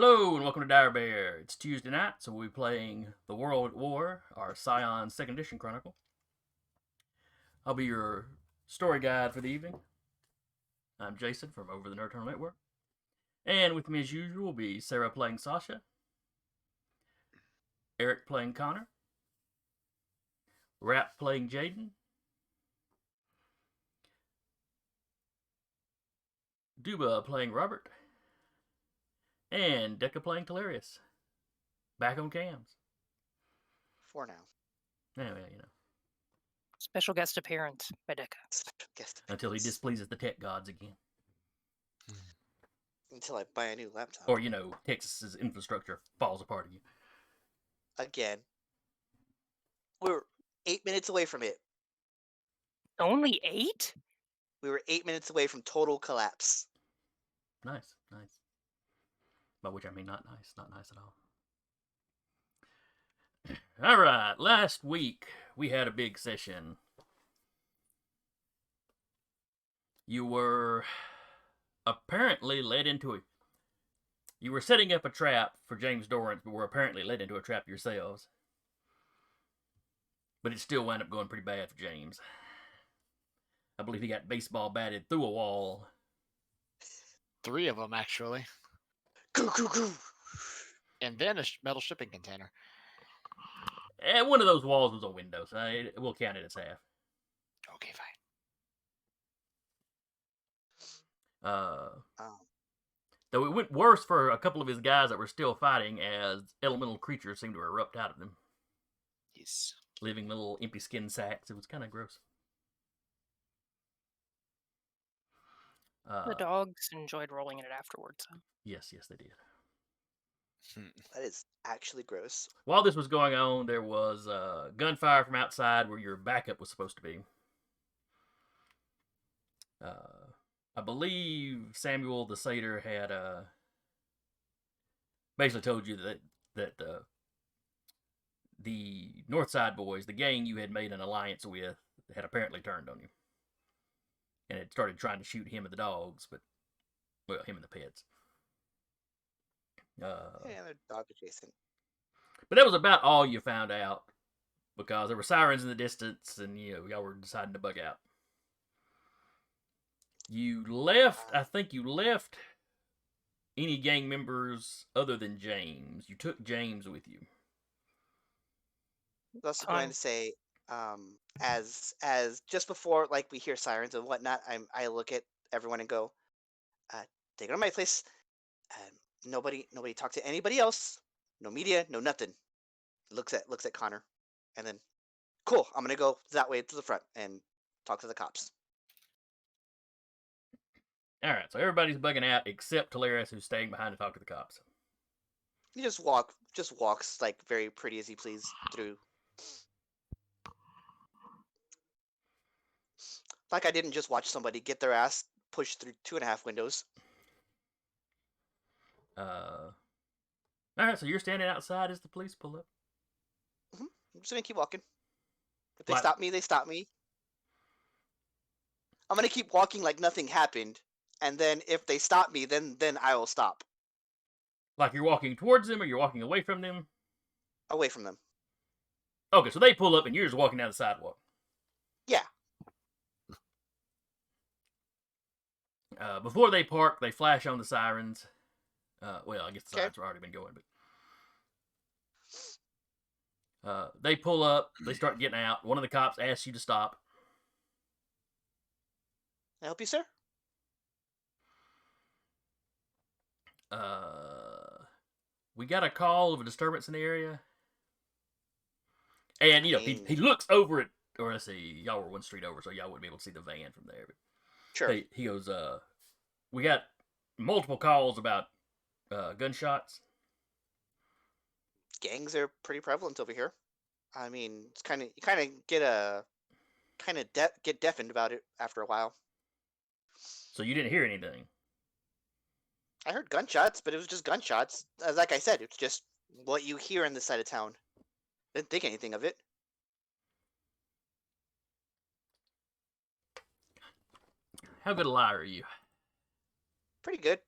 Hello and welcome to Dire Bear. It's Tuesday night, so we'll be playing The World at War, our Scion 2nd Edition Chronicle. I'll be your story guide for the evening. I'm Jason from Over the Nerd Turtle Network. And with me as usual will be Sarah playing Sasha, Eric playing Connor, Rap playing Jaden, Duba playing Robert, and Deca playing Talarius. Back on cams. For now. Anyway, Special guest appearance by Deca. Until he displeases the tech gods again. Until I buy a new laptop. Or, Texas's infrastructure falls apart again. Again. We're 8 minutes away from it. Only 8? We were 8 minutes away from total collapse. Nice. By which I mean not nice at all. Alright, last week we had a big session. You were apparently led into it. You were setting up a trap for James Dorrance, but were apparently led into a trap yourselves. But it still wound up going pretty bad for James. I believe he got baseball batted through a wall. 3 of them, actually. Goo. And then a metal shipping container. And one of those walls was a window, so we'll count it as half. Okay, fine. Though it went worse for a couple of his guys that were still fighting as elemental creatures seemed to erupt out of them. Yes. Living little empty skin sacks. It was kind of gross. The dogs enjoyed rolling in it afterwards. Yes, they did. That is actually gross. While this was going on, there was gunfire from outside where your backup was supposed to be. I believe Samuel the Satyr had basically told you that the Northside boys, the gang you had made an alliance with, had apparently turned on you. And had started trying to shoot him and the dogs, him and the pets. Yeah, they're dog adjacent. But that was about all you found out, because there were sirens in the distance, and y'all were deciding to bug out. I think you left any gang members other than James. You took James with you. I was also going to say, as just before, like, we hear sirens and whatnot, I look at everyone and go, take it on my place. Nobody talk to anybody else. No media, no nothing. Looks at Connor, and then, cool. I'm gonna go that way to the front and talk to the cops. All right, so everybody's bugging out except Talarius, who's staying behind to talk to the cops. He just walks like very pretty as he please through. Like I didn't just watch somebody get their ass pushed through 2.5 windows. All right, so you're standing outside as the police pull up. I'm just gonna keep walking. If they stop me, they stop me. I'm gonna keep walking like nothing happened, and then if they stop me, then I will stop. Like you're walking towards them, or you're walking away from them? Away from them. Okay, so they pull up and you're just walking down the sidewalk. Yeah. Before they park, they flash on the sirens. Well, I guess the sirens have already been going, but they pull up. They start getting out. One of the cops asks you to stop. Can I help you, sir? We got a call of a disturbance in the area. And, he looks over it, or let's see, y'all were one street over, so y'all wouldn't be able to see the van from there. But sure. He goes, we got multiple calls about gunshots. Gangs are pretty prevalent over here. I mean, it's you kind of get deafened about it after a while. So you didn't hear anything? I heard gunshots, but it was just gunshots. Like I said, it's just what you hear in this side of town. Didn't think anything of it. How good a liar are you? Pretty good.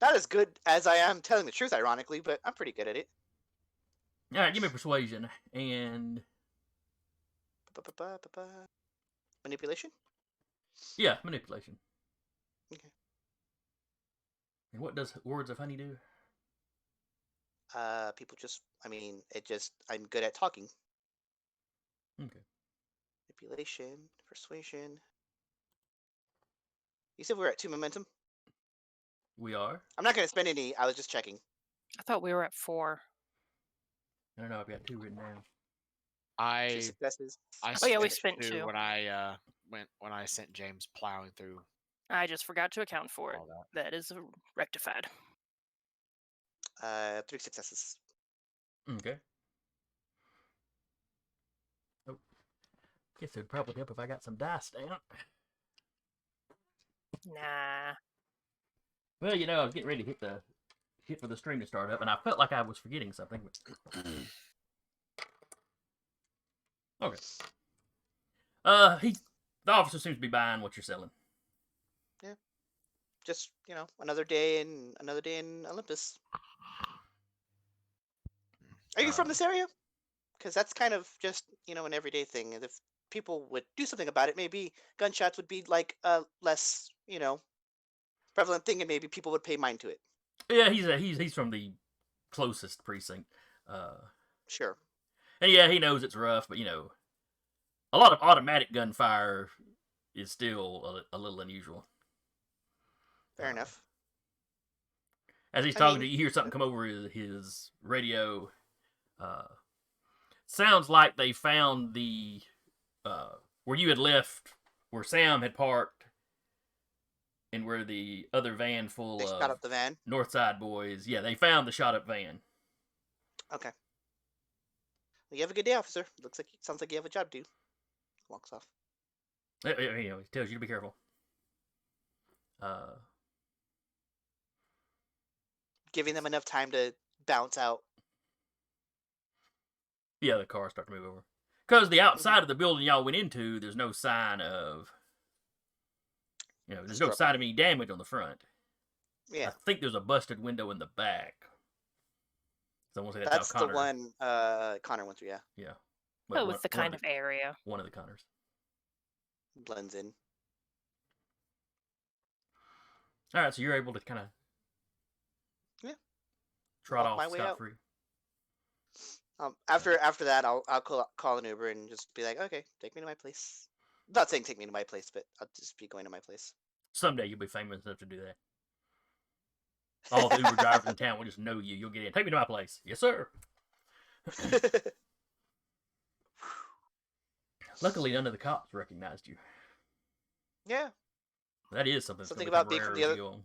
Not as good as I am telling the truth, ironically, but I'm pretty good at it. All right, give me persuasion and Ba-ba-ba-ba-ba. Manipulation? yeah, manipulation. Okay. And what does words of honey do? People just, I'm good at talking. Okay. Manipulation, persuasion. You said we were at 2 momentum? We are. I'm not going to spend any. I was just checking. I thought we were at 4. I don't know. I've got 2 written down. 2 I successes. Oh, yeah, we spent spent 2. when I sent James plowing through I just forgot to account for it. all that. That is rectified. 3 successes. Okay. Oh, guess it would probably help if I got some dice down. Nah. Well, you know, I was getting ready to hit for the stream to start up, and I felt like I was forgetting something. But... okay. The officer seems to be buying what you're selling. Just, another day in Olympus. Are you from this area? Because that's kind of just, an everyday thing. And if people would do something about it, maybe gunshots would be like a less, prevalent thing, and maybe people would pay mind to it. Yeah, he's from the closest precinct. Sure. And yeah, he knows it's rough, but a lot of automatic gunfire is still a little unusual. Fair enough. As he's talking to you, hear something come over his radio. Sounds like they found the where you had left, where Sam had parked, and where the other van full They of shot up the van. Northside boys. Yeah, they found the shot up van. Okay. Well, you have a good day, officer. Sounds like you have a job to do. Walks off. He tells you to be careful. Giving them enough time to bounce out. Yeah, the cars start to move over. Because the outside of the building y'all went into, there's no sign of... there's no sign of any damage on the front. Yeah. I think there's a busted window in the back. So I won't say That's how the Connor... one Connor went through, yeah. Yeah. But with the kind of area. One of the Connors. Blends in. Alright, so you're able to kind of... Yeah. Trot Walk off my way out. scot-free. After that, I'll call an Uber and just be like, okay, take me to my place. Not saying take me to my place, but I'll just be going to my place. Someday you'll be famous enough to do that. All the Uber drivers in town will just know you. You'll get in. Take me to my place. Yes, sir. Luckily, none of the cops recognized you. Yeah. That is something. Something about being from the other.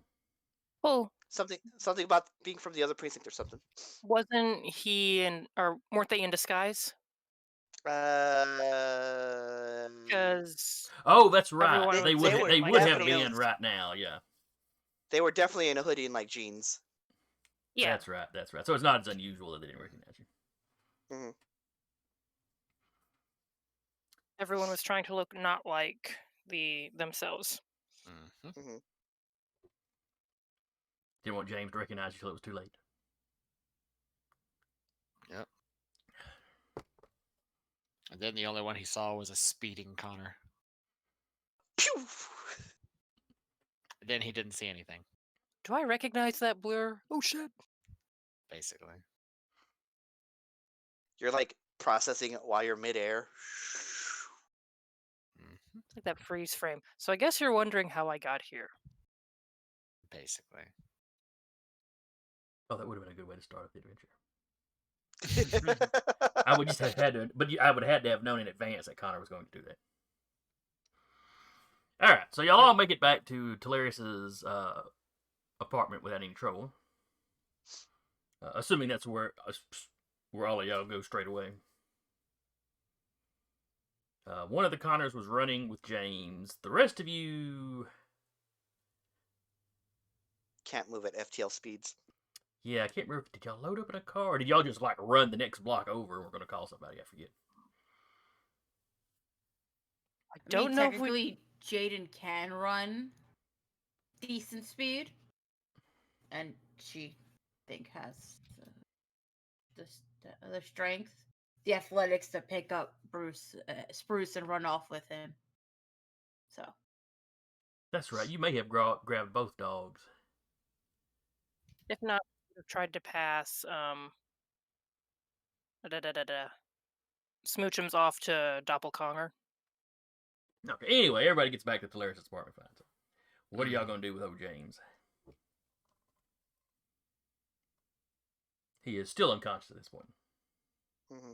Well, something about being from the other precinct or something. Wasn't he or weren't they in disguise? Because oh, that's right. everyone They was would wearing, they like, would have definitely- been right now. Yeah. They were definitely in a hoodie and like jeans. Yeah. That's right. That's right. So it's not as unusual that they didn't recognize you. hmm Everyone was trying to look not like themselves. Mhm. hmm Didn't want James to recognize you till it was too late. Yep. And then the only one he saw was a speeding Connor. Pew! And then he didn't see anything, Do I recognize that blur? Oh shit! basically. You're like processing it while you're midair. Mhm. It's like that freeze frame. So I guess you're wondering how I got here. Basically. Oh, that would have been a good way to start the adventure. I would just have had to, but I would have had to have known in advance that Connor was going to do that. All right, so y'all all make it back to Talarius's apartment without any trouble. Assuming that's where all of y'all go straight away. One of the Connors was running with James. The rest of you... Can't move at FTL speeds. Yeah, I can't remember. Did y'all load up in a car, or did y'all just like run the next block over and we're going to call somebody? I forget. I don't know if technically Jaden can run decent speed. and she think has the strength, the athletics to pick up Spruce and run off with him. So That's right. You may have grabbed both dogs. If not, we have tried to pass Smoochums off to Doppelganger. Okay. Anyway, everybody gets back to Teleris' apartment. Fine. So, what are y'all gonna do with old James? He is still unconscious at this point. Hmm.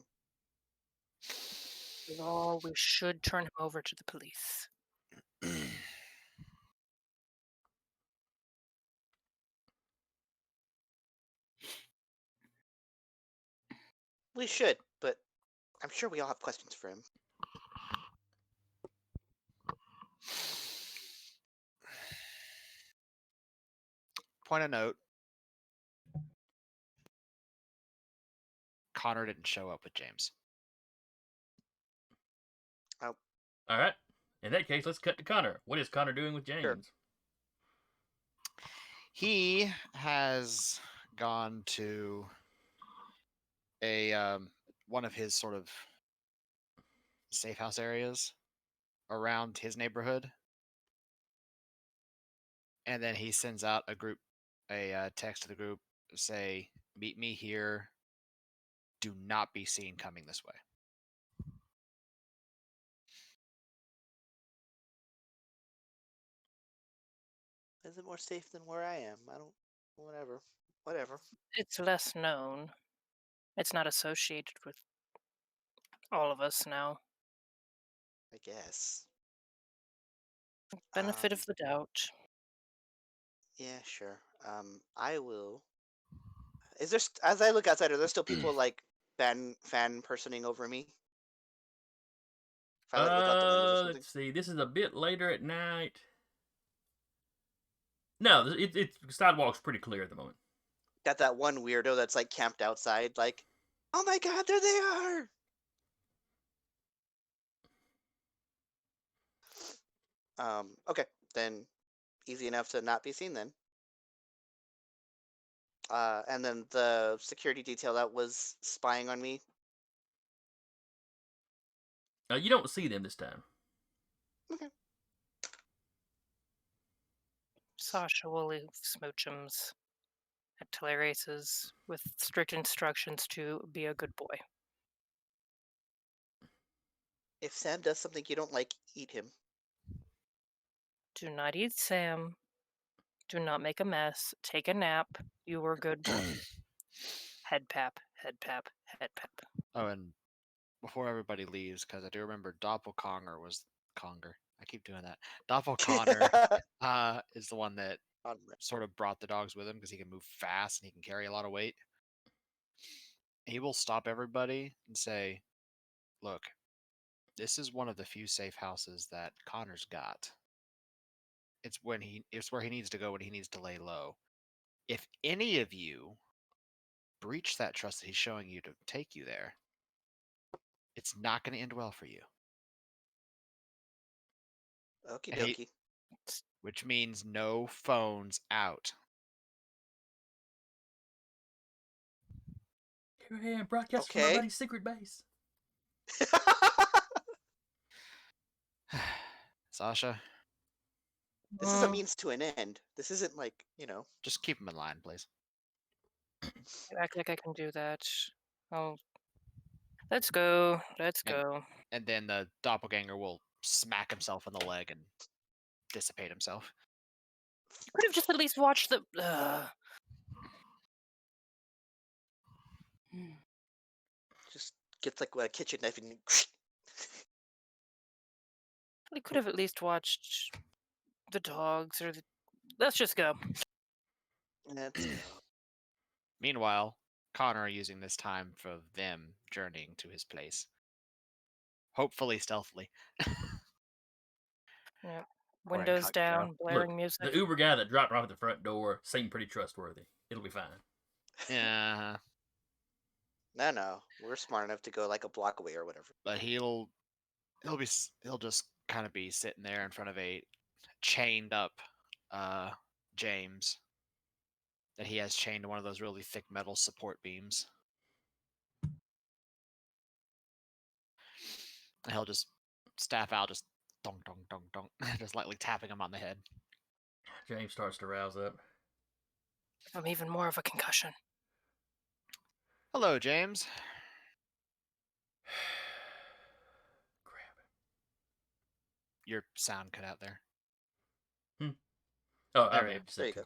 Oh, we should turn him over to the police. We should, but I'm sure we all have questions for him. Point of note. Connor didn't show up with James. Oh, All right. In that case, let's cut to Connor. What is Connor doing with James? Sure. He has gone to a one of his sort of safe house areas around his neighborhood, and then he sends out a text to the group, say, "Meet me here. Do not be seen coming this way." is it more safe than where I am? I don't. Whatever. It's less known. It's not associated with all of us now. I guess. Benefit of the doubt. Yeah, sure. I will. Is there? As I look outside, are there still people like fan personing over me? If I like look out the windows or something. Let's see. This is a bit later at night. No, it's sidewalk's pretty clear at the moment. Got that one weirdo that's like camped outside, like, oh my god, there they are. Okay, then easy enough to not be seen then. And then the security detail that was spying on me. You don't see them this time. Okay. Sasha will leave Smoochums at Teleraces with strict instructions to be a good boy. If Sam does something you don't like, eat him. Do not eat Sam. Do not make a mess. Take a nap. You were a good boy. Head pap, head pap, head pap. Oh, and before everybody leaves, because I do remember Doppelganger was Conger. I keep doing that. Doppelganger is the one that sort of brought the dogs with him because he can move fast and he can carry a lot of weight. He will stop everybody and say, "Look, this is one of the few safe houses that Connor's got. It's where he needs to go when he needs to lay low. If any of you breach that trust that he's showing you to take you there, it's not going to end well for you." Okie Hey. dokie. Which means no phones out. Here I am, broadcast from Okay. my buddy's secret base. Sasha, This is a means to an end. This isn't like, just keep him in line, please. You act like I can do that. Oh, let's go. Let's And- go. And then the doppelganger will smack himself in the leg and dissipate himself. You could have just at least watched the. just gets like a kitchen knife and You could have at least watched the dogs or the. Let's just go. let's go. Meanwhile, Connor using this time for them journeying to his place. Hopefully stealthily. Yeah. Or Windows incognito. down, blaring Look, music. the Uber guy that dropped off at the front door seemed pretty trustworthy. It'll be fine. Yeah, No. We're smart enough to go like a block away or whatever. but he'll just kind of be sitting there in front of a chained up James, that he has chained to one of those really thick metal support beams. And he'll just staff out, just dong dong dong dong, just lightly tapping him on the head. James starts to rouse up. I'm even more of a concussion. Hello, James. Crap. Your sound cut out there. Oh, There I we may go. have just There said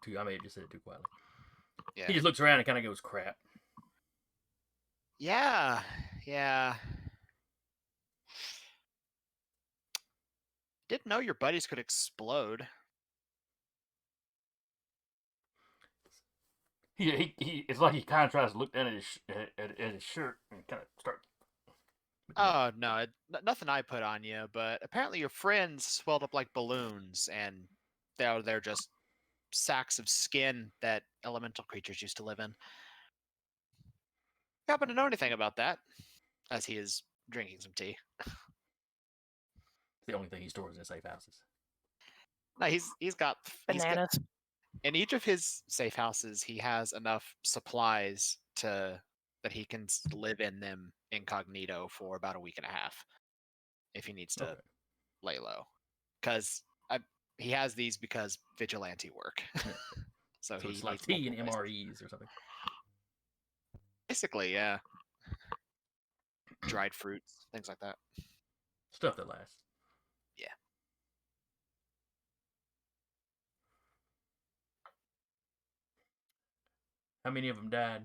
you too. I may have just said it too quietly. Yeah. He just looks around and kind of goes, "Crap." Yeah. Didn't know your buddies could explode. He it's like he kind of tries to look down at his shirt and kind of start. Oh no, nothing I put on you, but apparently your friends swelled up like balloons, and they're just sacks of skin that elemental creatures used to live in. You happen to know anything about that? As he is drinking some tea. It's the only thing he stores in safe houses. No, he's got Bananas. in each of his safe houses. He has enough supplies that he can live in them incognito for about a week and a half, if he needs to Okay. lay low. Because he has these because vigilante work. so he it's like needs tea and multiple places. MREs or something. Basically, yeah. Dried fruits, things like that. Stuff that lasts. Yeah. How many of them died?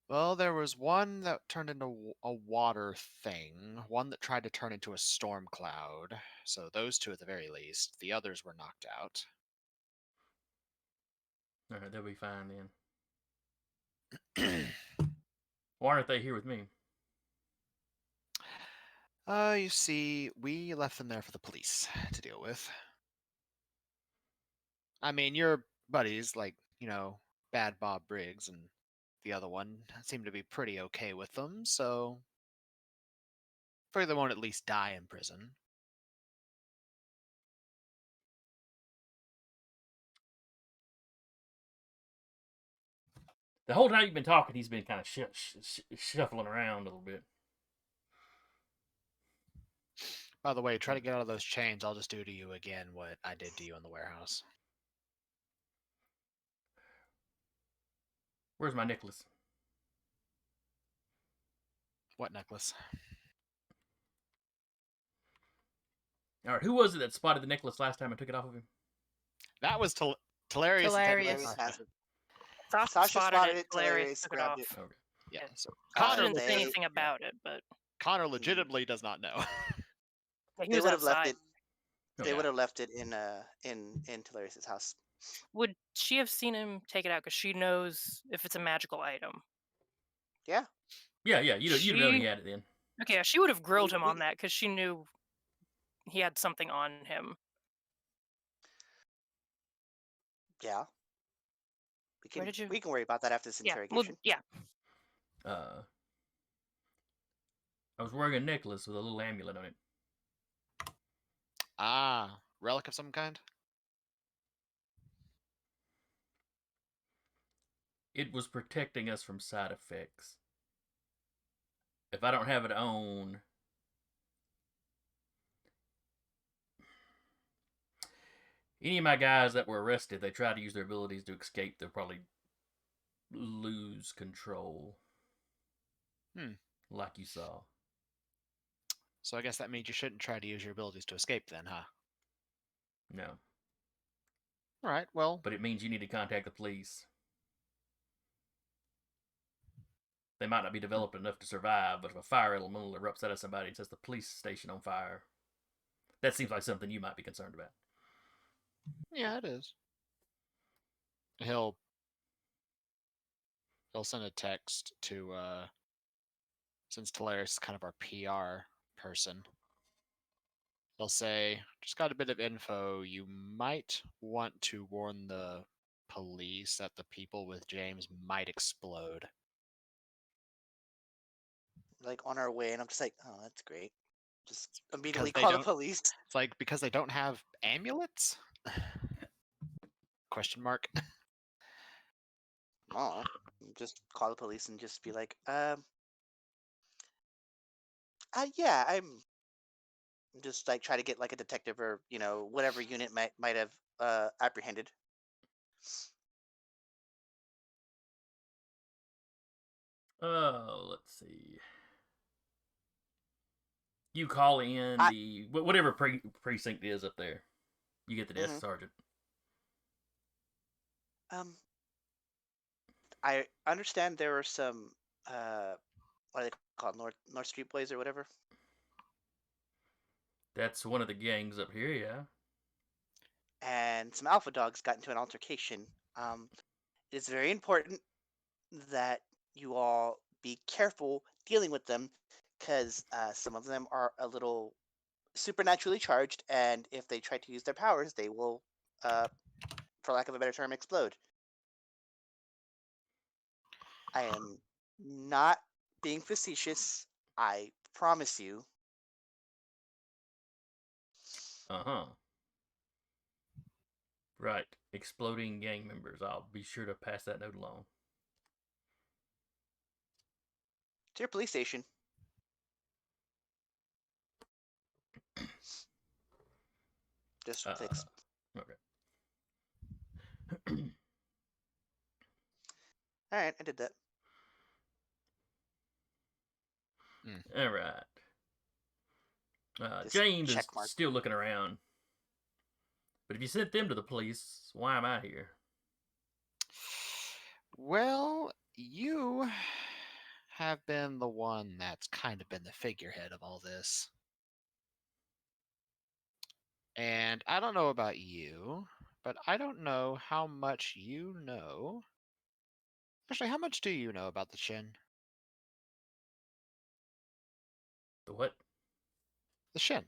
Well, there was one that turned into a water thing, one that tried to turn into a storm cloud. So those two at the very least. The others were knocked out. All right, they'll be fine then. Why aren't they here with me? You see, we left them there for the police to deal with. I mean, your buddies, like, Bad Bob Briggs and the other one, seem to be pretty okay with them, so figure they won't at least die in prison. The whole time you've been talking, he's been kind of shuffling around a little bit. By the way, try to get out of those chains. I'll just do to you again what I did to you in the warehouse. Where's my necklace? What necklace? All right, who was it that spotted the necklace last time and took it off of him? That was Talarius. Talarius. Talarius has it. Sasha Sasha spotted it. Talarius Hilarious took it off. grabbed it. Okay. Yeah. Yeah. So I Connor, didn't say they- anything about it, but Connor legitimately does not know. he They was would have left outside. it. They Okay. would have left it in Talarius's house. Would she have seen him take it out? Because she knows if it's a magical item. Yeah. Yeah. You'd know he She- had it then. Okay, she would have grilled We- him on that because she knew he had something on him. Yeah. Where did you- We can worry about that after this Yeah, well, interrogation. yeah. I was wearing a necklace with a little amulet on it. Ah, relic of some kind? It was protecting us from side effects. If I don't have it on, any of my guys that were arrested, they try to use their abilities to escape, they'll probably lose control. Like you saw. So I guess that means you shouldn't try to use your abilities to escape then, huh? No. Alright, well, But it means you need to contact the police. They might not be developed enough to survive, but if a fire elemental erupts out of somebody and sets the police station on fire, that seems like something you might be concerned about. yeah, it is. He'll send a text to since Talarius is kind of our PR person. He'll say, just got a bit of info. You might want to warn the police that the people with James might explode. Like on our way, and I'm just like, oh, that's great. Just immediately they call the don't- police. It's like because they don't have amulets? Question mark. Oh, just call the police and just be like, yeah, I'm just like try to get like a detective or whatever unit might have apprehended. Oh, let's see. You call in I the whatever precinct is up there. You get the desk hmm sergeant. um I understand there are some what are they called, North Street Boys or whatever, That's one of the gangs up here, yeah. and some alpha dogs got into an altercation. It is very important that you all be careful dealing with them because some of them are a little supernaturally charged, and if they try to use their powers, they will, for lack of a better term, explode. I am not being facetious. I promise you. Uh-huh. Right. Exploding gang members. I'll be sure to pass that note along. To your police station. Just fix. Okay. All right, I did that. All right. Just James is check mark. still looking around. But if you sent them to the police, why am I here? Well, you have been the one that's kind of been the figurehead of all this. And I don't know about you, but I don't know how much you know. Actually, how much do you know about the Shin? The what? The Shin.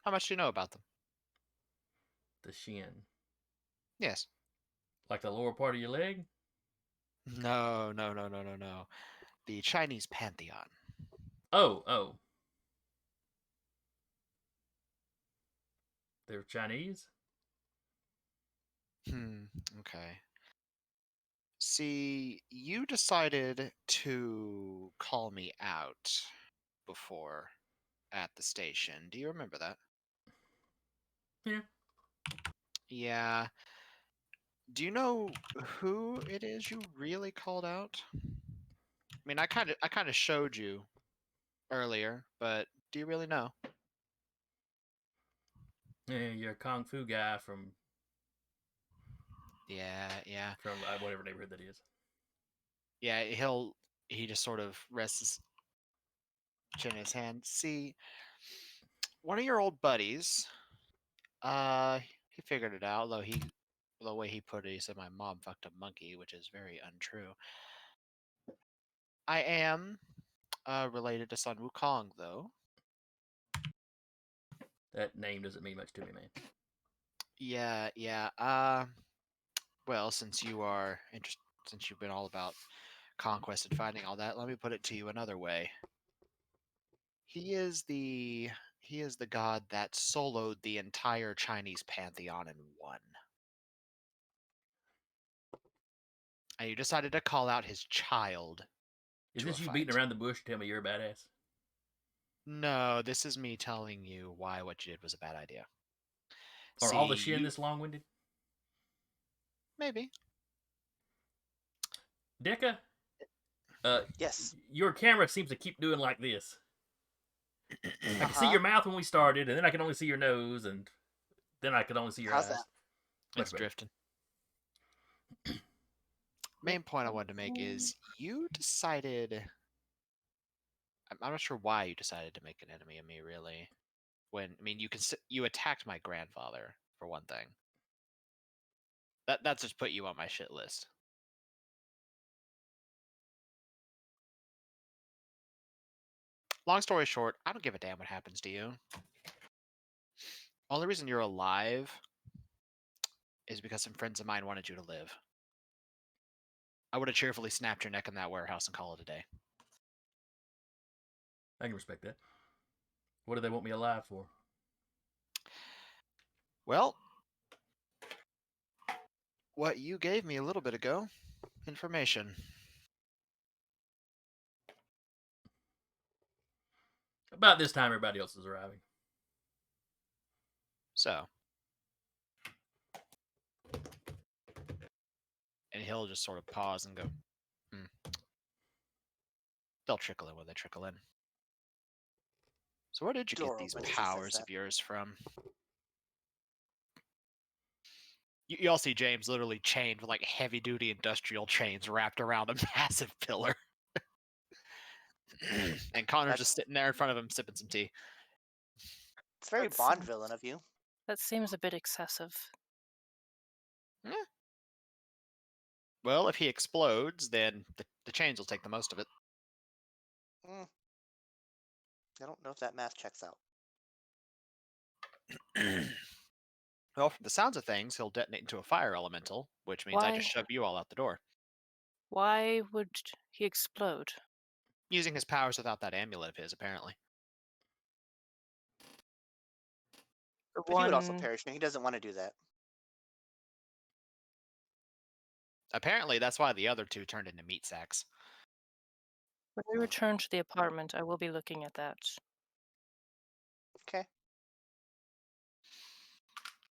How much do you know about them? The shin. Yes. Like the lower part of your leg? No, no, no, no, no, no. The Chinese pantheon. Oh. They're Chinese? Okay. See, you decided to call me out before at the station. Do you remember that? Yeah. Yeah. Do you know who it is you really called out? I mean, I kind of showed you earlier, but do you really know? Yeah, you're a kung fu guy from Yeah, whatever neighborhood that is. yeah. He just sort of rests his chin in his hand. See, one of your old buddies, he figured it out. Although the way he put it, he said my mom fucked a monkey, which is very untrue. I am related to Sun Wukong, though. That name doesn't mean much to me, man. Yeah. Well, since you've been all about conquest and fighting all that, let me put it to you another way. He is the god that soloed the entire Chinese pantheon in one. And you decided to call out his child. Is to this a you beating fight. around the bush to tell me you're a badass? No, this is me telling you why what you did was a bad idea. Are all the Shin this long-winded? Maybe. Deca, Yes. your camera seems to keep doing like this. I can see Uh-huh. your mouth when we started, and then I can only see your nose, and then I can only see your How's eyes. that? Much It's better. drifting. Main point I wanted to make is you decided. I'm not sure why you decided to make an enemy of me, really. When you attacked my grandfather for one thing. That's just put you on my shit list. Long story short, I don't give a damn what happens to you. Only reason you're alive is because some friends of mine wanted you to live. I would have cheerfully snapped your neck in that warehouse and called it a day. I can respect that. What do they want me alive for? Well, what you gave me a little bit ago. Information. About this time, everybody else is arriving. So. And he'll just sort of pause and go, They'll trickle in when they trickle in. So where did you get these Adorable when she says powers that. of yours from? You all see James literally chained with like heavy-duty industrial chains wrapped around a massive pillar. And Connor's just sitting there in front of him sipping some tea. It's very That Bond seems- villain of you. That seems a bit excessive. Well, if he explodes, then the chains will take the most of it. I don't know if that math checks out. Well, from the sounds of things, he'll detonate into a fire elemental, which means I just Why? shove you all out the door. Why would he explode? Using his powers without that amulet of his, apparently. The But he would also one perish, and he doesn't want to do that. Apparently, that's why the other two turned into meat sacks. when we return to the apartment, I will be looking at that. Okay.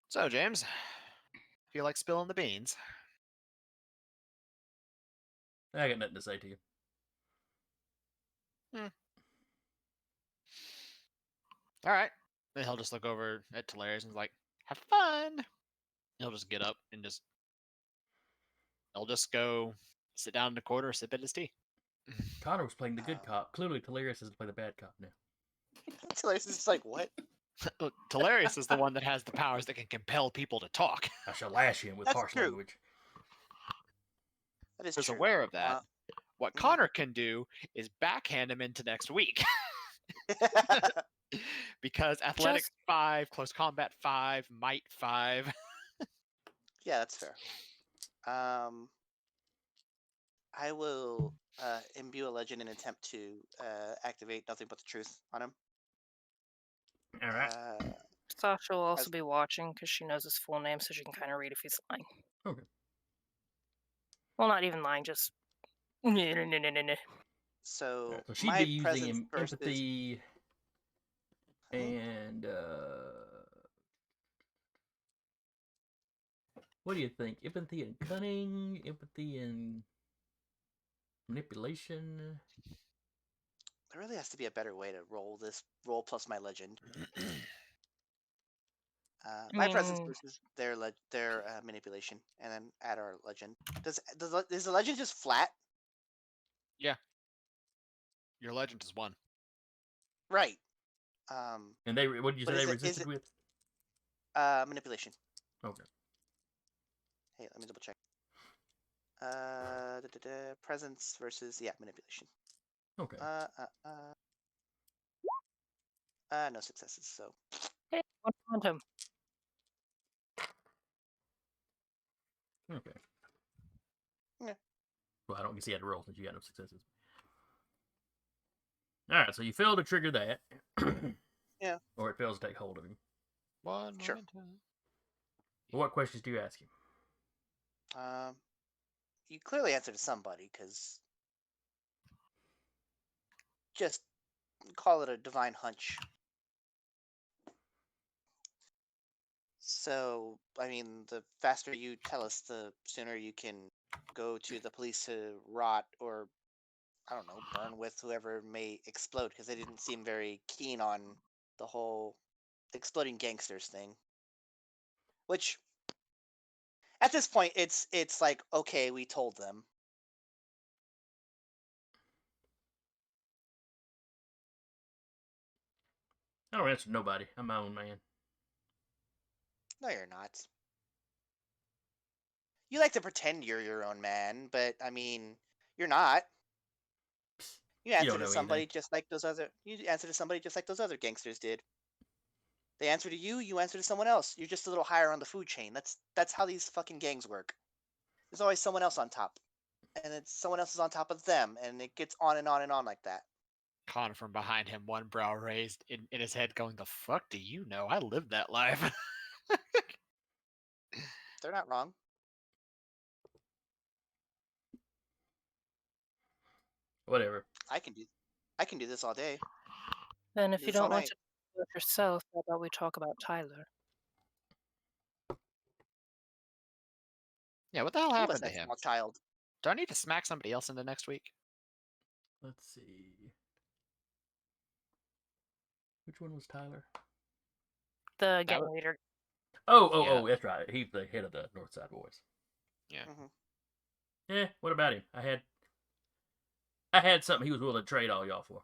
So, James, feel like spilling the beans? I got nothing to say to you. All right. Then he'll just look over at Talarius and like, have fun. He'll just get up and he'll just go sit down in the corner, sip at his tea. Connor was playing the good Oh. cop. Clearly, Talarius is to play the bad cop now. Talarius is just like, what? Look, Talarius is the one that has the powers that can compel people to talk. I shall lash him with That's harsh true. language. That is Is true. aware of that. What Connor can do is backhand him into next week. Because athletics 5, close combat 5, might 5. Yeah, that's fair. I will imbue a legend and attempt to activate Nothing But the Truth on him. All right. Sasha will also As- be watching because she knows his full name, so she can kind of read if he's lying. Okay. Well, not even lying, just. So, So she'd my be using presence versus empathy and what do you think? Empathy and cunning, empathy and manipulation. there really has to be a better way to roll this roll plus my legend. My presence mean- versus their manipulation, and then add our legend. Is the legend just flat? Your legend is 1. Right. And they, what did you say But they is it- resisted with? Manipulation. Okay. Hey, let me double check. Presence versus manipulation. Okay. No successes. So Hey, what quantum? Okay. Yeah. Well, I don't guess you had to roll since you got no successes. All right, so you fail to trigger that. Yeah. Or it fails to take hold of him. One Sure. momentum. What questions do you ask him? you clearly answer to somebody because just call it a divine hunch. So, I mean, the faster you tell us, the sooner you can go to the police to rot or, I don't know, burn with whoever may explode, because they didn't seem very keen on the whole exploding gangsters thing. Which, at this point, it's like, okay, we told them. I don't answer to nobody. I'm my own man. No, you're not. You like to pretend you're your own man, but I mean, you're not. You answer don't to know somebody anything. just like those other. You answer to somebody just like those other gangsters did. They answer to you. You answer to someone else. You're just a little higher on the food chain. That's how these fucking gangs work. There's always someone else on top, and it's someone else is on top of them, and it gets on and on and on like that. Connor from behind him, one brow raised in his head, going, "The fuck do you know? I lived that life." They're not wrong. Whatever. I can do this all day. Then if Do you this all don't want night. to do it yourself, how about we talk about Tyler? Yeah, what the hell Who was happened to that him? small child? Do I need to smack somebody else into next week? Let's see. Which one was Tyler? The That gang was- leader. Oh, that's right. He's the head of the Northside Boys. Mhm. Yeah, what about him? I had something he was willing to trade all y'all for.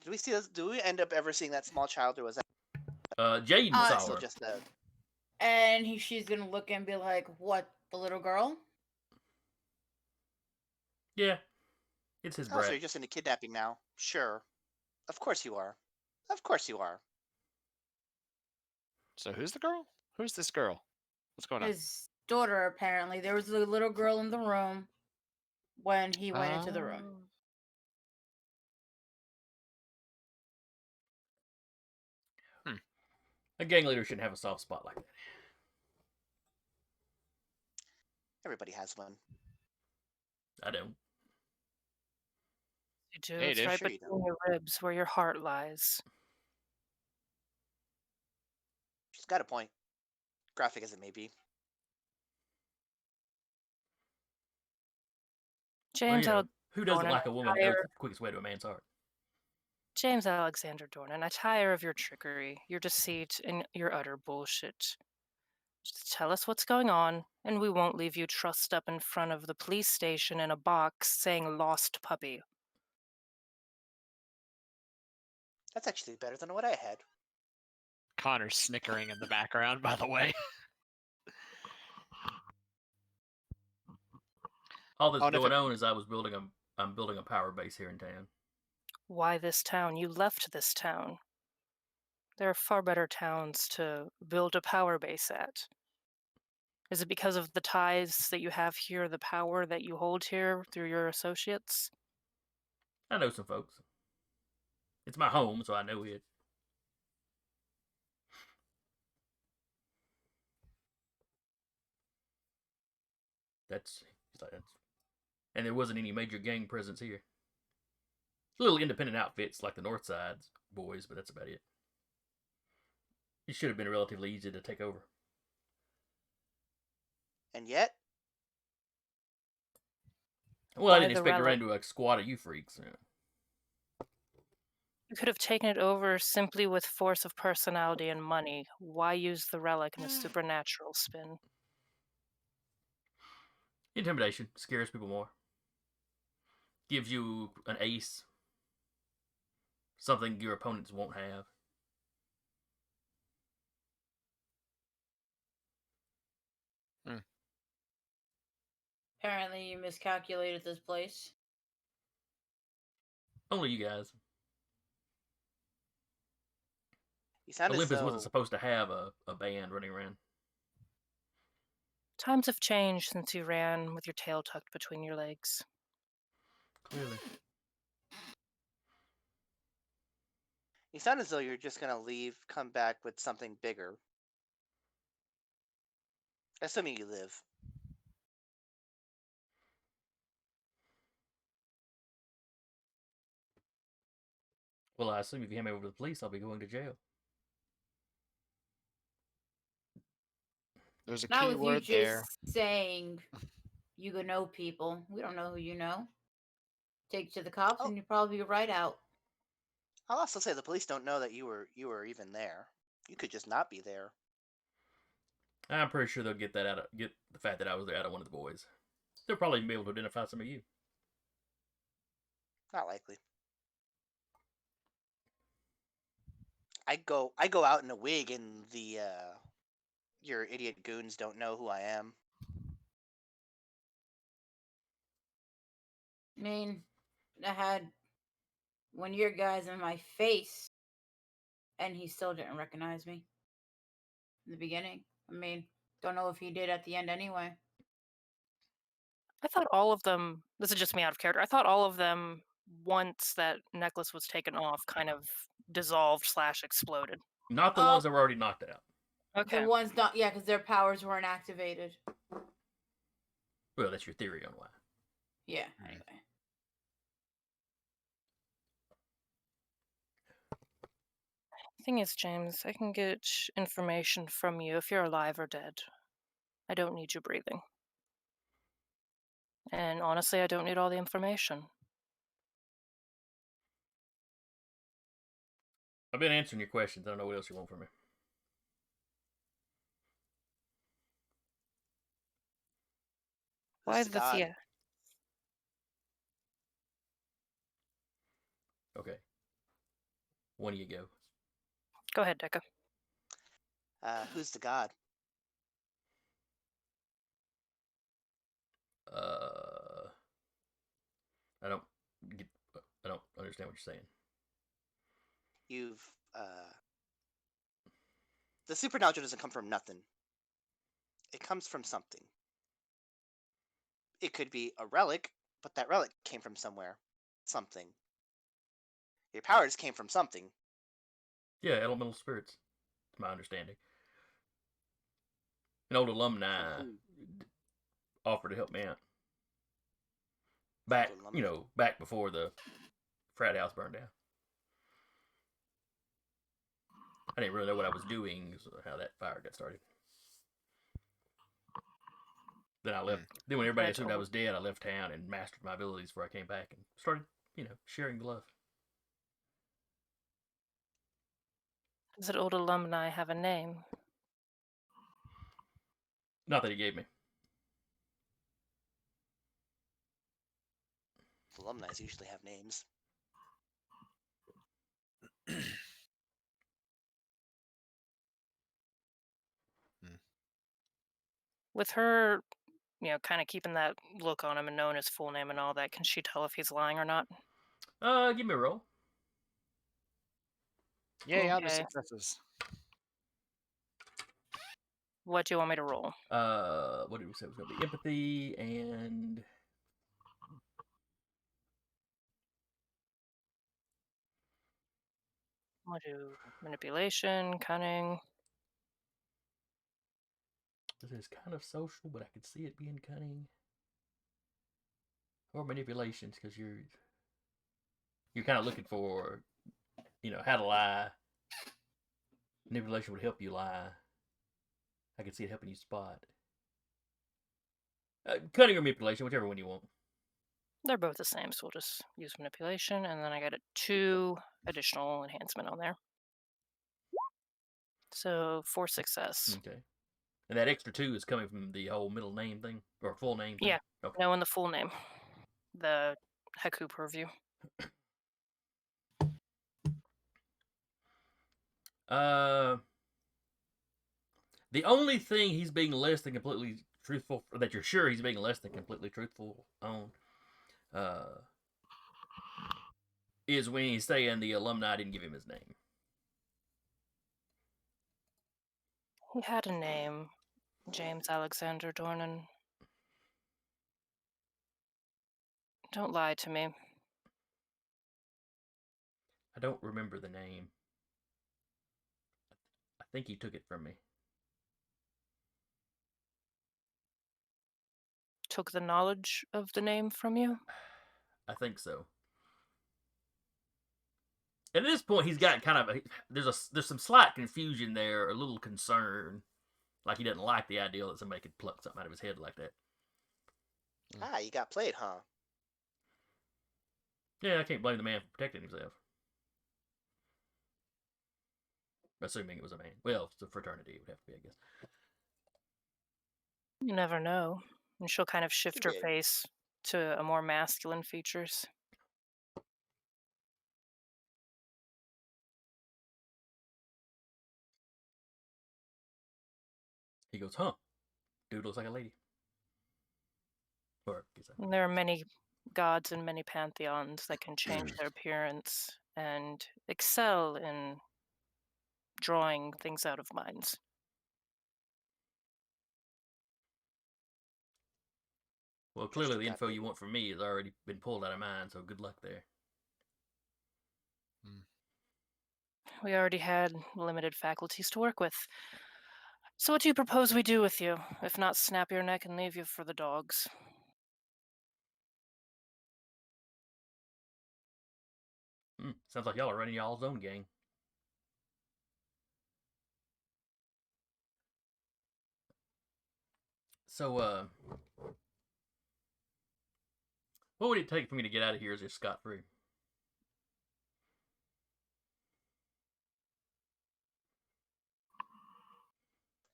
Did we see this? Do we end up ever seeing that small child, or was that Jaden saw still her. just the? And she's gonna look and be like, "What? The little girl?" Yeah, it's his Oh, so brat. you're just into kidnapping now? Sure. Of course you are. Of course you are. So who's the girl? Who's this girl? What's going on? His daughter, apparently. There was a little girl in the room when he went into the room. Oh. A gang leader shouldn't have a soft spot like that. Everybody has one. I don't. You do. Hey, It's dude. right Sure you between your ribs where your heart lies. She's got a point. Graphic as it may be. Well, James, you know, who doesn't Dornan, like a woman that knows the quickest way to a man's heart? James Alexander Dornan, I tire of your trickery, your deceit, and your utter bullshit. Just tell us what's going on, and we won't leave you trussed up in front of the police station in a box saying lost puppy. That's actually better than what I had. Connor's snickering in the background, by the way. All that's Oh, and if going on is I'm building a power base here in town. Why this town? You left this town. There are far better towns to build a power base at. Is it because of the ties that you have here, the power that you hold here through your associates? I know some folks. It's my home, so I know it. That's and there wasn't any major gang presence here. Little independent outfits like the Northside's boys, but that's about it. It should have been relatively easy to take over. And yet, Well, I Why didn't the expect to run relic? into a squad of you freaks. You could have taken it over simply with force of personality and money. Why use the relic in a supernatural spin? Intimidation scares people more. Gives you an ace. Something your opponents won't have. Apparently, you miscalculated this place. Only you guys. you sound as Olympus though wasn't supposed to have a band running around. Times have changed since you ran with your tail tucked between your legs. Clearly. you're just gonna leave, come back with something bigger. Assuming you live. Well, I assume if you hand me over to the police, I'll be going to jail. There's a Not key with you word just there. saying you could know people. We don't know who you know. Take you to the cops, Oh. and you'd probably be right out. I'll also say the police don't know that you were even there. You could just not be there. I'm pretty sure they'll get the fact that I was there out of one of the boys. They'll probably be able to identify some of you. Not likely. I go out in a wig, and the your idiot goons don't know who I am. I mean, I had one of your guys in my face, and he still didn't recognize me in the beginning. I mean, don't know if he did at the end anyway. I thought all of them, this is just me out of character, I thought all of them, once that necklace was taken off, kind of dissolved / exploded. Not the ones that were already knocked out. Okay. The ones not, yeah, because their powers weren't activated. Well, that's your theory on why. Yeah. Mm. Anyway. Thing is, James, I can get information from you if you're alive or dead. I don't need you breathing. And honestly, I don't need all the information. I've been answering your questions. I don't know what else you want from me. Why Who's the the god? Thea? Okay. One of you go. Go ahead, Deca. Who's the god? I don't get. I don't understand what you're saying. You've the supernatural doesn't come from nothing. It comes from something. It could be a relic, but that relic came from somewhere. Something. Your powers came from something. Yeah, elemental spirits. To my understanding. An old alumni From offered to help me out. Back, alumni? back before the frat house burned down. I didn't really know what I was doing, so how that fire got started. Then I left. Then when everybody assumed I was dead, I left town and mastered my abilities before I came back and started, sharing the love. Does that old alumni have a name? Not that he gave me. Alumni usually have names. With her, kind of keeping that look on him and knowing his full name and all that, can she tell if he's lying or not? Give me a roll. Yay, other Okay. successes. What do you want me to roll? What did we say was going to be? Empathy and... I'll do manipulation, cunning. This is kind of social, but I could see it being cunning. Or manipulations, because you're kind of looking for, how to lie. Manipulation would help you lie. I could see it helping you spot. Cunning or manipulation, whichever one you want. They're both the same, so we'll just use manipulation, and then I got a 2 additional enhancement on there. So 4 success. Okay. And that extra 2 is coming from the whole middle name thing, or full name thing? Yeah. Okay. Knowing the full name. The Haku purview. The only thing he's being less than completely truthful, or that you're sure he's being less than completely truthful on, is when he's saying the alumni didn't give him his name. He had a name. James Alexander Dornan. Don't lie to me. I don't remember the name. I think he took it from me. Took the knowledge of the name from you? I think so. And at this point, he's got kind of there's some slight confusion there, a little concern, like he doesn't like the idea that somebody could pluck something out of his head like that. Ah, you got played, huh? Yeah, I can't blame the man for protecting himself. Assuming it was a man. Well, it's a fraternity, it would have to be, I guess. You never know. And she'll kind of shift her did. face to a more masculine features. He goes, huh? Dude looks like a lady. Or, And there are many gods in many pantheons that can change their appearance and excel in drawing things out of minds. Well, clearly the info you want from me has already been pulled out of mine, so good luck there. We already had limited faculties to work with. So what do you propose we do with you? If not, snap your neck and leave you for the dogs. Sounds like y'all are running y'all's own gang. So, what would it take for me to get out of here as if scot-free?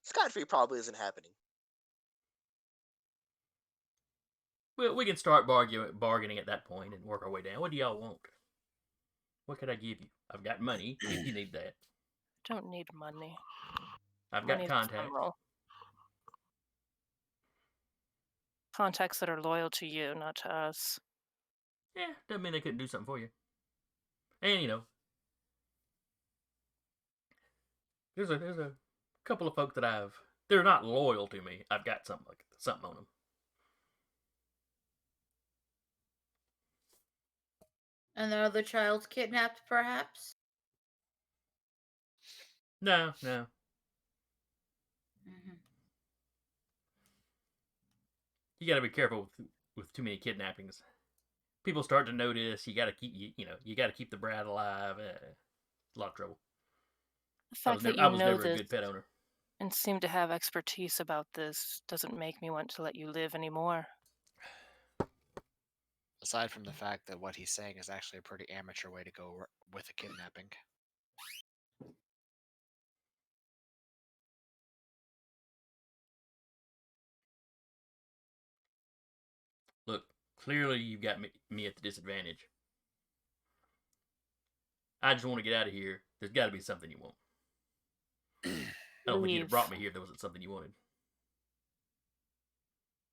Scot-free probably isn't happening. Well, we can start bargaining at that point and work our way down. What do y'all want? What could I give you? I've got money if you need that. Don't need money. I've got Money's contacts. ephemeral. Contacts that are loyal to you, not to us. Yeah, doesn't mean they couldn't do something for you. And you know, there's a couple of folk that they're not loyal to me. I've got something on them. And the other child's kidnapped, perhaps? No. Mm-hmm. You got to be careful with too many kidnappings. People start to notice. You got to keep the brat alive. A lot of trouble. The fact that I you was know never a this good pet owner. and seem to have expertise about this doesn't make me want to let you live anymore. Aside from the fact that what he's saying is actually a pretty amateur way to go with a kidnapping. Look, clearly you've got me at the disadvantage. I just want to get out of here. There's got to be something you want. I don't think you'd have brought me here if there wasn't something you wanted.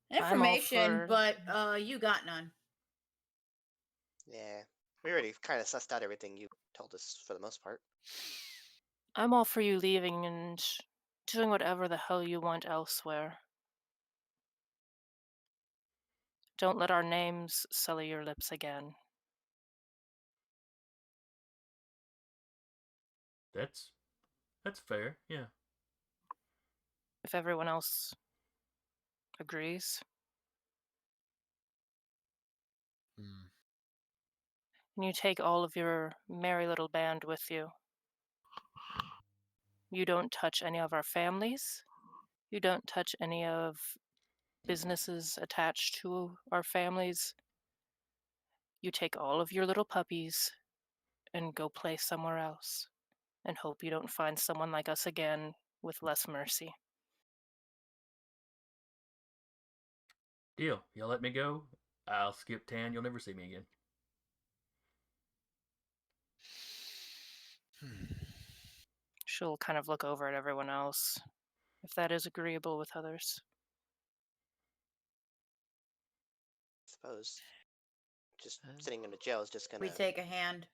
Information, but you got none. Yeah, we already kind of sussed out everything you told us for the most part. I'm all for you leaving and doing whatever the hell you want elsewhere. Don't let our names sully your lips again. That's fair, yeah. If everyone else agrees. And you take all of your merry little band with you. You don't touch any of our families. You don't touch any of businesses attached to our families. You take all of your little puppies and go play somewhere else and hope you don't find someone like us again with less mercy. Deal. Y'all let me go. I'll skip town. You'll never see me again. She'll kind of look over at everyone else, if that is agreeable with others. I suppose. Just sitting in a jail is just gonna... We take a hand.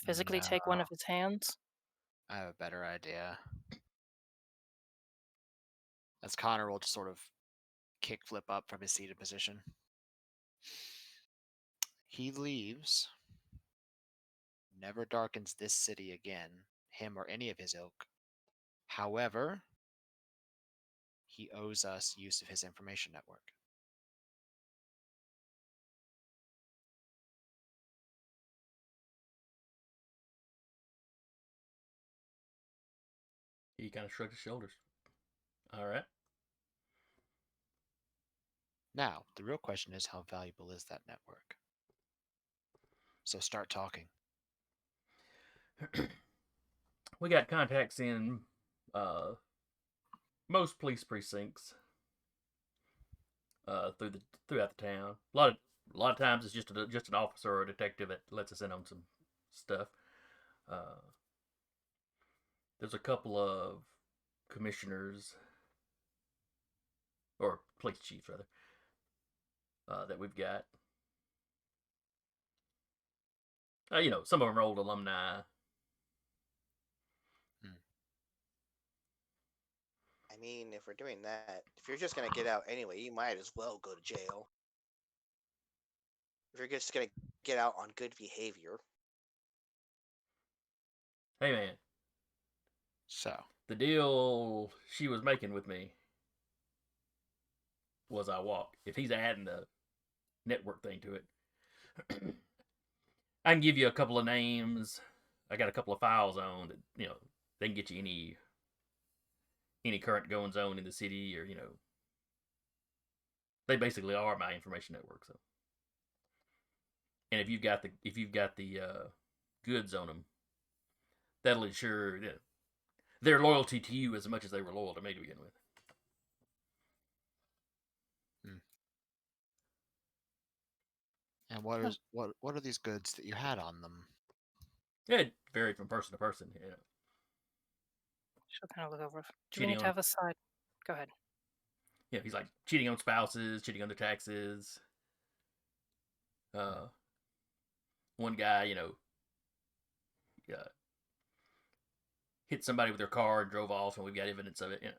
Physically take one of his hands? I have a better idea. As Connor will just sort of kickflip up from his seated position. He leaves, never darkens this city again, him or any of his ilk. However, he owes us use of his information network. He kind of shrugged his shoulders. All right. Now, the real question is, how valuable is that network? So start talking. We got contacts in most police precincts throughout the town. A lot of times it's just an officer or a detective that lets us in on some stuff. There's a couple of commissioners or police chiefs rather that we've got. Some of them are old alumni. I mean, if we're doing that, if you're just gonna get out anyway, you might as well go to jail. If you're just gonna get out on good behavior. Hey, man. So the deal she was making with me was I walk. If he's adding the network thing to it, I can give you a couple of names. I got a couple of files on that, they can get you any current goings on in the city, or they basically are my information network. So, and if you've got the goods on them, that'll ensure their loyalty to you as much as they were loyal to me to begin with. And what are these goods that you had on them? Yeah, it varied from person to person. She'll kind of look over. Do we Cheating need to on- have a side? Go ahead. Yeah, he's like cheating on spouses, cheating on their taxes. One guy, hit somebody with their car and drove off, and we've got evidence of it. A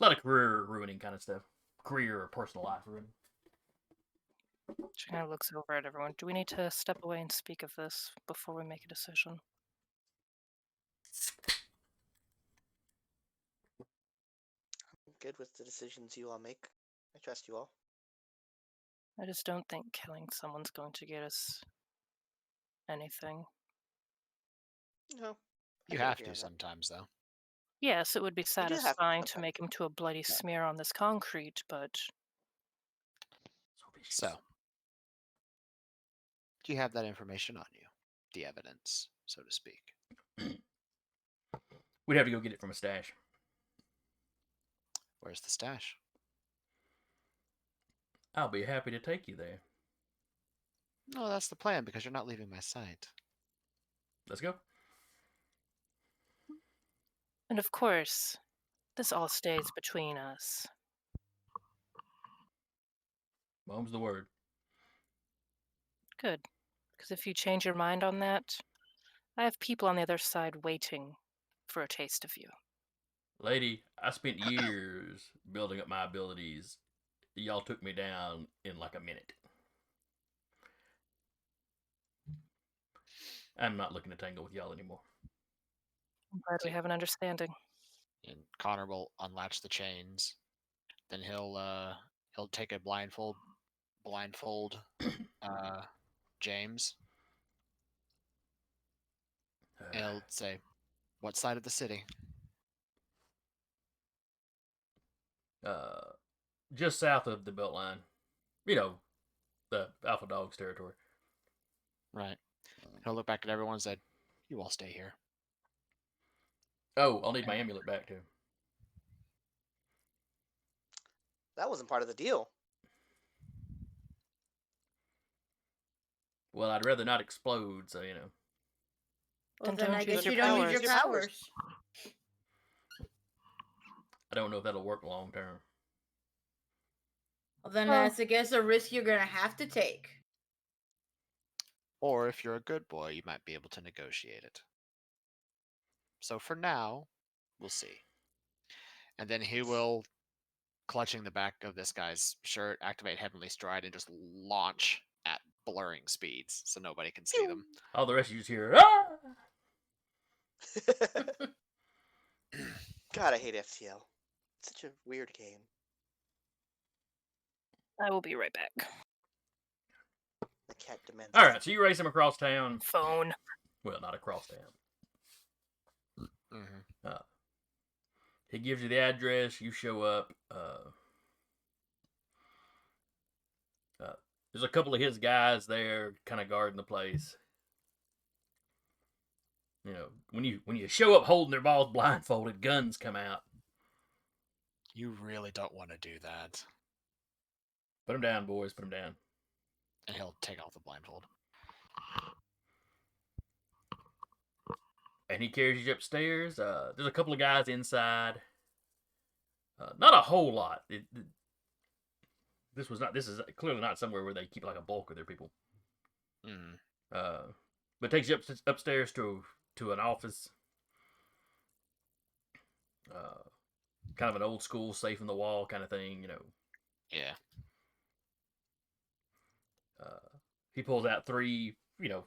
lot of career ruining kind of stuff, career or personal life ruining. She kind of looks over at everyone. Do we need to step away and speak of this before we make a decision? I'm good with the decisions you all make. I trust you all. I just don't think killing someone's going to get us anything. No. I You can have agree to on that. sometimes, though. Yes, it would be You do have to satisfying to sometimes. make him to a bloody smear on this concrete, but So, do you have that information on you? The evidence, so to speak. We'd have to go get it from a stash. Where's the stash? I'll be happy to take you there. No, that's the plan, because you're not leaving my sight. Let's go. and of course, this all stays between us. Mom's the word. Good, because if you change your mind on that, I have people on the other side waiting for a taste of you. Lady, I spent years building up my abilities. Y'all took me down in like a minute. I'm not looking to tangle with y'all anymore. I'm glad we have an understanding. And Connor will unlatch the chains. Then he'll take a blindfold James, and he'll say, "What side of the city?" Just south of the Beltline. The Alpha Dogs territory. Right. He'll look back at everyone and say, "You all stay here." Oh, I'll need my amulet back too. That wasn't part of the deal. Well, I'd rather not explode, so Well, Then then don't I use guess your you don't use powers. your powers. I don't know if that'll work long term. Well, then Well- that's, I guess, a risk you're gonna have to take. Or if you're a good boy, you might be able to negotiate it. So for now, we'll see. And then he will, clutching the back of this guy's shirt, activate Heavenly Stride and just launch at blurring speeds so nobody can see them. All the rest of you just hear, ah! God, I hate FTL. It's such a weird game. I will be right back. The cat demands. All right, so you race him across town. Phone. Well, not across town. Mm-hmm. He gives you the address. You show up. There's a couple of his guys there, kind of guarding the place. When you show up holding their balls blindfolded, guns come out. You really don't want to do that. Put them down, boys. Put them down. And he'll take off the blindfold. And he carries you upstairs. There's a couple of guys inside. Not a whole lot. This is clearly not somewhere where they keep like a bulk of their people. Mm. But takes you upstairs to an office. Kind of an old school, safe in the wall kind of thing, Yeah. He pulls out 3,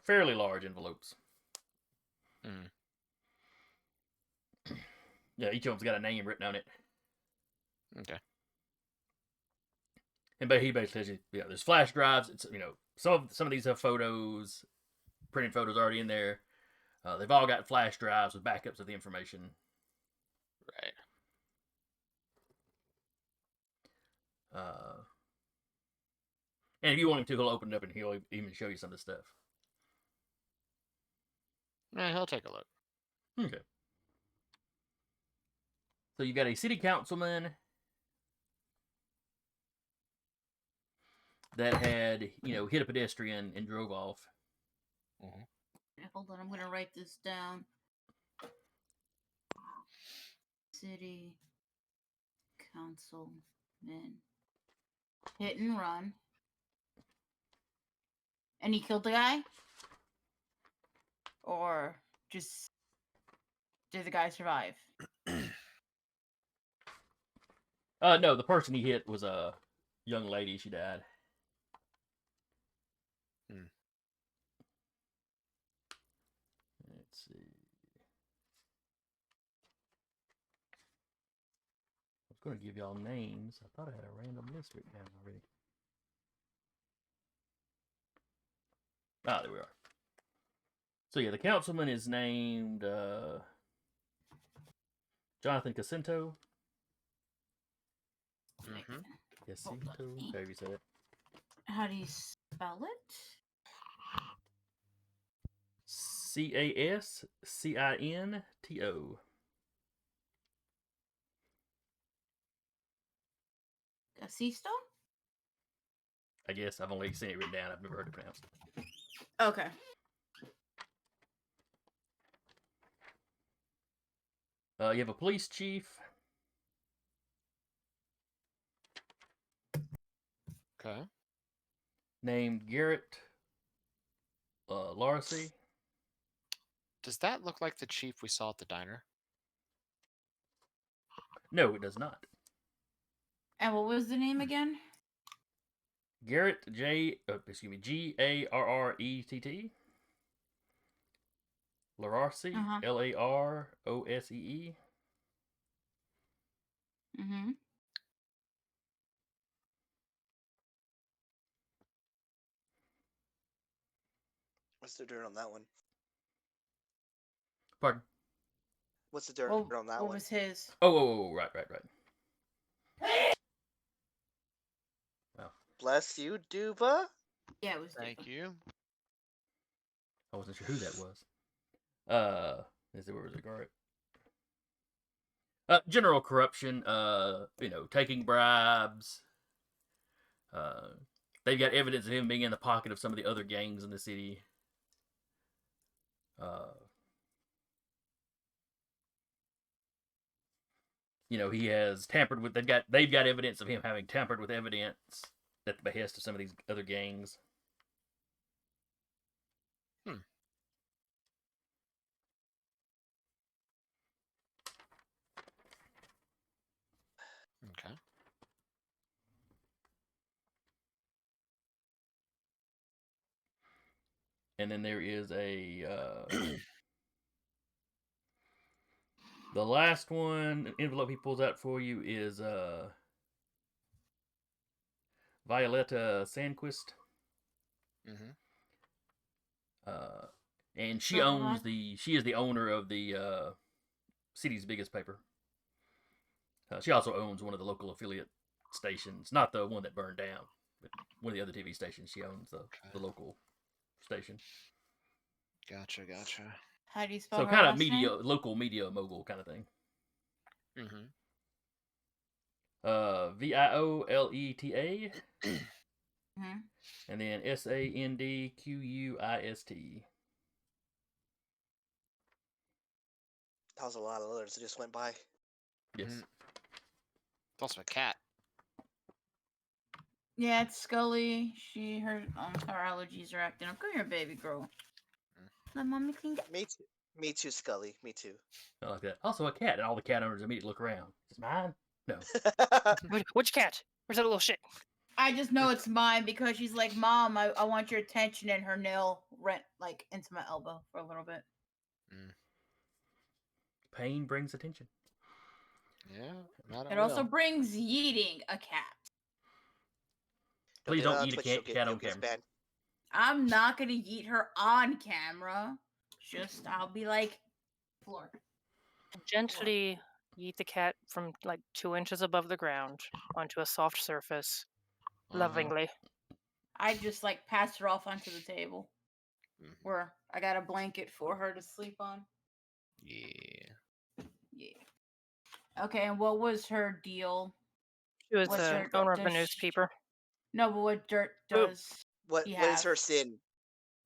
fairly large envelopes. Mm. Yeah, each of them's got a name written on it. Okay. but he basically says, there's flash drives. It's some of these have photos, printed photos already in there. They've all got flash drives with backups of the information. Right. And if you want him to, he'll open it up and he'll even show you some of the stuff. Yeah, he'll take a look. Okay. So you got a city councilman that had, hit a pedestrian and drove off. Hold on, I'm gonna write this down. City councilman hit and run. And he killed the guy? Or just did the guy survive? No, the person he hit was a young lady. She died. Let's see. I was going to give y'all names. I thought I had a random list written down already. Ah, there we are. So yeah, the councilman is named Jonathan Jacinto. Jacinto, however you say it. How do you spell it? Cascinto. Gasisto? I guess I've only seen it written down. I've never heard it pronounced. Okay. You have a police chief. Okay. Named Garrett Larcy. Does that look like the chief we saw at the diner? No, it does not. And what was the name again? Garrett Garrett. Larossi, Larossee. Mm-hmm. What's the dirt on that one? Pardon? What's the dirt Well, on that what one? was his? Oh, right. Bless you, Duba. Yeah, it was. Thank you. I wasn't sure who that was. Let's see, where was it, Garrett? General corruption, taking bribes. They've got evidence of him being in the pocket of some of the other gangs in the city. He has tampered with. They've got evidence of him having tampered with evidence at the behest of some of these other gangs. Okay. And then there is a the last one envelope he pulls out for you is Violetta Sandquist. And she owns she is the owner of the city's biggest paper. She also owns one of the local affiliate stations, not the one that burned down, but one of the other TV stations. She owns the local station. Gotcha. How do you spell So her kind of last name? local media mogul kind of thing. Violeta. And then Sandquist. That was a lot of letters that just went by. Yes. It's also a cat. Yeah, it's Scully. Her allergies are acting up. Come here, baby girl. Let mommy clean up. Me too. Me too, Scully. Me too. I like that. Also a cat, and all the cat owners immediately look around. Is it mine? No. Which cat? Where's that little shit? I just know it's mine because she's like, Mom, I want your attention, and her nail went like into my elbow for a little bit. Pain brings attention. Yeah. It also brings yeeting a cat. Don't Please do that don't on eat a Twitch, cat you'll on get camera. banned. I'm not gonna eat her on camera. Just I'll be like, floor. Gently yeet the cat from like 2 inches above the ground onto a soft surface, lovingly. I just like pass her off onto the table Mhm. where I got a blanket for her to sleep on. Yeah. Yeah. Okay, and what was her deal? She was What's the her owner of the does she- newspaper. No, but what dirt Oop. does What he what is have? her sin?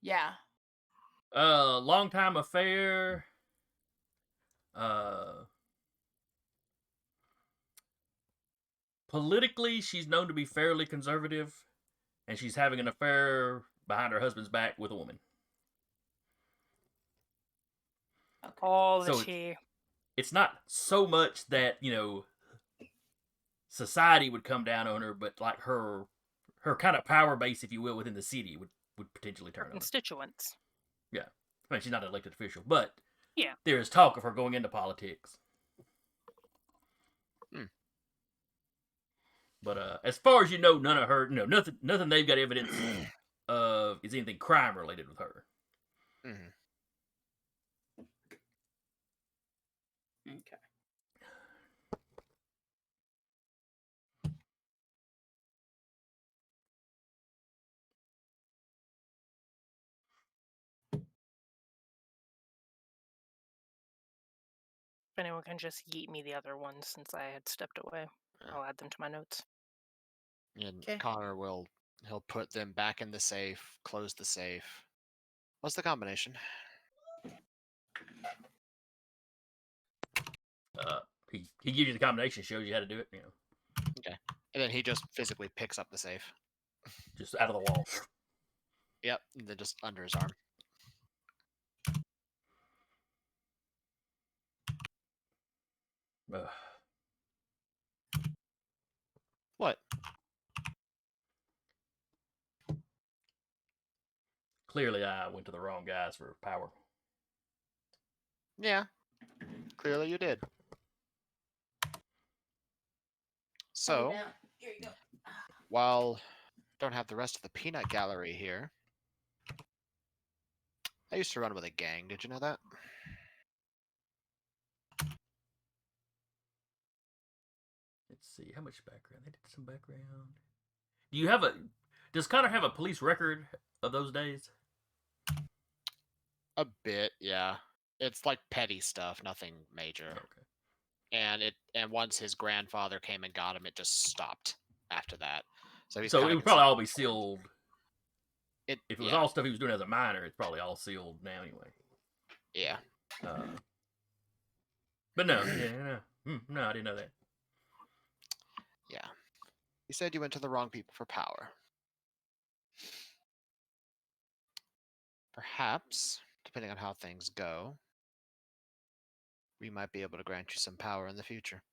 Yeah. Long time affair. Politically, she's known to be fairly conservative, and she's having an affair behind her husband's back with a woman. Okay. All the So tea. It's not so much that, you know, society would come down on her, but like her kind of power base, if you will, within the city would potentially Her turn on her. constituents. Yeah. I mean, she's not an elected official, but Yeah. there is talk of her going into politics. But as far as you know, none of her, nothing they've got evidence of is anything crime related with her. Mhm. Okay. If anyone can just yeet me the other ones since I had stepped away, I'll add them to my notes. And Okay. Connor he'll put them back in the safe, close the safe. What's the combination? He gives you the combination, shows you how to do it, And then he just physically picks up the safe. just out of the wall. Yep, and then just under his arm. Ugh. What? Clearly, I went to the wrong guys for power. Yeah. Clearly you did. So, Here you go. while don't have the rest of the peanut gallery here, I used to run with a gang. Did you know that? Let's see, how much background? They did some background. Does Connor have a police record of those days? A bit, yeah. It's like petty stuff, nothing major. Okay. And once his grandfather came and got him, it just stopped after that. So he's So kinda it would probably all be considered- sealed. It, If it was yeah, all stuff he was doing as a minor, it's probably all sealed now anyway. yeah. But no, no, I didn't know that. Yeah. You said you went to the wrong people for power. Perhaps, depending on how things go, we might be able to grant you some power in the future.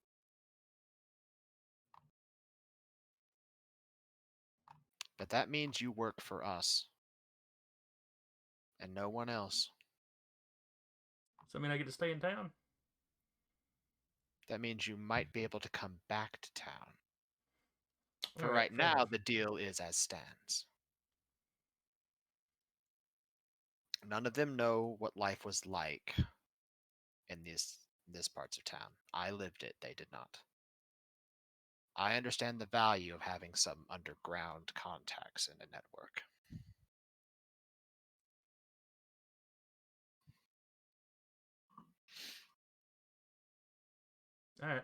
But that means you work for us. And no one else. So I mean, I get to stay in town. That means you might be able to come back to town. For All right fair now, enough. the deal is as stands. None of them know what life was like in this parts of town. I lived it, they did not. I understand the value of having some underground contacts in a network. All right.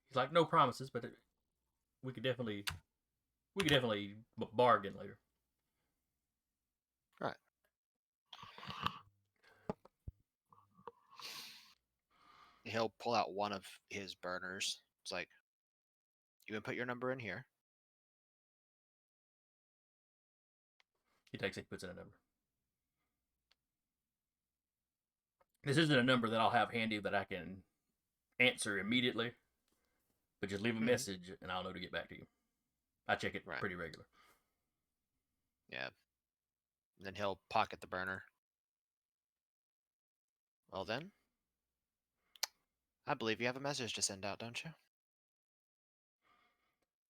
He's like, no promises, but we could definitely bargain later. Right. He'll pull out one of his burners. It's like, you can put your number in here. He takes it, puts in a number. This isn't a number that I'll have handy that I can answer immediately, but just leave a message and I'll know to get back to you. I check it pretty regular. Yeah. And then he'll pocket the burner. Well then, I believe you have a message to send out, don't you?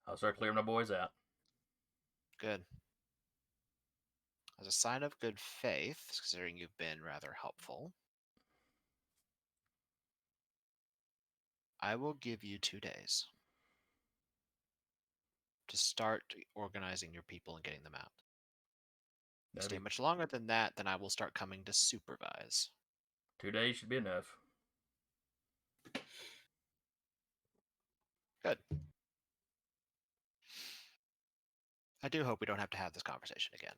I'll start clearing my boys out. Good. As a sign of good faith, considering you've been rather helpful, I will give you 2 days to start organizing your people and getting them out. If you stay much longer than that, then I will start coming to supervise. 2 days should be enough. Good. I do hope we don't have to have this conversation again.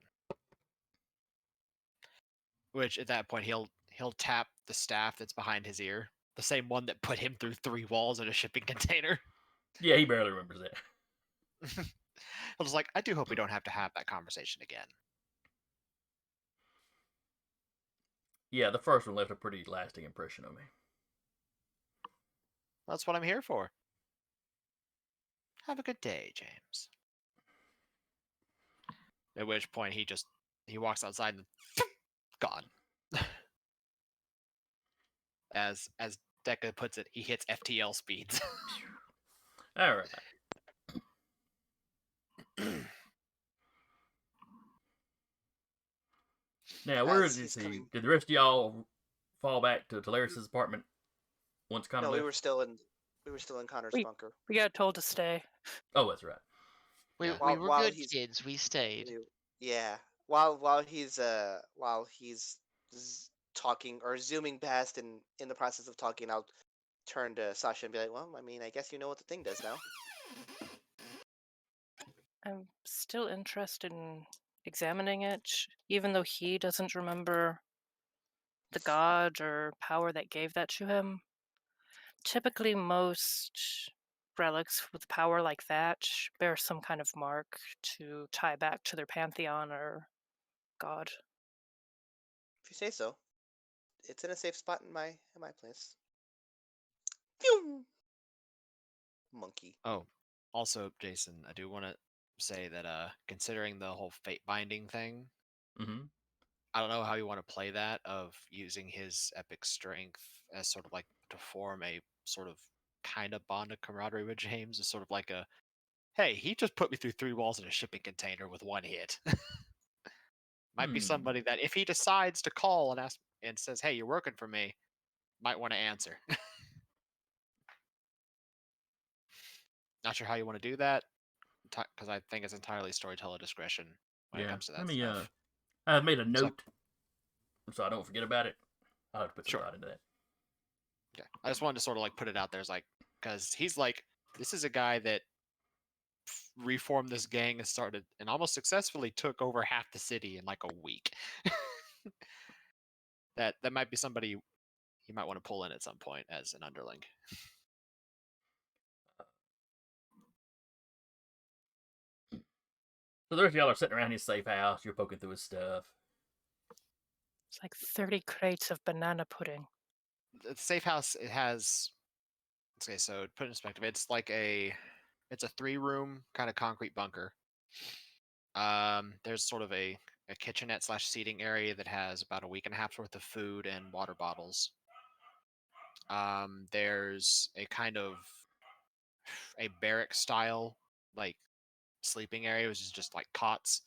Which at that point he'll tap the staff that's behind his ear, the same one that put him through 3 walls in a shipping container. Yeah, he barely remembers that. I was like, I do hope we don't have to have that conversation again. Yeah, the first one left a pretty lasting impression on me. That's what I'm here for. Have a good day, James. At which point he walks outside and gone. As Deca puts it, he hits FTL speeds. All right. Now, where As is he's he? coming- Did the rest of y'all fall back to Talaris' apartment once Connor No, left? we were still in Connor's bunker. We got told to stay. Oh, that's right. We Yeah. we were While good he's- kids. We stayed. Yeah. While he's talking or zooming past and in the process of talking, I'll turn to Sasha and be like, "Well, I mean, I guess you know what the thing does now." I'm still interested in examining it, even though he doesn't remember the god or power that gave that to him. Typically, most relics with power like that bear some kind of mark to tie back to their pantheon or god. If you say so. It's in a safe spot in my place. Phew! Monkey. Oh, also, Jason, I do want to say that considering the whole fate binding thing, Mm-hmm. I don't know how you want to play that of using his epic strength as sort of like to form a sort of kind of bond of camaraderie with James. Is sort of like a, hey, he just put me through 3 walls in a shipping container with 1 hit. Might be somebody that if he decides to call and ask and says, hey, you're working for me, might want to answer. Not sure how you want to do that, because I think it's entirely storyteller discretion when it comes to that stuff. I've made a note so I don't forget about it. I'll have to put some Sure. thought into that. Yeah, I just wanted to sort of like put it out there as like, because he's like, this is a guy that reformed this gang and started and almost successfully took over half the city in like a week. that might be somebody you might want to pull in at some point as an underling. So the rest of y'all are sitting around his safe house. You're poking through his stuff. It's like 30 crates of banana pudding. The safe house, it has, okay, so to put it in perspective, it's a 3-room kind of concrete bunker. There's sort of a kitchenette / seating area that has about a week and a half's worth of food and water bottles. There's a kind of a barrack style like sleeping area, which is just like cots.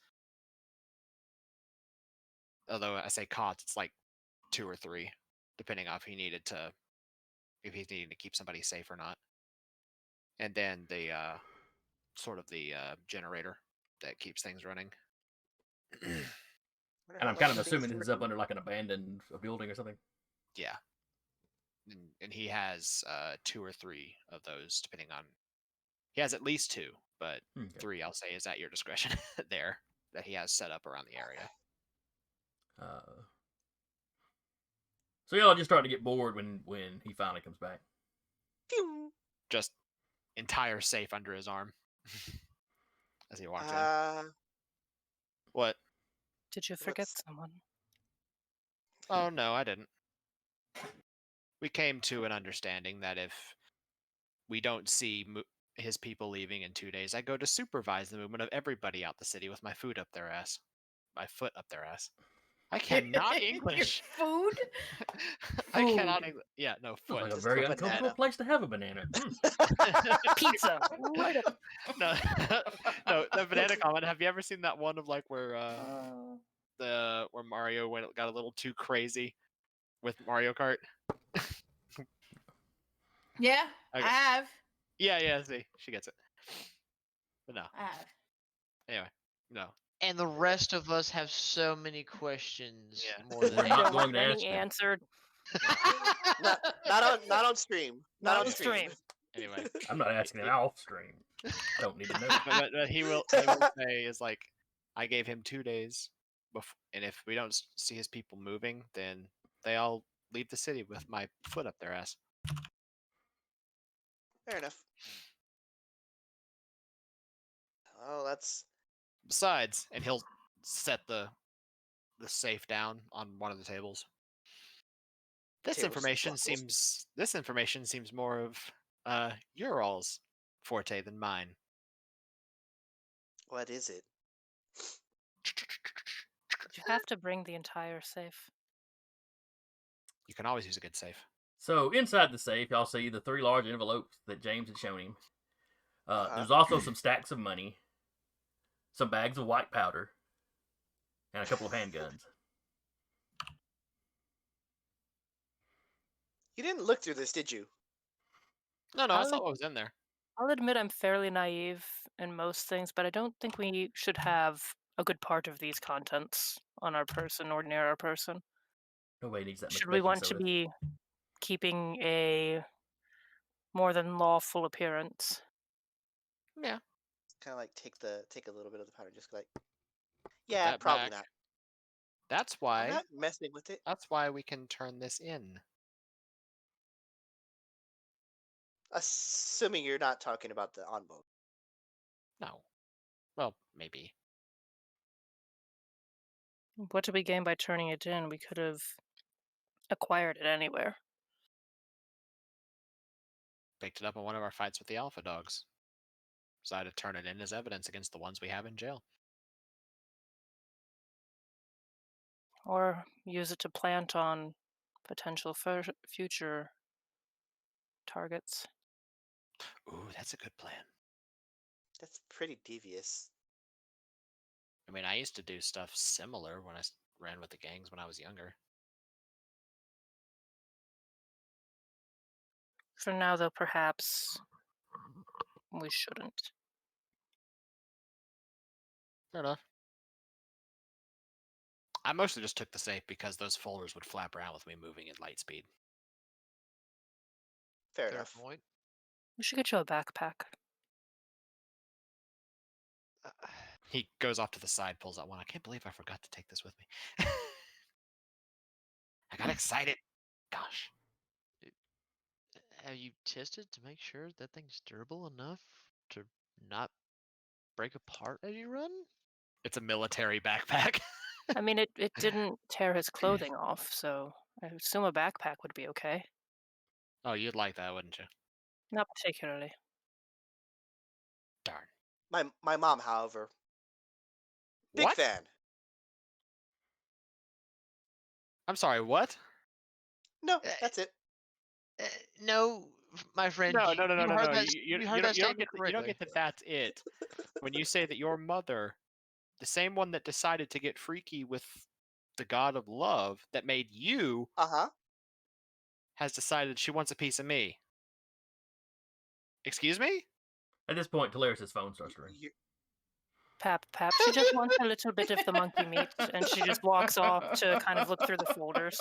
Although I say cots, it's like 2 or 3, depending on if he's needing to keep somebody safe or not. And then the sort of the generator that keeps things running. And I'm kind of assuming this is up under like an abandoned building or something. Yeah. And he has 2 or 3 of those, depending on. He has at least 2, but Okay. 3 I'll say is at your discretion there that he has set up around the area. So y'all just starting to get bored when he finally comes back. Phew! Just entire safe under his arm as he walks in. What? Did you forget What's- someone? Oh, no, I didn't. We came to an understanding that if we don't see his people leaving in 2 days, I go to supervise the movement of everybody out the city with my foot up their ass. I cannot English. Food? I cannot Food. English. Yeah, no, Looks foot. like a Just very a uncomfortable banana. place to have a banana. Pizza. Right up. No, no, the banana comment. Have you ever seen that one of like where where Mario got a little too crazy with Mario Kart? Yeah, Okay. I have. Yeah. See, she gets it. But no. I have. Anyway, no. And the rest of us have so many questions. Yeah. More than We're I not don't going want to any ask them. answered. Not on stream. Not on on stream. Anyway, I'm not asking him off stream. I don't need to know. but he will say is like, I gave him 2 days, and if we don't see his people moving, then they all leave the city with my foot up their ass. Fair enough. Oh, that's Besides, and he'll set the safe down on one of the tables. This Tables, information waffles. seems more of your all's forte than mine. what is it? You have to bring the entire safe. You can always use a good safe. So inside the safe, y'all see the 3 large envelopes that James had shown him. Uh-huh. There's also some stacks of money, some bags of white powder, and a couple of handguns. You didn't look through this, did you? No, I I saw would- what was in there. I'll admit I'm fairly naive in most things, but I don't think we should have a good part of these contents on our person or near our person. Nobody needs that much Should we baking want to soda. be keeping a more than lawful appearance? Yeah. Kind of like take a little bit of the powder, just like. Yeah, that probably back. not. That's I'm why. not messing with it. That's why we can turn this in. Assuming you're not talking about the envelope. No. Well, maybe. What did we gain by turning it in? We could have acquired it anywhere. Picked it up in one of our fights with the Alpha Dogs. Decided to turn it in as evidence against the ones we have in jail. Or use it to plant on potential future targets. Ooh, that's a good plan. That's pretty devious. I mean, I used to do stuff similar when I ran with the gangs when I was younger. For now, though, perhaps we shouldn't. Fair enough. I mostly just took the safe because those folders would flap around with me moving at light speed. Fair Fair enough. point. We should get you a backpack. He goes off to the side, pulls out one. I can't believe I forgot to take this with me. I got excited. Gosh. Have you tested to make sure that thing's durable enough to not break apart as you run? It's a military backpack. I mean, it didn't tear his clothing off, so I assume a backpack would be okay. Oh, you'd like that, wouldn't you? Not particularly. Darn. My mom, however, big What? fan. I'm sorry, what? No, that's it. No, my friend. No. You heard that, You you don't heard that get statement you don't correctly. get that that's it. When you say that your mother, the same one that decided to get freaky with the god of love that made you, Uh-huh. has decided she wants a piece of me. Excuse me? At this point, Talaris' phone starts to ring. Pap, she just wants a little bit of the monkey meat, and she just walks off to kind of look through the folders.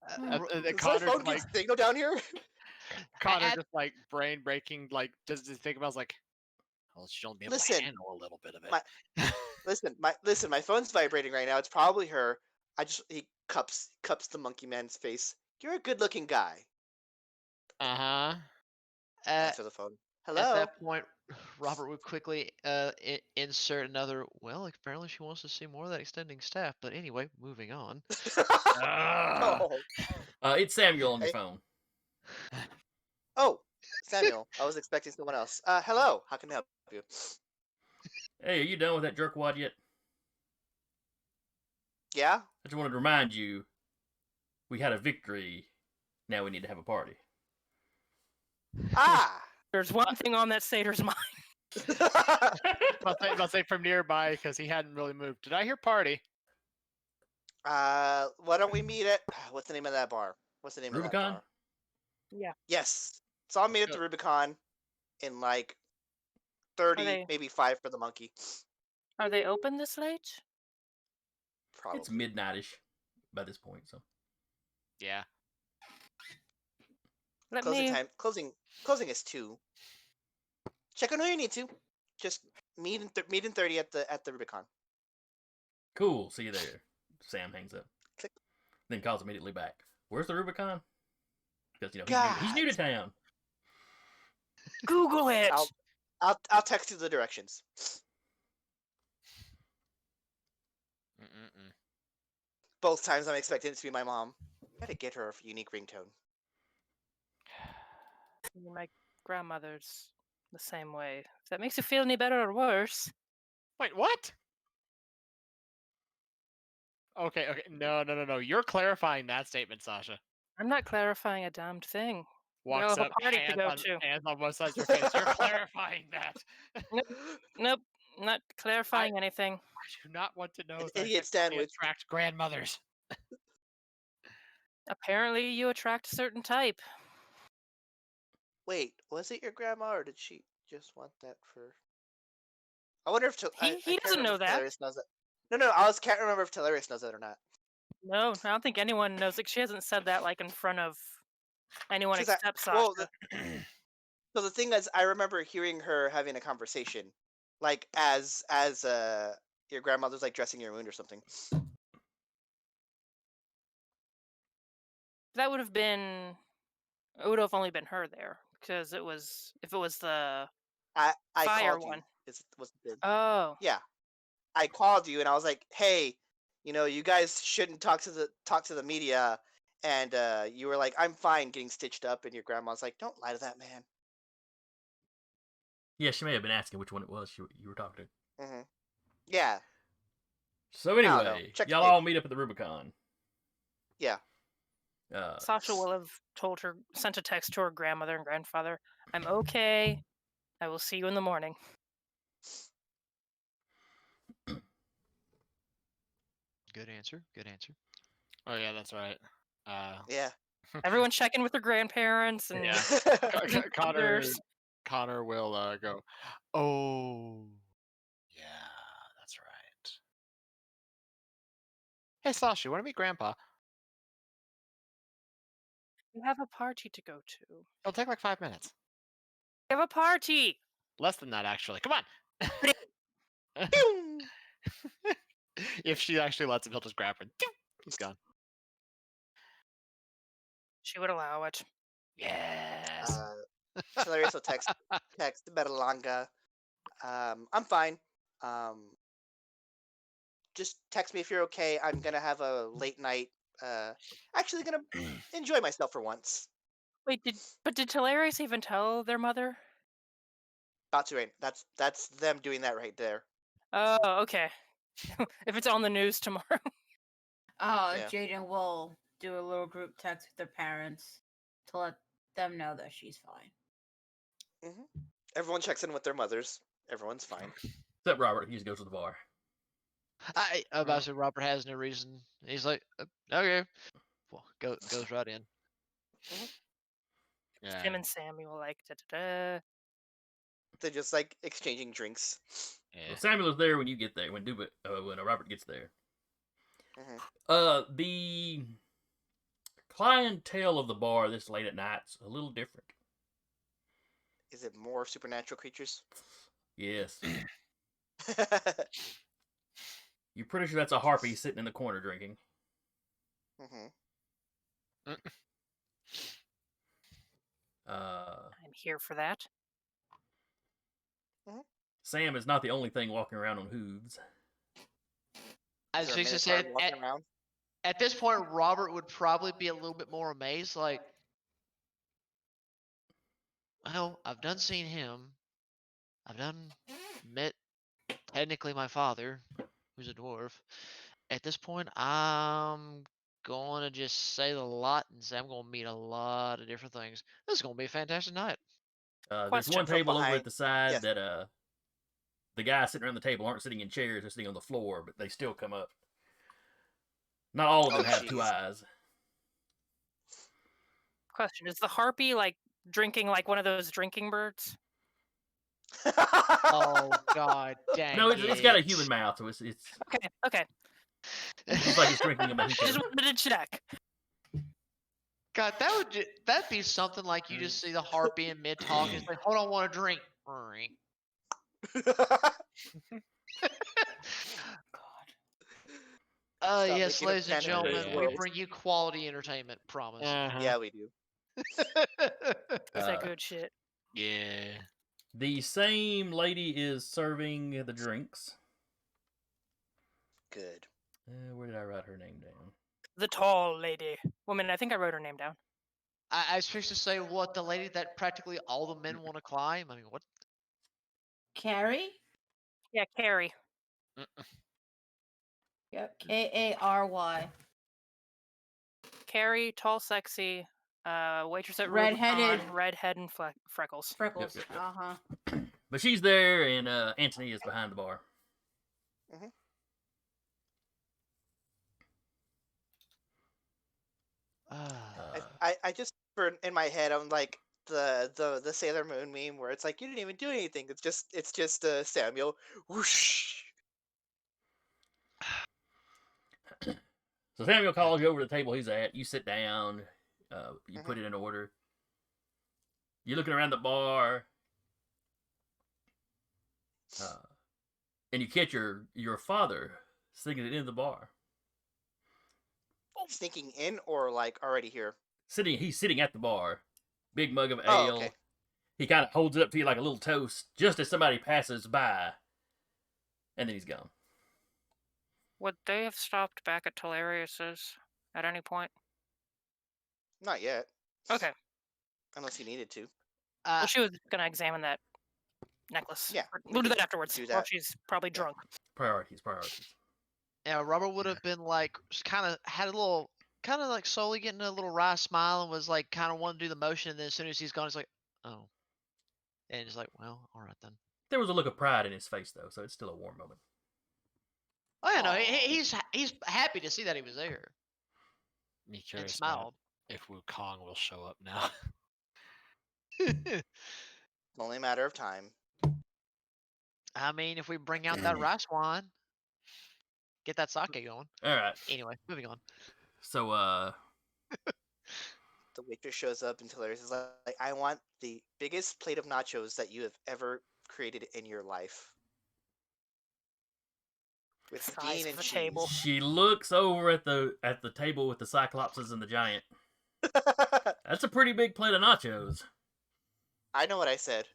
Does my Connor's phone like, get signal down here? Connor At- just like brain breaking, like does he think about like, well, she'll only be able Listen, to handle a little bit of it. Listen, my phone's vibrating right now. It's probably her. He cups the monkey man's face. You're a good-looking guy. Uh-huh. Answer the phone. At Hello. that point, Robert would quickly insert another. Well, apparently she wants to see more of that extending staff. But anyway, moving on. Oh. It's Samuel on your Hey. phone. Oh, Samuel. I was expecting someone else. Hello. How can I help you? Hey, are you done with that jerkwad yet? Yeah. I just wanted to remind you, we had a victory. Now we need to have a party. Ah. There's one thing on that satyr's mind. I'll say from nearby because he hadn't really moved. Did I hear party? Why don't we meet at what's the name of that bar? What's the name of that Rubicon? bar? Yeah. Yes. So I'll meet at the Rubicon in like 30, they- maybe 5 for the monkey. Are they open this late? Probably. It's midnightish by this point, so Yeah. Let Closing me. time. Closing is 2. Check on who you need to. Just meet in 30 at the Rubicon. cool. See you there. Sam hangs up. Click. Then calls immediately back. Where's the Rubicon? Because he's new to town. Google it. I'll text you the directions. Mm-mm-mm. Both times I'm expecting it to be my mom. Gotta get her a unique ringtone. My grandmother's the same way. If that makes you feel any better or worse. Wait, what? Okay. No. You're clarifying that statement, Sasha. I'm not clarifying a damned thing. Walks have a up, party to go to. hands on both sides of your face. You're clarifying that. Nope, not clarifying anything. I do not want to know An that idiot they sandwich. attract grandmothers. Apparently, you attract a certain type. Wait, was it your grandma or did she just want that for? I wonder if He can't doesn't remember know if that. Telarius knows that. No, can't remember if Telarius knows that or not. No, I don't think anyone knows it. She hasn't said that like in front of anyone She's like, except Sasha. well, so the thing is, I remember hearing her having a conversation, like as your grandmother's like dressing your wound or something. That would have been. It would have only been her there because it was if it was the I fire called one. you. Was the Oh, yeah. I called you and I was like, hey, you guys shouldn't talk to the media. And you were like, I'm fine getting stitched up. And your grandma's like, don't lie to that man. Yeah, she may have been asking which one it was you were talking to. Mm-hmm. Yeah. So don't know. anyway, Check y'all it. all meet up at the Rubicon. Yeah. Sasha will have sent a text to her grandmother and grandfather. I'm okay. I will see you in the morning. Good answer. Good answer. Oh yeah, that's right. Yeah. Everyone check in with their grandparents and Yeah. others. Connor will go. Oh, yeah, that's right. Hey, Sasha, want to meet Grandpa? You have a party to go to. It'll take like 5 minutes. You have a party. Less than that, actually. Come on. Pew! If she actually lets him, he'll just grab her. He's gone. She would allow it. Yes. Telarius will text Betalanga. I'm fine. Just text me if you're okay. I'm gonna have a late night. Actually gonna enjoy myself for once. Wait, did Telarius even tell their mother? About to rain. That's them doing that right there. Oh, okay. If it's on the news tomorrow. Oh, Yeah. Jaden will do a little group text with their parents to let them know that she's fine. Everyone checks in with their mothers. Everyone's fine. Except Robert, he just goes to the bar. I'm about to say Robert has no reason. He's like, okay. Well, goes right in. Yeah. Tim and Samuel like da-da-da. They're just like exchanging drinks. Yeah. Well, Samuel is there when you get there. When Robert gets there. Mhm. The clientele of the bar this late at night's a little different. Is it more supernatural creatures? Yes. You're pretty sure that's a harpy sitting in the corner drinking. I'm here for that. Sam is not the only thing walking around on hooves. As Is there a Jason Minotaur said, walking around? at this point, Robert would probably be a little bit more amazed. Like, well, I've done seen him. I've done met technically my father, who's a dwarf, at this point, I'm going to just say the lot and say I'm going to meet a lot of different things. This is going to be a fantastic night. There's Question one from table over behind- at the side yes. that the guys sitting around the table aren't sitting in chairs; they're sitting on the floor, but they still come up. Not all of them Oh, have two jeez. eyes. Question: is the harpy like drinking like one of those drinking birds? Oh God, dang No, it's got a it. human mouth, so it's Okay, okay. looks like it's drinking a Just mojito. wanted to check. God, that'd be something like you just see the harpy in mid talk. It's like, hold on, want a drink? Drink. Stop Yes, making a ladies and canon gentlemen, of this we world. bring you quality entertainment. Promise. Yeah, we do. Is that good shit? Yeah. The same lady is serving the drinks. Good. Where did I write her name down? The tall lady. Woman, I think I wrote her name down. I was supposed to say what the lady that practically all the men want to climb. I mean, what? Carrie? Yeah, Carrie. Yep. Kary. Carrie, tall, sexy, waitress at Redheaded. Rubicon, redhead and freckles. Freckles. yep. Uh huh. But she's there, and Anthony is behind the bar. I just in my head I'm like the Sailor Moon meme where it's like you didn't even do anything. It's just Samuel. Whoosh. So Samuel calls you over to the table he's at. You sit down. You put it in order. You're looking around the bar. And you catch your father sneaking in the bar. Sneaking in or like already here? He's sitting at the bar. Big mug of ale. Oh, okay. He kind of holds it up to you like a little toast just as somebody passes by. And then he's gone. Would they have stopped back at Talarius's at any point? Not yet. Okay. Unless you needed to. Well, she was gonna examine that necklace. Yeah, We'll do that afterwards. do While that. she's probably drunk. Priorities. Yeah, Robert would have been like, kind of had a little, kind of like slowly getting a little wry smile and was like, kind of wanting to do the motion. And then as soon as he's gone, he's like, oh. And he's like, well, all right then. There was a look of pride in his face, though, so it's still a warm moment. Oh, yeah, no, Aw. he's happy to see that he was there Me and curious smiled. if Wukong will show up now. It's only a matter of time. I mean, if we bring out that rice wine, get that sake going. All right. Anyway, moving on. So, The waitress shows up and Hilarious is like, I want the biggest plate of nachos that you have ever created in your life. With Size bean of and the cheese. table. she looks over at the table with the Cyclopses and the Giant. That's a pretty big plate of nachos. I know what I said.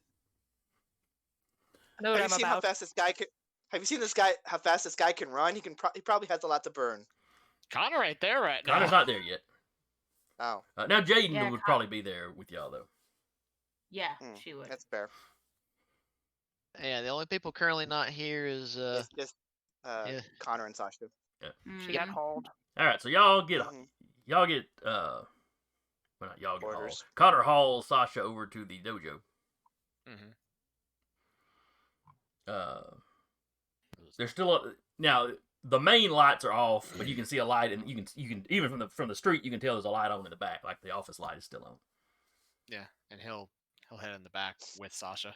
I know what Have you I'm seen how about. fast this guy can? Have you seen how fast this guy can run? He probably has a lot to burn. Connor right there right now. Connor's not there yet. Oh, Now Jaden Yeah, would probably be there with y'all though. Yeah, Mm, she would. that's fair. Yeah, the only people currently not here is It's just yeah. Connor and Sasha. She got Mhm. hauled. All right, so y'all get Mhm. well, not y'all get hauled. Orders. Connor hauls Sasha over to the dojo. Mhm. There's still now the main lights are off, but you can see a light, and you can even from the street you can tell there's a light on in the back, like the office light is still on. Yeah, and he'll head in the back with Sasha.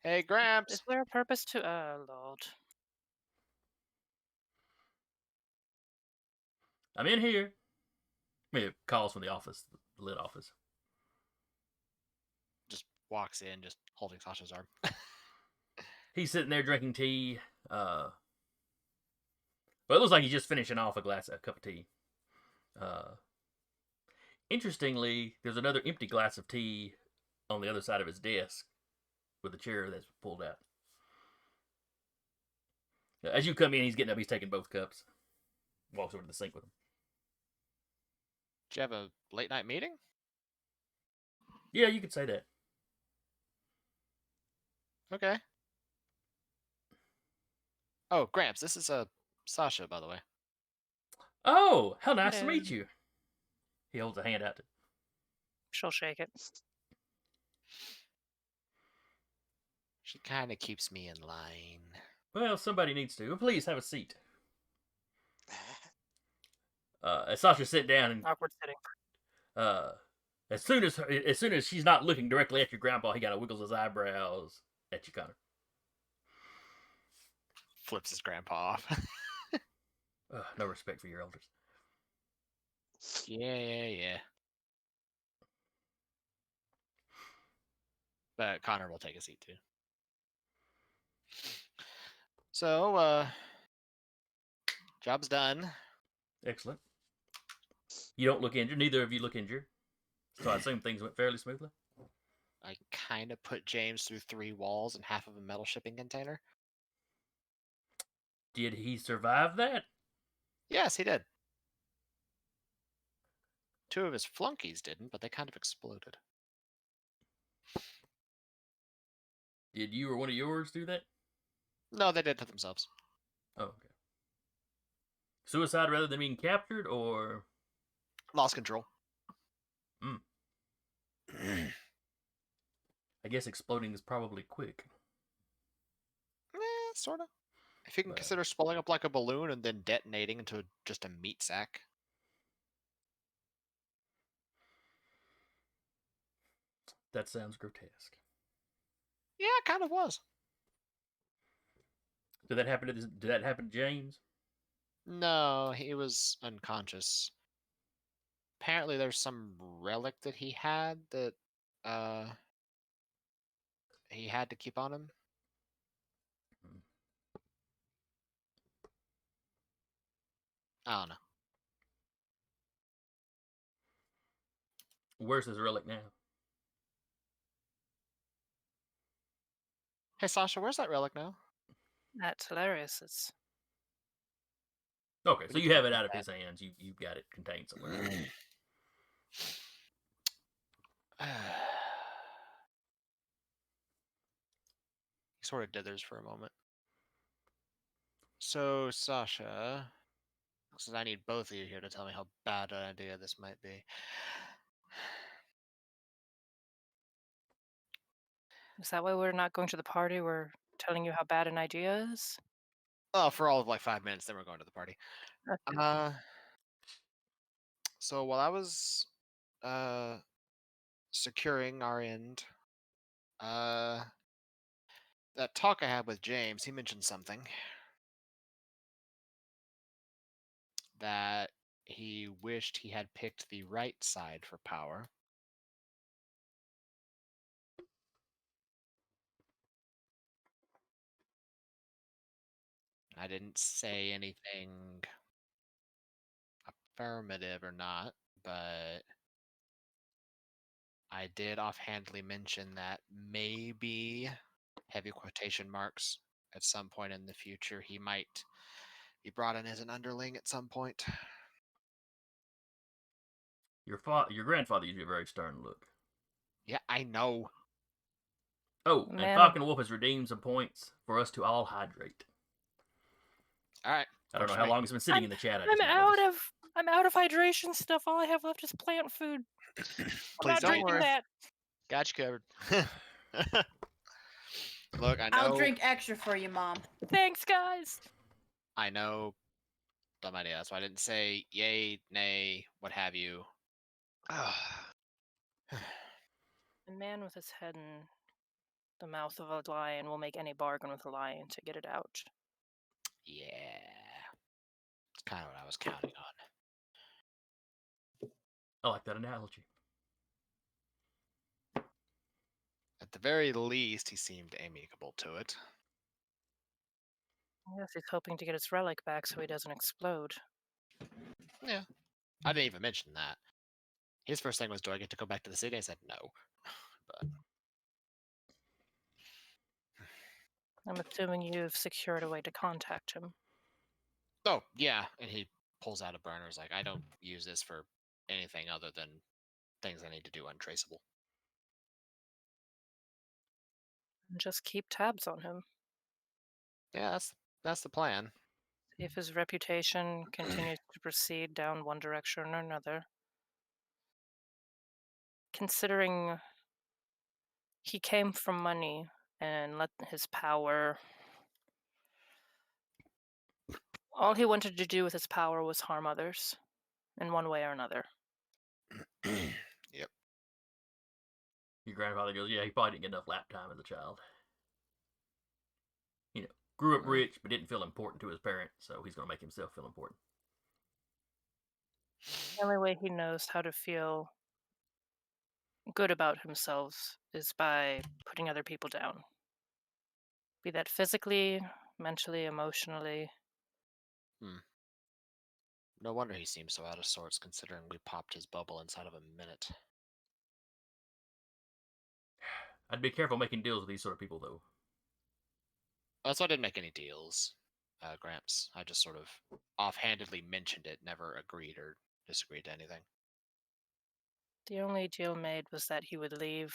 Hey, Gramps. Is there a purpose to Lord? I'm in here. Calls from the office, the lit office. Just walks in, just holding Sasha's arm. He's sitting there drinking tea. Well, it looks like he's just finishing off a cup of tea. Interestingly, there's another empty glass of tea on the other side of his desk with a chair that's pulled out. As you come in, he's getting up. He's taking both cups. Walks over to the sink with him. Do you have a late night meeting? Yeah, you could say that. Okay. Oh, Gramps, this is Sasha, by the way. Oh, how nice to Hello. meet you. He holds a hand out. She'll shake it. She kind of keeps me in line. Well, somebody needs to. Please have a seat. As Sasha sit down and Awkward sitting. as soon as she's not looking directly at your grandpa, he kind of wiggles his eyebrows at you, Connor. Flips his grandpa off. No respect for your elders. Yeah. But Connor will take a seat too. So, job's done. Excellent. You don't look injured. Neither of you look injured. So I assume things went fairly smoothly. I kind of put James through 3 walls and half of a metal shipping container. Did he survive that? Yes, he did. 2 of his flunkies didn't, but they kind of exploded. Did you or one of yours do that? No, they did to themselves. Oh, okay. Suicide rather than being captured, or Lost control. I guess exploding is probably quick. Sort of. If you can Well. consider swelling up like a balloon and then detonating into just a meat sack. That sounds grotesque. Yeah, it kind of was. Did that happen to James? No, he was unconscious. Apparently there's some relic that he had that he had to keep on him. I don't know. Where's his relic now? Hey Sasha, where's that relic now? That's hilarious. It's Okay, so you have it out of his hands. You've got it contained somewhere. He sort of dithers for a moment. So, Sasha, since I need both of you here to tell me how bad an idea this might be. Is that why we're not going to the party? We're telling you how bad an idea is? Oh, for all of like 5 minutes, then we're going to the party. Okay. So while I was securing our end, that talk I had with James, he mentioned something that he wished he had picked the right side for power. I didn't say anything affirmative or not, but I did offhandedly mention that maybe, heavy quotation marks, at some point in the future, he might be brought in as an underling at some point. Your grandfather used a very stern look. Yeah, I know. Oh, Man. and Falcon Wolf has redeemed some points for us to all hydrate. All right. I don't know works how for me. long it's been sitting in the chat. I'm out of hydration stuff. All I have left is plant food. I'm Please not don't drinking worry. that. Got you covered. Look, I know. I'll drink extra for you, Mom. Thanks, guys. I know. Dumb idea. That's why I didn't say yay, nay, what have you. A man with his head in the mouth of a lion will make any bargain with a lion to get it out. Yeah. It's kind of what I was counting on. I like that analogy. At the very least, he seemed amicable to it. Yes, he's hoping to get his relic back so he doesn't explode. Yeah. I didn't even mention that. His first thing was, do I get to go back to the city? I said no. But I'm assuming you've secured a way to contact him. oh, yeah. And he pulls out a burner. He's like, I don't use this for anything other than things I need to do untraceable. And just keep tabs on him. Yeah, that's the plan. if his reputation continues to proceed down one direction or another, considering he came from money and let his power. All he wanted to do with his power was harm others in one way or another. Yep. Your grandfather goes, yeah, he probably didn't get enough lap time as a child. You know, grew up Well. rich, but didn't feel important to his parents, so he's going to make himself feel important. The only way he knows how to feel good about himself is by putting other people down. Be that physically, mentally, emotionally. No wonder he seems so out of sorts, considering we popped his bubble inside of a minute. I'd be careful making deals with these sort of people, though. That's why I didn't make any deals, Gramps. I just sort of offhandedly mentioned it, never agreed or disagreed to anything. The only deal made was that he would leave,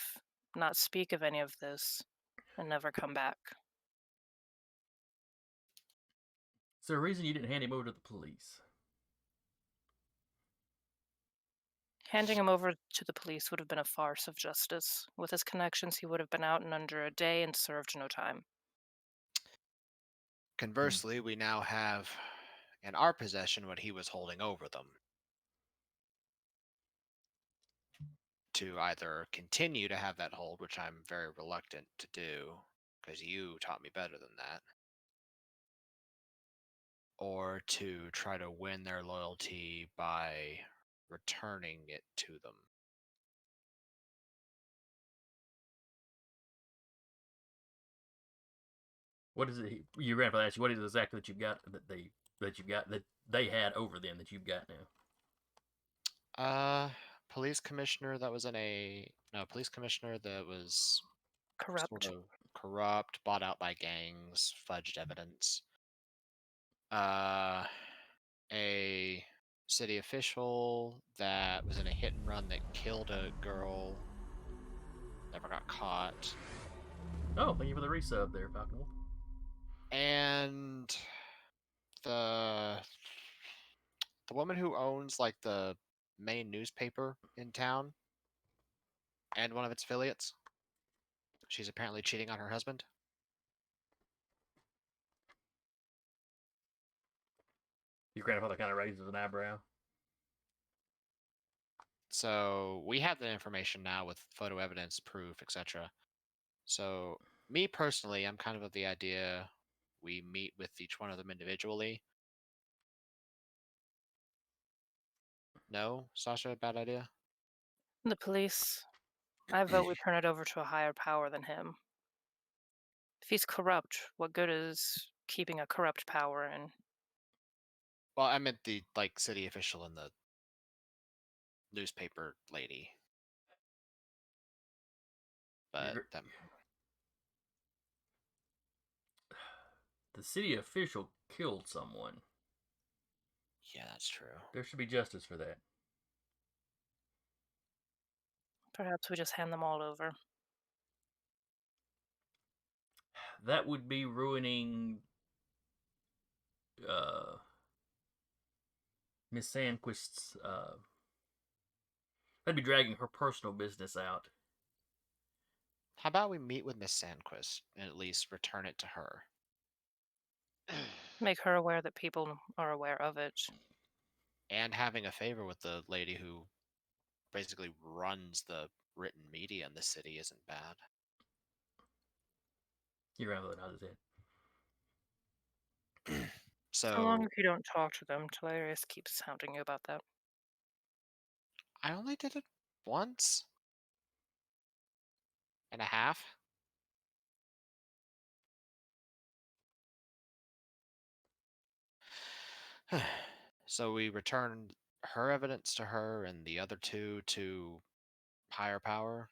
not speak of any of this, and never come back. Is there a reason you didn't hand him over to the police? Handing him over to the police would have been a farce of justice. With his connections, he would have been out in under a day and served no time. Conversely, we now have in our possession what he was holding over them. To either continue to have that hold, which I'm very reluctant to do, because you taught me better than that, or to try to win their loyalty by returning it to them. What is it? Your grandfather asked you, what is it exactly that you've got that they had over them that you've got now? Police commissioner that was police commissioner that was Corrupt. sort of corrupt, bought out by gangs, fudged evidence. A city official that was in a hit and run that killed a girl, never got caught. Oh, thank you for the resub there, Falcon Wolf. And the woman who owns like the main newspaper in town and one of its affiliates. She's apparently cheating on her husband. Your grandfather kind of raises an eyebrow. So we have the information now with photo evidence, proof, etc. So me personally, I'm kind of the idea we meet with each one of them individually. No, Sasha, bad idea? The police, I vote we turn it over to a higher power than him. If he's corrupt, what good is keeping a corrupt power in? Well, I meant the city official and the newspaper lady. But the city official killed someone. Yeah, that's true. There should be justice for that. Perhaps we just hand them all over. That would be ruining Miss Sandquist's that'd be dragging her personal business out. How about we meet with Miss Sandquist and at least return it to her? Make her aware that people are aware of it. And having a favor with the lady who basically runs the written media in the city isn't bad. Your grandfather nodded his head. So How long if you don't talk to them? Talarius keeps hounding you about that. I only did it once and a half. So we returned her evidence to her and the other two to higher power.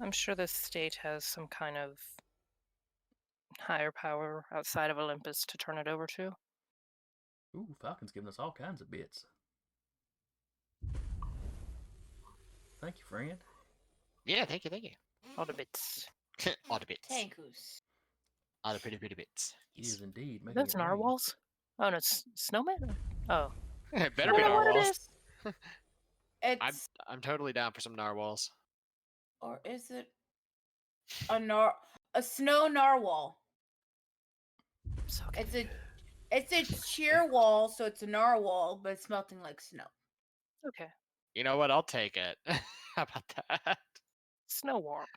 I'm sure this state has some kind of higher power outside of Olympus to turn it over to. Ooh, Falcon's giving us all kinds of bits. Thank you, friend. Yeah, thank you. All the bits. All the bits. Tankus. All the pretty bits. He is indeed making Those it rain. narwhals? Oh, no, it's snowmen? Oh. It better I be don't know what it narwhals. is. It's I'm totally down for some narwhals. or is it a snow narwhal? So It's a sheer wall, so it's a narwhal, but it's melting like snow. okay. You know what? I'll take it. How about that? Snow warp.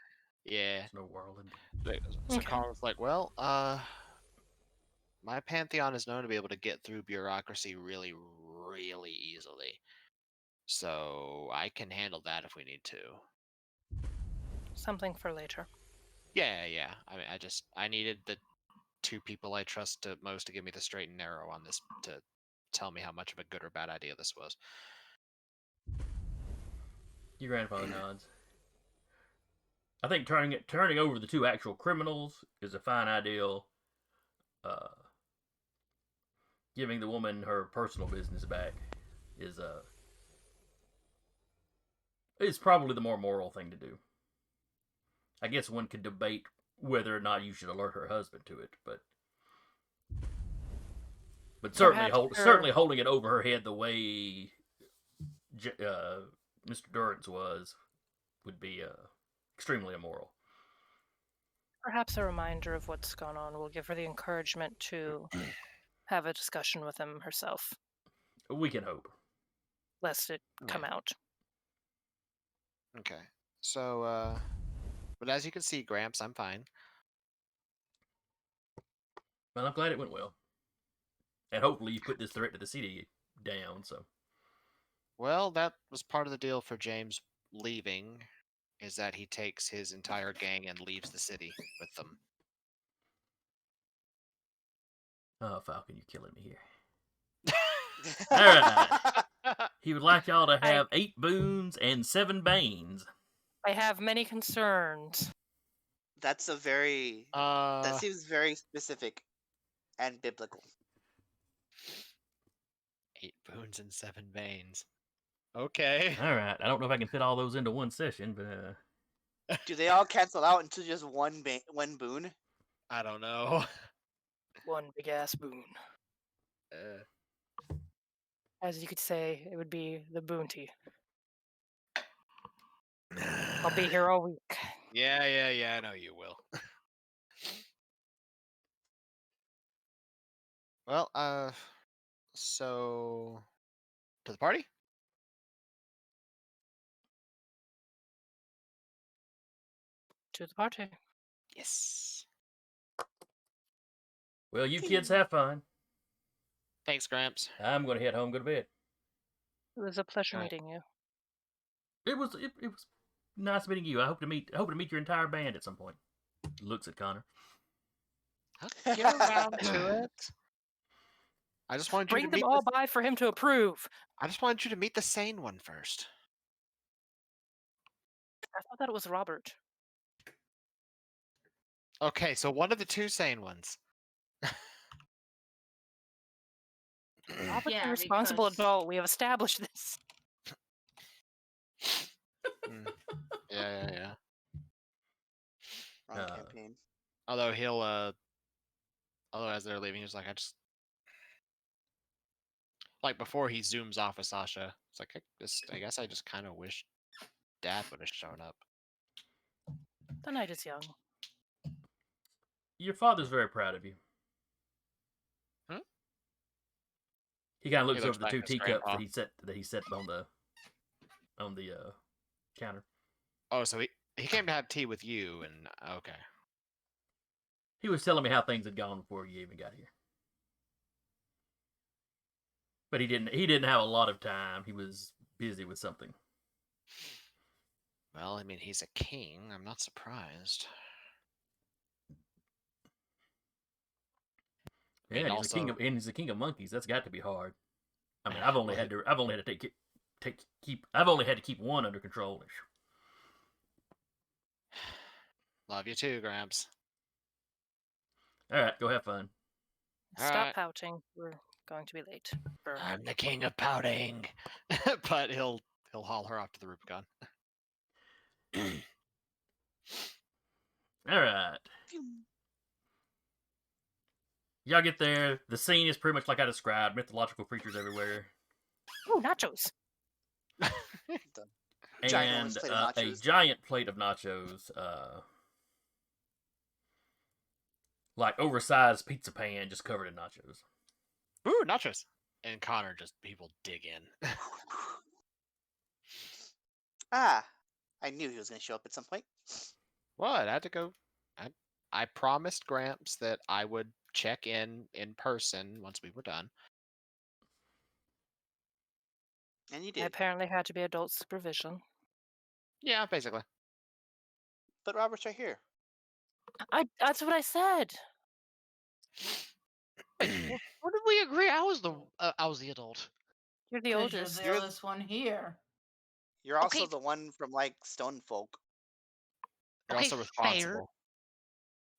Yeah. Snow Whirl. So Okay. Carl's like, well, my pantheon is known to be able to get through bureaucracy really, really easily. So I can handle that if we need to. Something for later. Yeah. I mean, I needed the 2 people I trust most to give me the straight and narrow on this to tell me how much of a good or bad idea this was. Your grandfather nods. I think turning over the 2 actual criminals is a fine ideal. Giving the woman her personal business back is probably the more moral thing to do. I guess one could debate whether or not you should alert her husband to it, but certainly holding it over her head the way Mr. Durrance would be extremely immoral. Perhaps a reminder of what's gone on will give her the encouragement to have a discussion with him herself, We can hope. lest it come out. Okay. So, but as you can see, Gramps, I'm fine. Well, I'm glad it went well. And hopefully you put this threat to the city down, so. Well, that was part of the deal for James leaving, is that he takes his entire gang and leaves the city with them. Oh, Falcon, you're killing me here. Alright. He would like y'all to have 8 boons and 7 banes. I have many concerns. That's a very that seems very specific and biblical. 8 boons and 7 banes. Okay. Alright, I don't know if I can fit all those into one session, but Do they all cancel out into just one boon? I don't know. One big ass boon. As you could say, it would be the bounty. I'll be here all week. Yeah, I know you will. Well, so to the party? To the party. Yes. well, you kids have fun. Thanks, Gramps. I'm gonna head home, go to bed. It was a pleasure Alright. meeting you. It was nice meeting you. I hope to meet your entire band at some point. Looks at Connor. I'll get around to it. I just wanted you Bring to them meet all by for him to approve. I just wanted you to meet the sane one first. I thought that it was Robert. Okay, so one of the 2 sane ones. Robert's Yeah, a responsible because- adult. We have established this. Yeah. Wrong campaign. Although as they're leaving, he's like, like before he zooms off of Sasha, it's like, I guess I just kind of wish Dad would have shown up. The night is young. Your father's very proud of you. Hmm? He kind of looks looks over the back 2 at his teacups grandpa. that he set on the counter. Oh, so he came to have tea with you, and okay. He was telling me how things had gone before you even got here. But he didn't have a lot of time. He was busy with something. Well, I mean, he's a king. I'm not surprised. Yeah, And he's the king of monkeys. That's got to be hard. I mean, I've only had to keep one under control. Love you too, Gramps. All right, go have fun. Stop Alright. pouting. We're going to be late. I'm the king of pouting. But he'll haul her off to the Rubicon. All right. Y'all get there. The scene is pretty much like I described. Mythological creatures everywhere. Oh, nachos. Ginormous And plate of a nachos. giant plate of nachos. Like oversized pizza pan just covered in nachos. Ooh, nachos. And Connor just people dig in. Ah, I knew he was going to show up at some point. What? I had to go. I promised Gramps that I would check in person once we were done. And you I did. apparently had to be adult supervision. Yeah, basically. But Robert's right here. That's what I said. What did we agree? I was the adult. You're the 'Cause you're oldest. the oldest one here. You're also Okay. the one from like Stone Folk. You're Okay, also fair. responsible.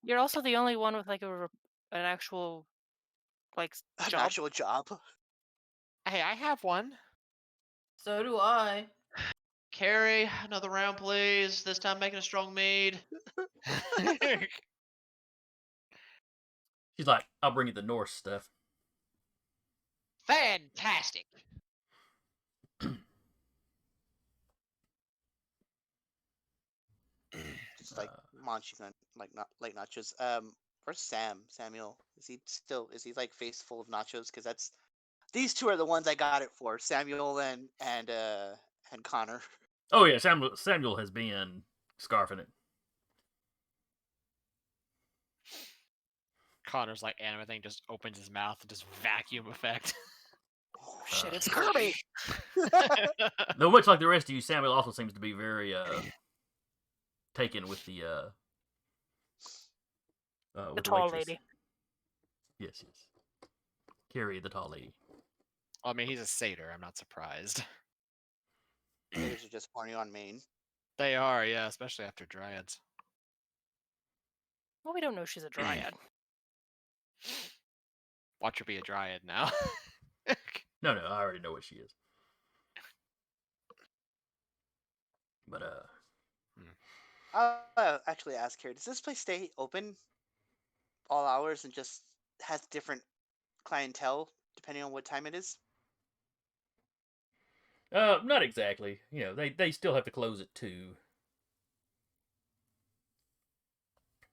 You're also the only one with like an actual like An job. actual job. Hey, I have one. So do I. Carrie, another round, please. This time making a strong mead. She's like, I'll bring you the Norse stuff. Fantastic. Just like Uh, munching on like not like nachos. Where's Samuel? Is he like face full of nachos? Because these two are the ones I got it for. Samuel and Connor. Oh yeah, Samuel has been scarfing it. Connor's like anime thing just opens his mouth and just vacuum effect. Oh, Shit, it's Kirby. Though much like the rest of you, Samuel also seems to be very taken with the with tall waitress. lady. Yes. Carrie, the tall lady. I mean, he's a satyr. I'm not surprised. Satyrs are just horny on Maine. They are, yeah, especially after dryads. Well, we don't know she's a dryad. Watch her be a dryad now. No, I already know what she is. But I'll actually ask her, does this place stay open all hours and just has different clientele depending on what time it is? not exactly. You know, they still have to close at 2.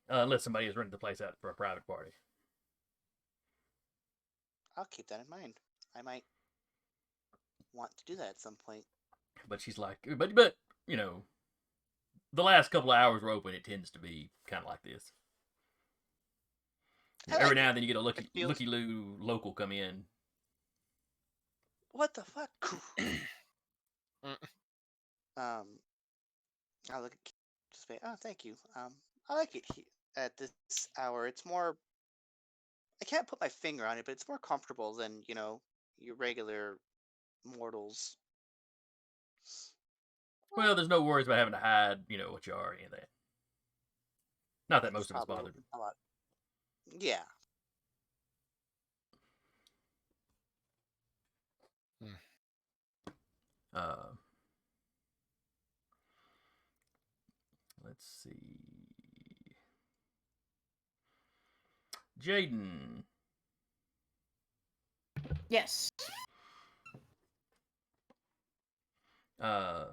Unless somebody is renting the place out for a private party. I'll keep that in mind. I might want to do that at some point. But she's like, but you know, the last couple of hours we're open, it tends to be kind of like this. I like Every it. now and then you get a It feels- looky-loo local come in. What the fuck? I look at just say, oh, thank you. I like it at this hour. It's more. I can't put my finger on it, but it's more comfortable than your regular mortals. Well, there's no worries about having to hide, what you are or any of that. Not that most of us Probably bothered. a lot. Yeah. Let's see. Jaden. Yes. At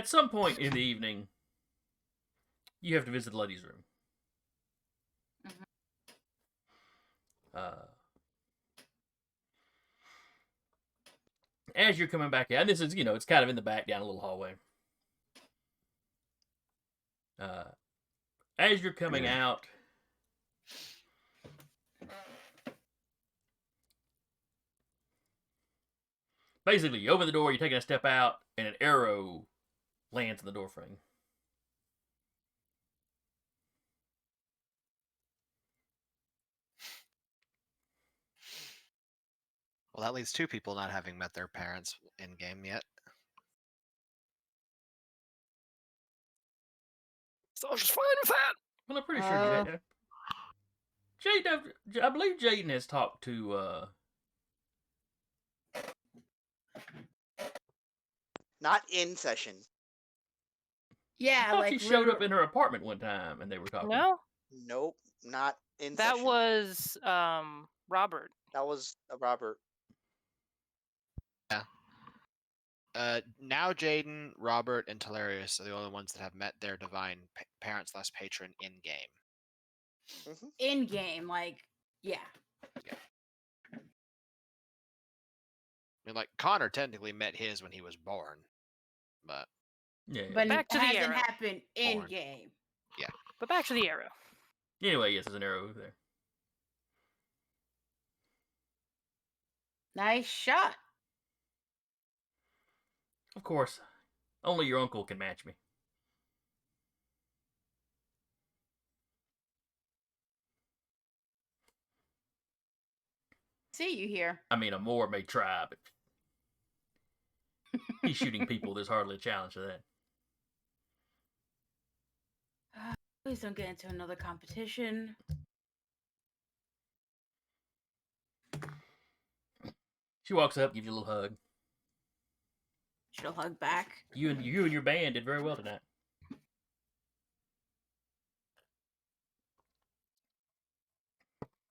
some point in the evening, you have to visit Luddy's room. As you're coming back out, and this is, it's kind of in the back down a little hallway. As you're coming out, basically, you open the door, you're taking a step out, and an arrow lands in the doorframe. Well, that leaves 2 people not having met their parents in game yet. So I was just fine with that. Well, I'm pretty sure Jaden, I believe Jaden has talked to Not in session. Yeah, I thought like she showed up in her apartment one time and they were talking. No? Nope. not in That session. was Robert. That was Robert. Now Jaden, Robert, and Talarius are the only ones that have met their divine parent/patron in game. In game, like, yeah. I mean, like Connor technically met his when he was born, but Yeah. But Back it to the hasn't arrow. happened in Born. game. But back to the arrow. Anyway, yes, there's an arrow over there. Nice shot. Of course, only your uncle can match me. See you here. I mean, a Moor may try, but he's shooting people. There's hardly a challenge to that. Please don't get into another competition. She walks up, gives you a little hug. She'll hug back. You and your band did very well tonight.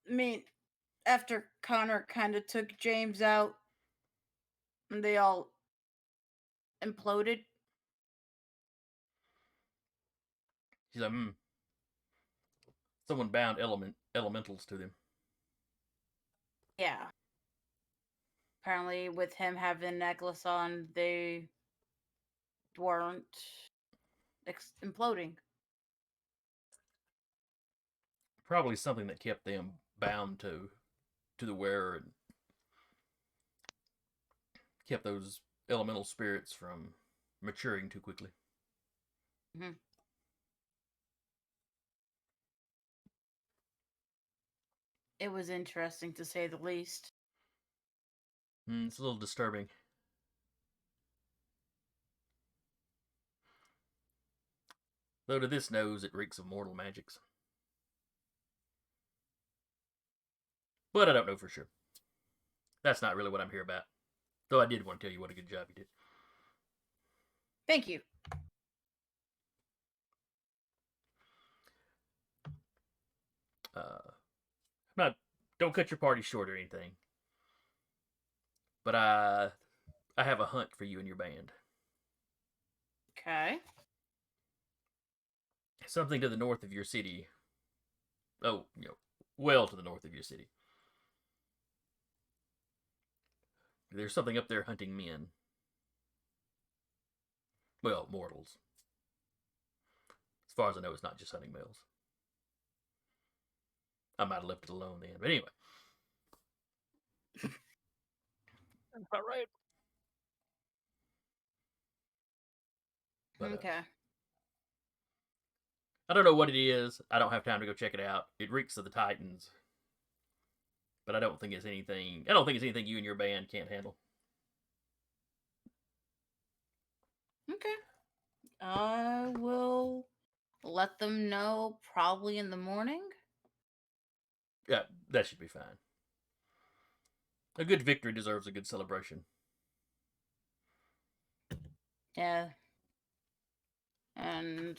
I mean, after Connor kind of took James out, and they all imploded. She's like, someone bound elementals to them. Yeah. Apparently, with him having a necklace on, they weren't imploding. Probably something that kept them bound to the wearer and kept those elemental spirits from maturing too quickly. Mm-hmm. It was interesting, to say the least. It's a little disturbing. Though to this nose, it reeks of mortal magics. But I don't know for sure. That's not really what I'm here about. Though I did want to tell you what a good job you did. Thank you. Don't cut your party short or anything. But I have a hunt for you and your band. Okay. Something to the north of your city. Oh, well to the north of your city. There's something up there hunting men. Well, mortals. As far as I know, it's not just hunting males. I might have left it alone then. But anyway. That's about right. But, Okay. I don't know what it is. I don't have time to go check it out. It reeks of the Titans. But I don't think it's anything you and your band can't handle. Okay. I will let them know probably in the morning. Yeah, that should be fine. A good victory deserves a good celebration. Yeah. And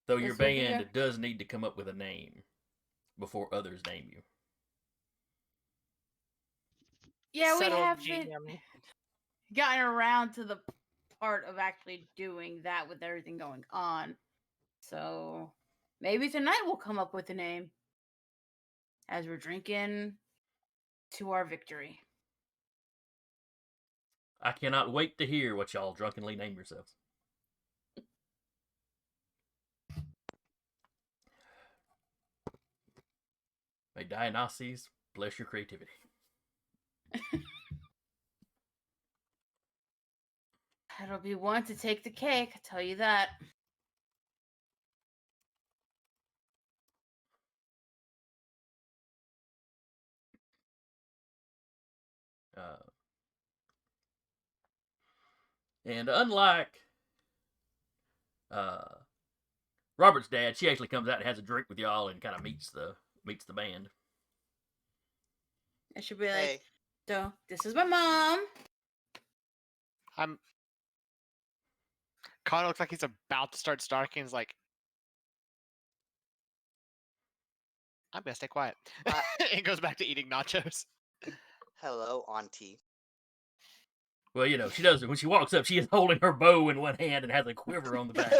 Though your this will be band a- does need to come up with a name before others name you. yeah, we Settled haven't GM. gotten around to the part of actually doing that with everything going on. So maybe tonight we'll come up with a name as we're drinking to our victory. I cannot wait to hear what y'all drunkenly name yourselves. May Dionysus bless your creativity. That'll be one to take the cake, I tell you that. And unlike Robert's dad, she actually comes out and has a drink with y'all and kind of meets the band. I should be like, Hey, so this is my mom. Connor looks like he's about to start snarking. He's like, I'm gonna stay quiet. Uh, and goes back to eating nachos. Hello, Auntie. Well, you know, she does it. When she walks up, she is holding her bow in one hand and has a quiver on the back.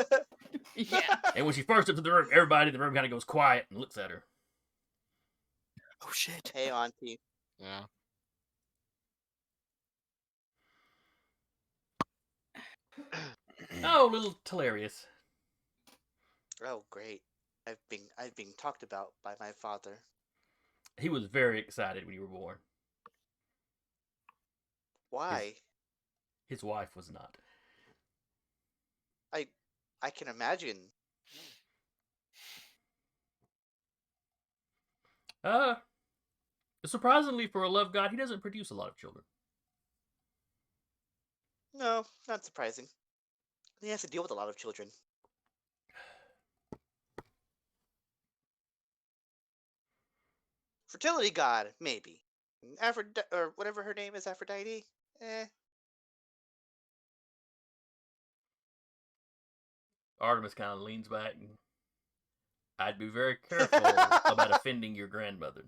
Yeah. And when she first into the room, everybody in the room kind of goes quiet and looks at her. Oh shit. Hey, Auntie. Yeah. Oh, little Telarius. Oh, great. I've been talked about by my father. He was very excited when you were born. Why? His wife was not. I can imagine. Surprisingly for a love god, he doesn't produce a lot of children. No, not surprising. He has to deal with a lot of children. Fertility god, maybe. Aphrodite, or whatever her name is, Aphrodite. Artemis kind of leans back and I'd be very careful about offending your grandmother.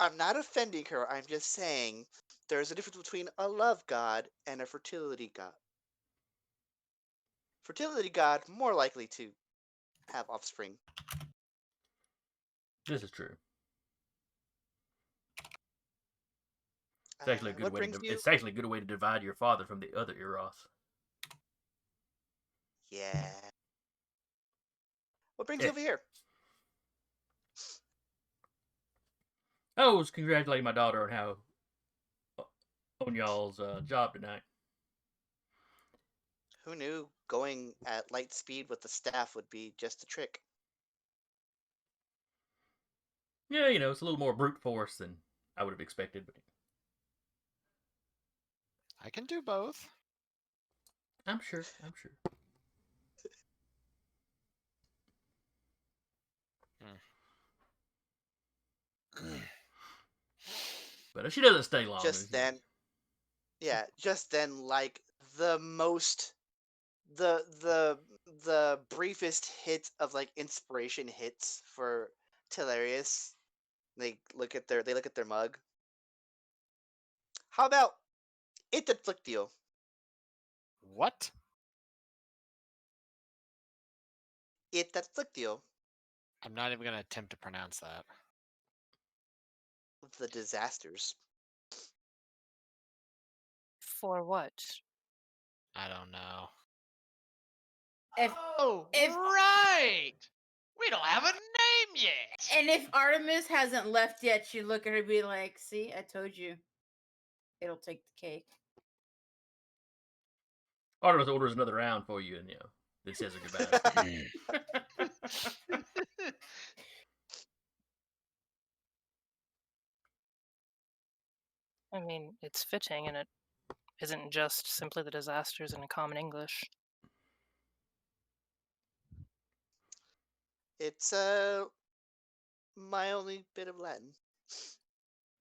I'm not offending her. I'm just saying there's a difference between a love god and a fertility god. Fertility god more likely to have offspring. This is true. It's actually a good What way brings to. you? It's actually a good way to divide your father from the other Eros. Yeah. What brings you over here? I was congratulating my daughter on how on y'all's job tonight. Who knew going at light speed with the staff would be just a trick? Yeah, you know, it's a little more brute force than I would have expected, but I can do both. I'm sure. But she doesn't stay long. Just then, like the most, the briefest hit of like inspiration hits for Telarius. They look at their mug. How about it afflictio? What? It afflictio. I'm not even gonna attempt to pronounce that. The disasters. For what? I don't know. If if- right. We don't have a name yet. and if Artemis hasn't left yet, she'd look at her and be like, "See, I told you, it'll take the cake." Artemis orders another round for you, and you know, then says her goodbye. I mean, it's fitting, and it isn't just simply the disasters in common English. It's my only bit of Latin.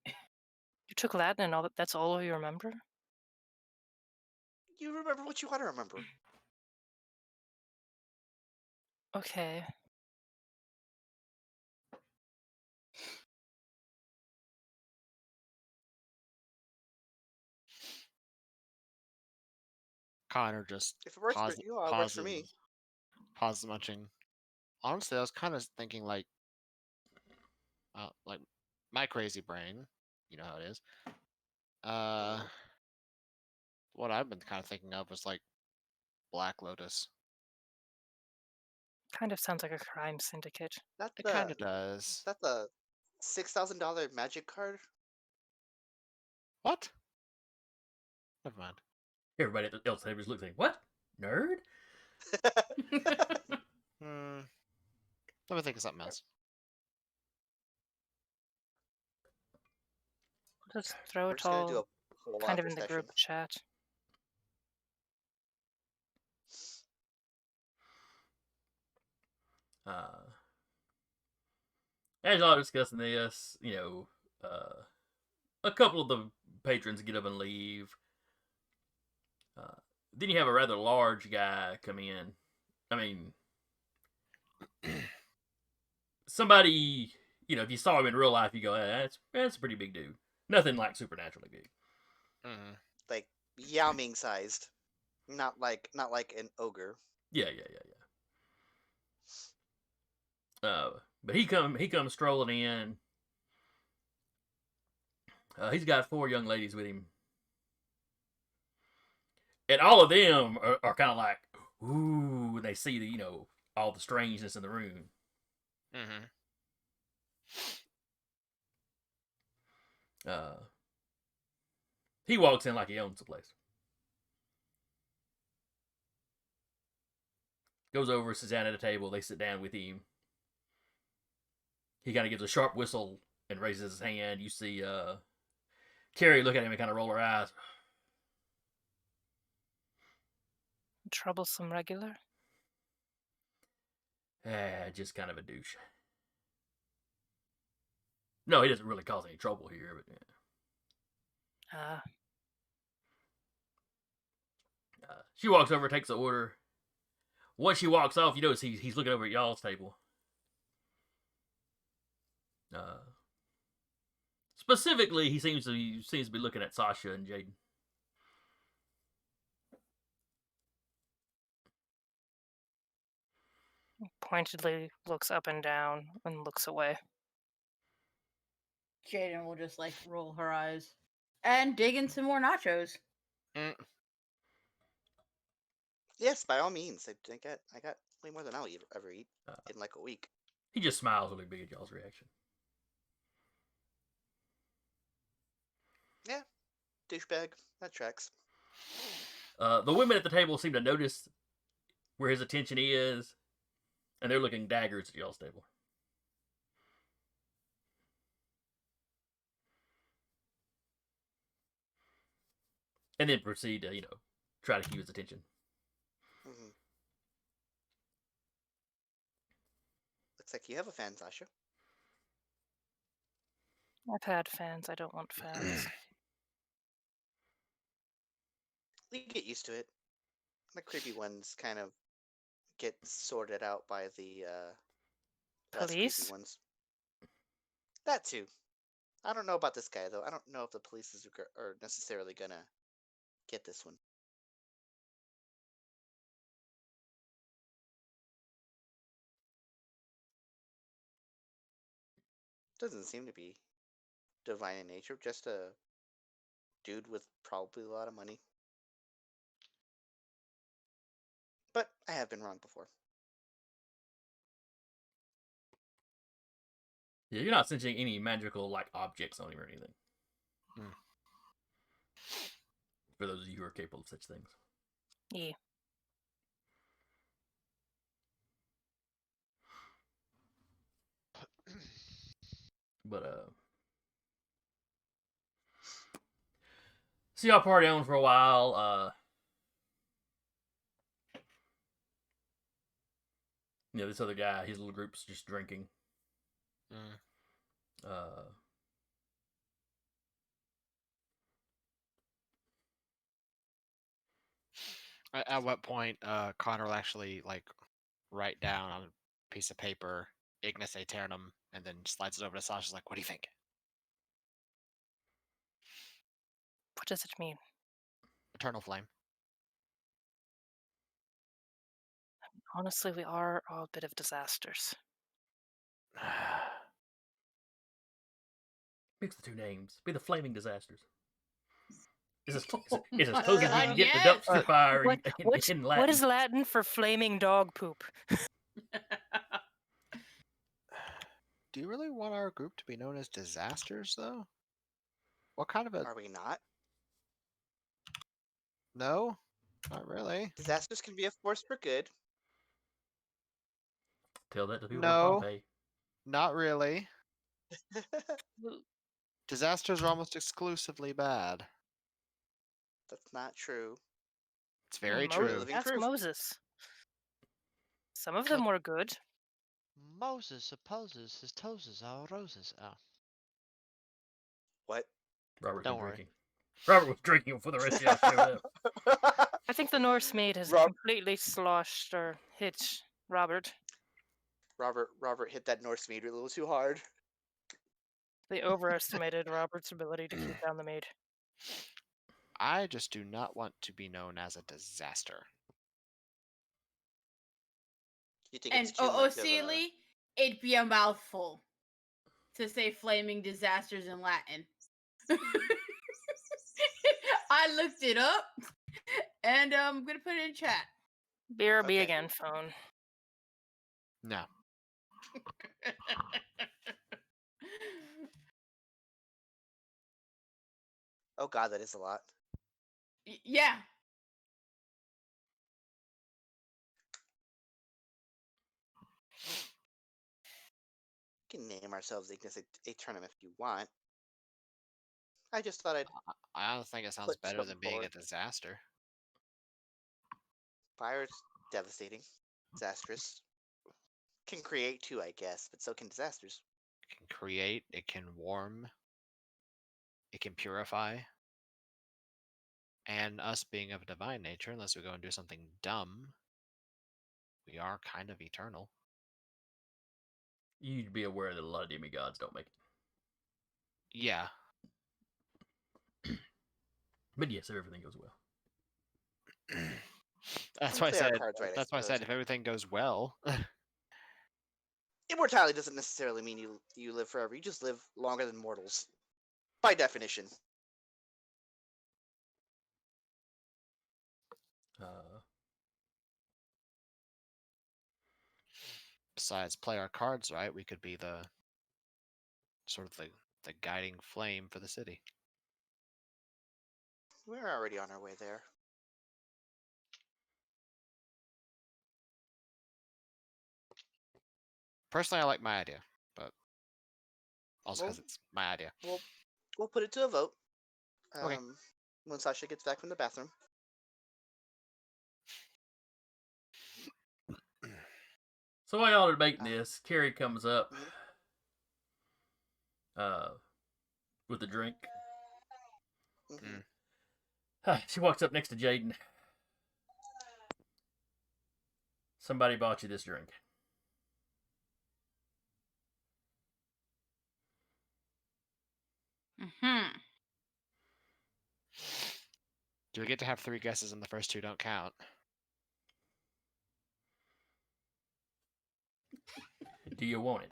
You took Latin and all that. That's all you remember? You remember what you want to remember. Okay. Connor just If it works for pauses, you, it works for me. pauses munching. Honestly, I was kind of thinking like my crazy brain, you know how it is. What I've been kind of thinking of was like Black Lotus. Kind of sounds like a crime syndicate. It kind of does. That's a $6,000 magic card. What? Never mind. Everybody else just looks like, what? Nerd? Let me think of something else. Just throw We're it just gonna do all a whole kind lot of in the perception. group chat. As y'all are discussing this, you know, a couple of the patrons get up and leave. Then you have a rather large guy come in. I mean, somebody, if you saw him in real life, you go, that's a pretty big dude. Nothing like supernaturally big. Mm-hmm. Like Yao Ming sized, not like an ogre. Yeah. But he comes strolling in. He's got 4 young ladies with him, and all of them are kind of like, ooh, when they see the all the strangeness in the room. Mm-hmm. He walks in like he owns the place. Goes over, sits down at a table. They sit down with him. He kind of gives a sharp whistle and raises his hand. You see Carrie look at him and kind of roll her eyes. Troublesome regular? Just kind of a douche. No, he doesn't really cause any trouble here, but yeah. She walks over, takes the order. Once she walks off, you notice he's looking over at y'all's table. Specifically, he seems to be looking at Sasha and Jaden. Pointedly looks up and down and looks away. Jaden will just like roll her eyes and dig in some more nachos. Yes, by all means. I got way more than I'll ever eat in like a week. He just smiles really big at y'all's reaction. Yeah, douchebag. That tracks. The women at the table seem to notice where his attention is, and they're looking daggers at y'all's table. And then proceed to, try to keep his attention. Mm-hmm. Looks like you have a fan, Sasha. I've had fans. I don't want fans. You get used to it. The creepy ones kind of get sorted out by the less Police? creepy ones. That too. I don't know about this guy though. I don't know if the police are necessarily gonna get this one. Doesn't seem to be divine in nature. Just a dude with probably a lot of money. But I have been wrong before. Yeah, you're not sensing any magical objects on him or anything. For those of you who are capable of such things. Yeah. But so y'all party on for a while. This other guy, his little group's just drinking. At what point Connor will actually write down on a piece of paper Ignis Aeternum and then slides it over to Sasha's like, what do you think? What does it mean? Eternal flame. Honestly, we are all a bit of disasters. Mix the two names. Be the Flaming Disasters. It's as close as you can get the dumpster fire in Latin. What is Latin for flaming dog poop? Do you really want our group to be known as disasters, though? What kind of a... Are we not? No, not really. Disasters can be a force for good. Tell that to people No. in Pompeii. Not really. Disasters are almost exclusively bad. That's not true. It's very Moses, true. ask Moses. Some of them were good. Moses supposes his toes are roses. Oh. What? Robert Don't was worry. drinking. Robert was drinking for the rest of y'all showed up. I think the Norse maid has completely sloshed or hit Robert. Robert hit that Norse mead a little too hard. They overestimated Robert's ability to keep down the maid. I just do not want to be known as a disaster. You think And it's too much of a... Lee, it'd be a mouthful to say flaming disasters in Latin. I looked it up, and I'm gonna put it in chat. BRB Okay. again, phone. No. Oh god, that is a lot. Yeah. We can name ourselves Ignis a tournament if you want. I just thought I'd... I don't think it sounds Put better than something being forward. a disaster. Fire's devastating. Disastrous. Can create too, I guess, but so can disasters. It can create, it can warm, it can purify. And us being of a divine nature, unless we go and do something dumb, we are kind of eternal. You'd be aware that a lot of demigods don't make it. Yeah. But yes, everything goes well. That's And why I play our said. cards right, I That's why I said suppose. if everything goes well. Immortality doesn't necessarily mean you live forever. You just live longer than mortals. By definition. Besides, play our cards right, we could be the sort of the guiding flame for the city. We're already on our way there. Personally, I like my idea, but also Well- because it's my idea. We'll put it to a vote. Okay. When Sasha gets back from the bathroom. So while y'all are debating this, Carrie comes up with a drink. Mhm. She walks up next to Jaden. Somebody bought you this drink. Mm-hmm. Do we get to have 3 guesses and the first 2 don't count? Do you want it?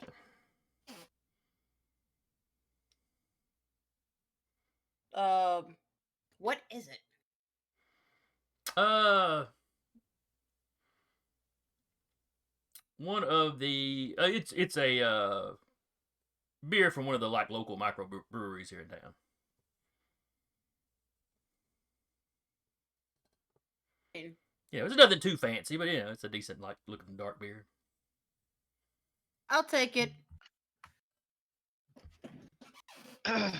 What is it? One of the it's a beer from one of the like local micro breweries here in town. Yeah, it's nothing too fancy, but it's a decent like looking dark beer. I'll take it. When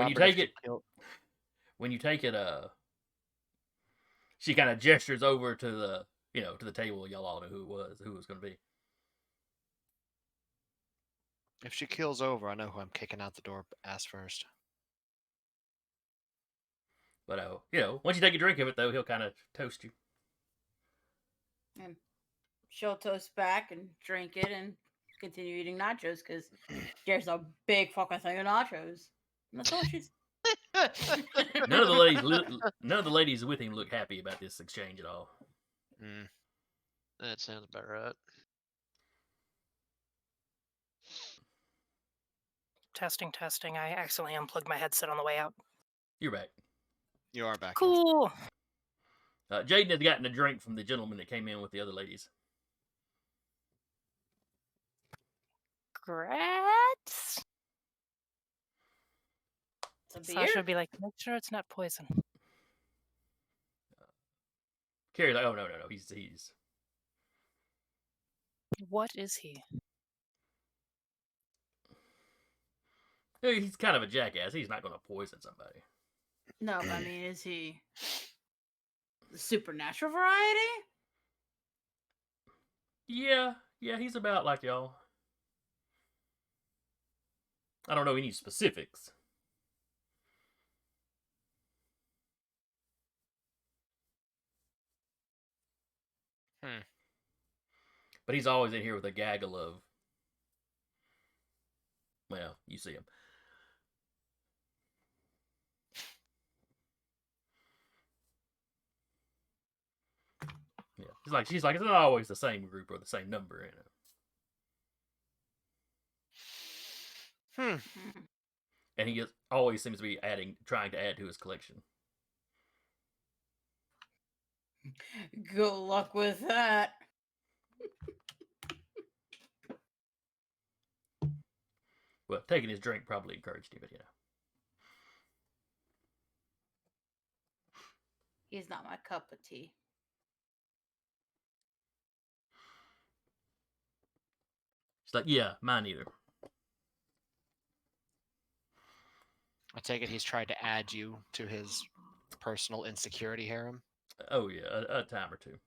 you Robert, take if it, kill- when you take it, she kind of gestures over to the to the table. Y'all all know who it was going to be. if she kills over, I know who I'm kicking out the door ass first. But once you take a drink of it, though, he'll kind of toast you. And she'll toast back and drink it and continue eating nachos because there's a big fucking thing of nachos. And that's all she's. None of the ladies with him look happy about this exchange at all. That sounds about right. Testing. I accidentally unplugged my headset on the way out. You're back. You are back. yes. Cool. Jaden had gotten a drink from the gentleman that came in with the other ladies. Grats. It's a beer? Sasha would be like, make sure it's not poison. Carrie's like, oh no, he's What is he? he's kind of a jackass. He's not going to poison somebody. No, but I mean, is he the supernatural variety? Yeah, he's about like y'all. I don't know any specifics. But he's always in here with a gaggle of. Well, you see him. Yeah, she's like, it's not always the same group or the same number, you know. Hmm. And he always seems to be trying to add to his collection. Good luck with that. Well, taking his drink probably encouraged him, but you know. He's not my cup of tea. She's like, yeah, mine either. I take it he's tried to add you to his personal insecurity harem. Oh yeah, a time or two. Is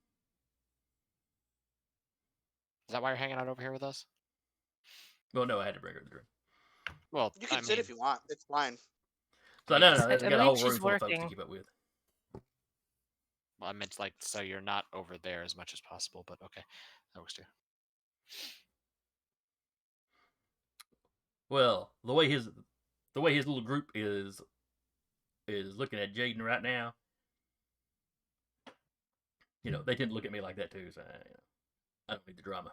that why you're hanging out over here with us? Well, no, I had to bring her the drink. Well, You can sit if you want. It's fine. So no, I I got a whole believe room she's full of folks to working. keep up with. Well, I meant like so you're not over there as much as possible, but okay, that works too. Well, the way his little group is looking at Jaden right now, you know, they tend to look at me like that too. So I don't need the drama.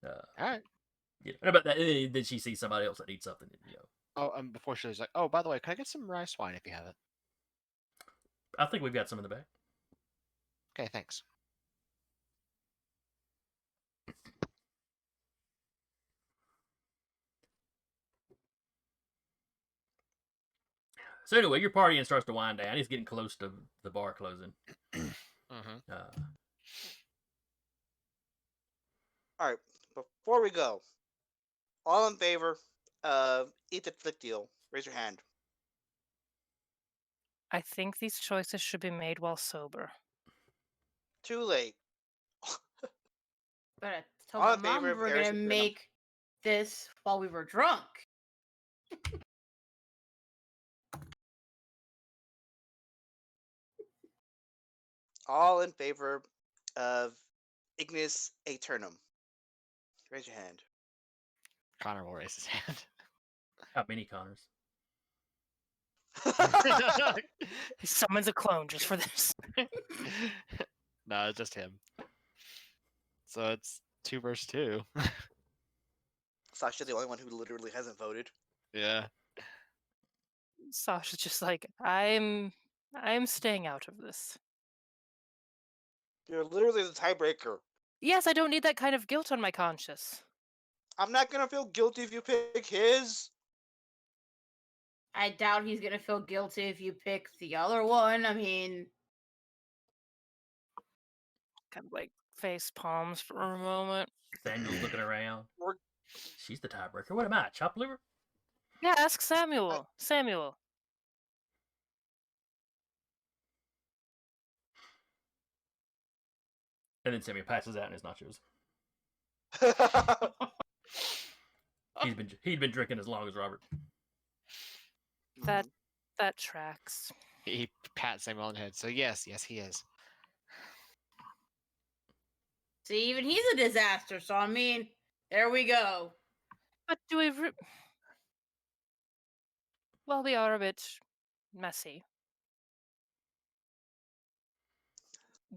All right. Yeah, and about that, then she sees somebody else that needs something, you know. Oh, before she was like, oh, by the way, can I get some rice wine if you have it? I think we've got some in the back. Okay, thanks. So anyway, your partying starts to wind down. It's getting close to the bar closing. Mm-hmm. All right. Before we go, all in favor of Eat the Flick deal, raise your hand. I think these choices should be made while sober. Too late. But I told All my in favor mom of we were Eris gonna Eternum. make this while we were drunk. All in favor of Ignis Aeternum. Raise your hand. Connor will raise his hand. How many Connors? He summons a clone just for this. No, it's just him. So it's 2 versus 2. Sasha, the only one who literally hasn't voted. Yeah. Sasha's just like, I'm staying out of this. You're literally the tiebreaker. Yes, I don't need that kind of guilt on my conscience. I'm not gonna feel guilty if you pick his. I doubt he's gonna feel guilty if you pick the other one. I mean, Kind of like face palms for a moment. Samuel's looking around. She's the tiebreaker. What am I, chopped liver? Yeah, ask Samuel. Samuel. And then Samuel passes out in his nachos. He'd been drinking as long as Robert. That tracks. He pats Samuel on the head. So yes, he is. see, even he's a disaster. So I mean, there we go. But do we... Well, we are a bit messy.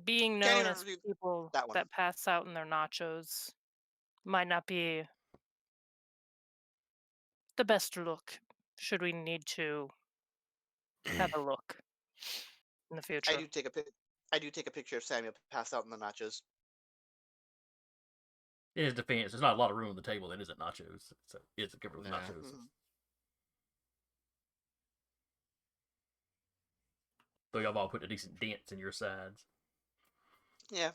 Being Can't known even as read people that one. that pass out in their nachos might not be the best look, should we need to have a look in the future. I do take a picture of Samuel passed out in the nachos. In his defense, there's not a lot of room on the table that isn't nachos. So it's covered with Yeah. nachos. Mhm. So y'all have all put a decent dents in your sides. Yeah.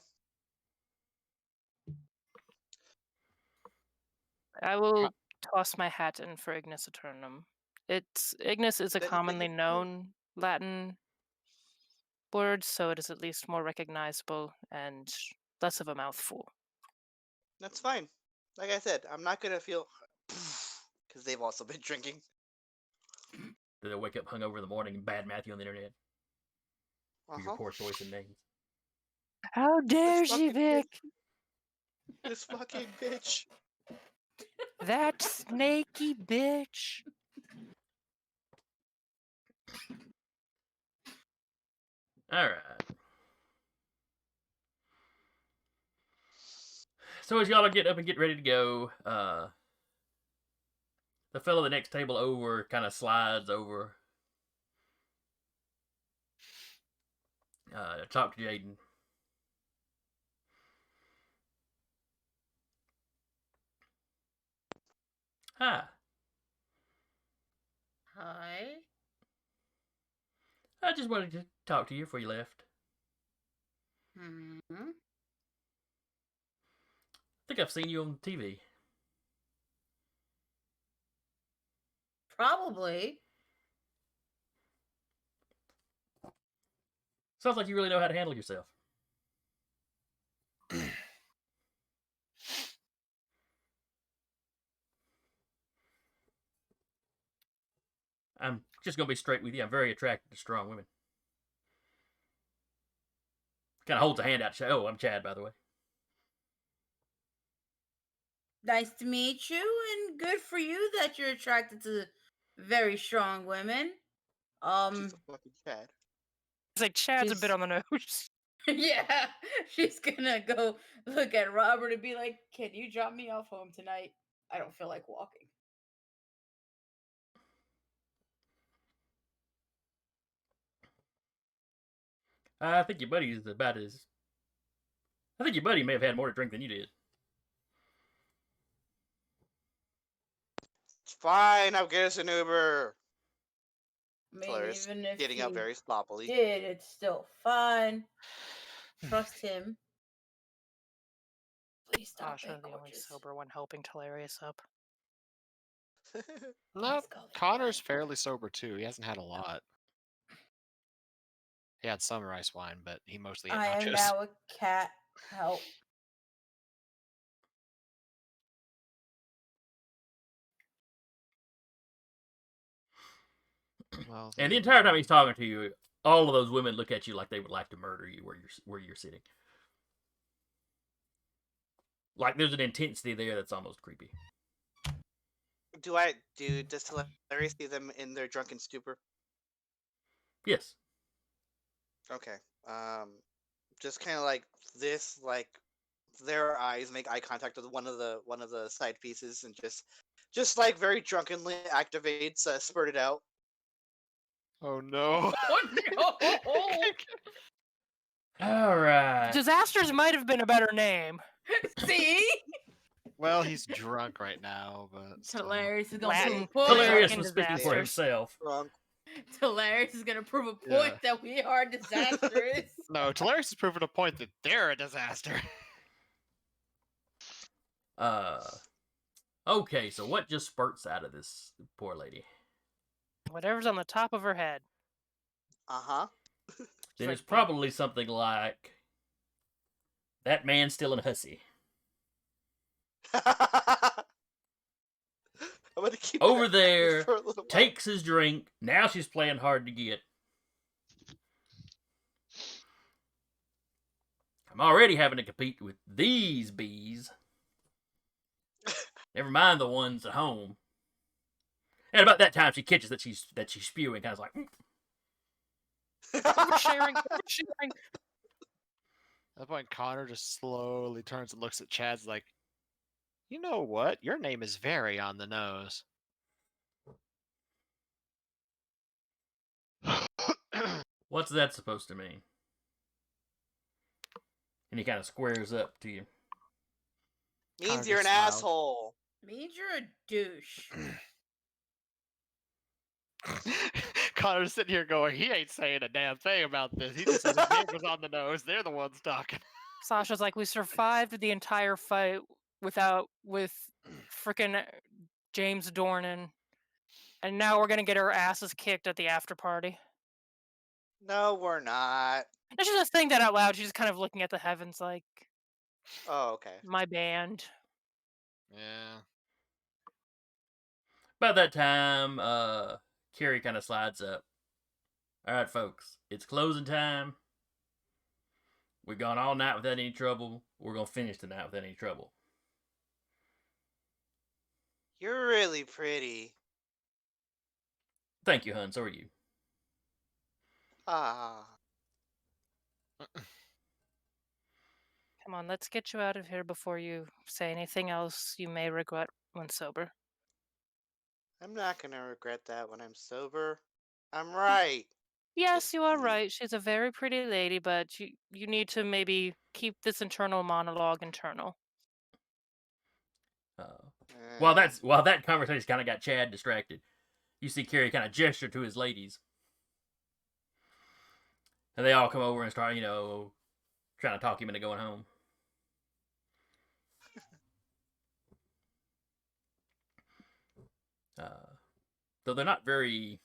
I will toss my hat in for Ignis Aeternum. Ignis is a Then commonly you- known Latin word, so it is at least more recognizable and less of a mouthful. That's fine. Like I said, I'm not gonna feel because they've also been drinking. that they'll wake up hungover in the morning and badmouth you on the internet for your poor choice in names. How dare This she, fucking Vic? This fucking bitch. That snaky bitch. All right. So as y'all are getting up and getting ready to go, the fellow the next table over kind of slides over to talk to Jaden. Hi. Hi. I just wanted to talk to you before you left. Hmm. I think I've seen you on TV. Probably. Sounds like you really know how to handle yourself. I'm just going to be straight with you. I'm very attracted to strong women. Kind of holds a hand out. Oh, I'm Chad, by the way. Nice to meet you, and good for you that you're attracted to very strong women. She's a fucking Chad. It's like Chad's a bit She's- on the nose. Yeah, she's gonna go look at Robert and be like, "Can you drop me off home tonight? I don't feel like walking." I think your buddy is about as... I think your buddy may have had more to drink than you did. It's fine. I'll get us an Uber. I mean, Hilarious. even if Getting he up very sloppily. did, it's still fine. Trust him. Please stop Sasha, it, the only gorgeous. sober one, helping Hilarious up. No, Let's go, Connor's Levi. fairly sober too. He hasn't had a lot. He had some rice wine, but he mostly ate I am nachos. now a cat. Help. Well, And the then, entire time he's talking to you, all of those women look at you like they would like to murder you where you're sitting. Like there's an intensity there that's almost creepy. Does Hilarious see them in their drunken stupor? Yes. Okay. Just kind of like this, like their eyes make eye contact with one of the side pieces, and just like very drunkenly activates, spurt it out. Oh no! Oh no! All right. Disasters might have been a better name. See? Well, he's drunk right now, but still. Hilarious is gonna Latin. prove a point. Hilarious Fucking was speaking for disasters. himself. Drunk. Hilarious is gonna prove a point Yeah. that we are disastrous. No, Tularius has proven a point that they're a disaster. Okay, so what just spurts out of this poor lady? Whatever's on the top of her head. Uh Then like, it's probably something like that man's still in hussy. huh. I'm gonna keep Over that there, for a little while. takes his drink. Now she's playing hard to get. I'm already having to compete with these bees. Never mind the ones at home. And about that time, she catches that she's spewing, kind of like. Oversharing, oversharing. At that point, Connor just slowly turns and looks at Chad's like, you know what? Your name is very on the nose. What's that supposed to mean? And he kind of squares up to you. Means Connor you're an just smiled. asshole. Means you're a douche. Connor's sitting here going, he ain't saying a damn thing about this. He just said his name was on the nose. They're the ones talking. Sasha's like, we survived the entire fight with frickin' James Dornan, and now we're gonna get our asses kicked at the after party. No, we're not. And she's just saying that out loud. She's just kind of looking at the heavens like, Oh, okay. my band. Yeah. About that time, Carrie kind of slides up. All right, folks, it's closing time. We've gone all night without any trouble. We're gonna finish the night without any trouble. You're really pretty. Thank you, hun. So are you. Ah. Come on, let's get you out of here before you say anything else you may regret when sober. I'm not gonna regret that when I'm sober. I'm right. Yes, Just you are leave. right. She's a very pretty lady, but you need to maybe keep this internal monologue internal. While Eh, that conversation kind of got Chad distracted, you see Carrie kind of gesture to his ladies, and they all come over and start, trying to talk him into going home. Though they're not very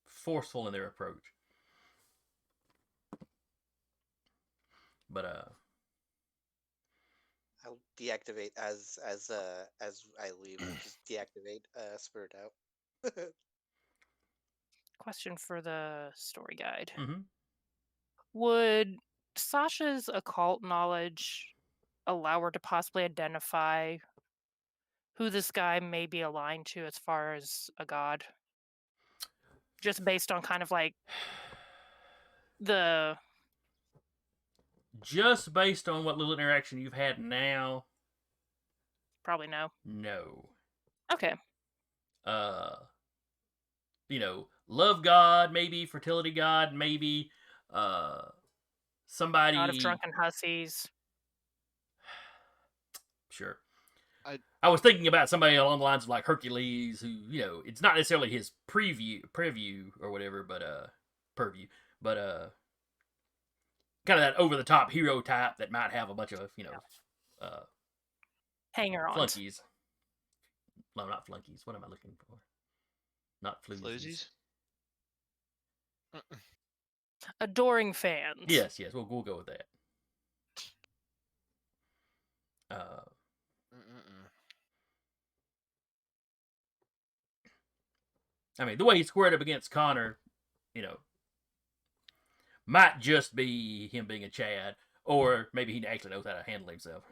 forceful in their approach. But I'll deactivate as I leave. Just deactivate Spirit out. Question for the story guide. mm-hmm. Would Sasha's occult knowledge allow her to possibly identify who this guy may be aligned to as far as a god? Just based on kind of like the Just based on what little interaction you've had now, probably no. no. Okay. Love god, maybe, fertility god, maybe, somebody. God of drunken hussies. Sure. I was thinking about somebody along the lines of like Hercules, who, it's not necessarily his preview or whatever, but purview, but kind of that over the top hero type that might have a bunch of Hanger-ons. flunkies. No, not flunkies. What am I looking for? Not floozies. Adoring fans. Yes, we'll go with that. I mean, the way he squared up against Connor, might just be him being a Chad, or maybe he actually knows how to handle himself.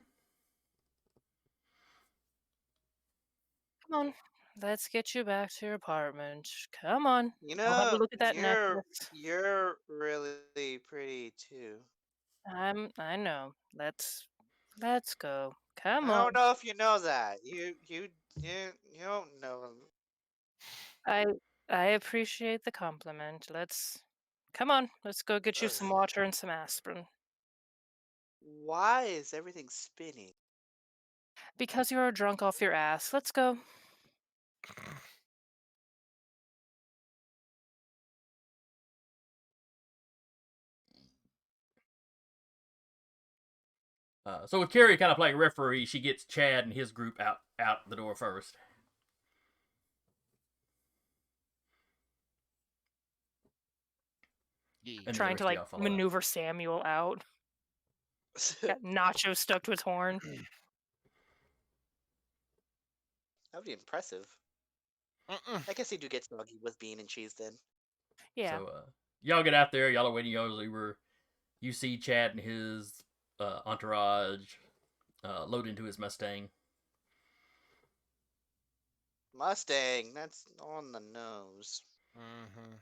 Come on, let's get you back to your apartment. Come on. You I'll have a know, look at that necklace. you're really pretty too. I know. Let's go. Come I on. don't know if you know that. You don't know. I appreciate the compliment. Come on. Let's go get you some water and some aspirin. Why is everything spinning? Because you're drunk off your ass. Let's go. So with Carrie kind of playing referee, she gets Chad and his group out the door first. And Trying to maneuver Samuel out. Got Nacho stuck to his horn. That would be impressive. I guess you do get smuggy with bean and cheese then. Yeah. So y'all get out there. Y'all are waiting y'all's Uber. You see Chad and his entourage load into his Mustang. Mustang, that's on the nose. Mm-hmm.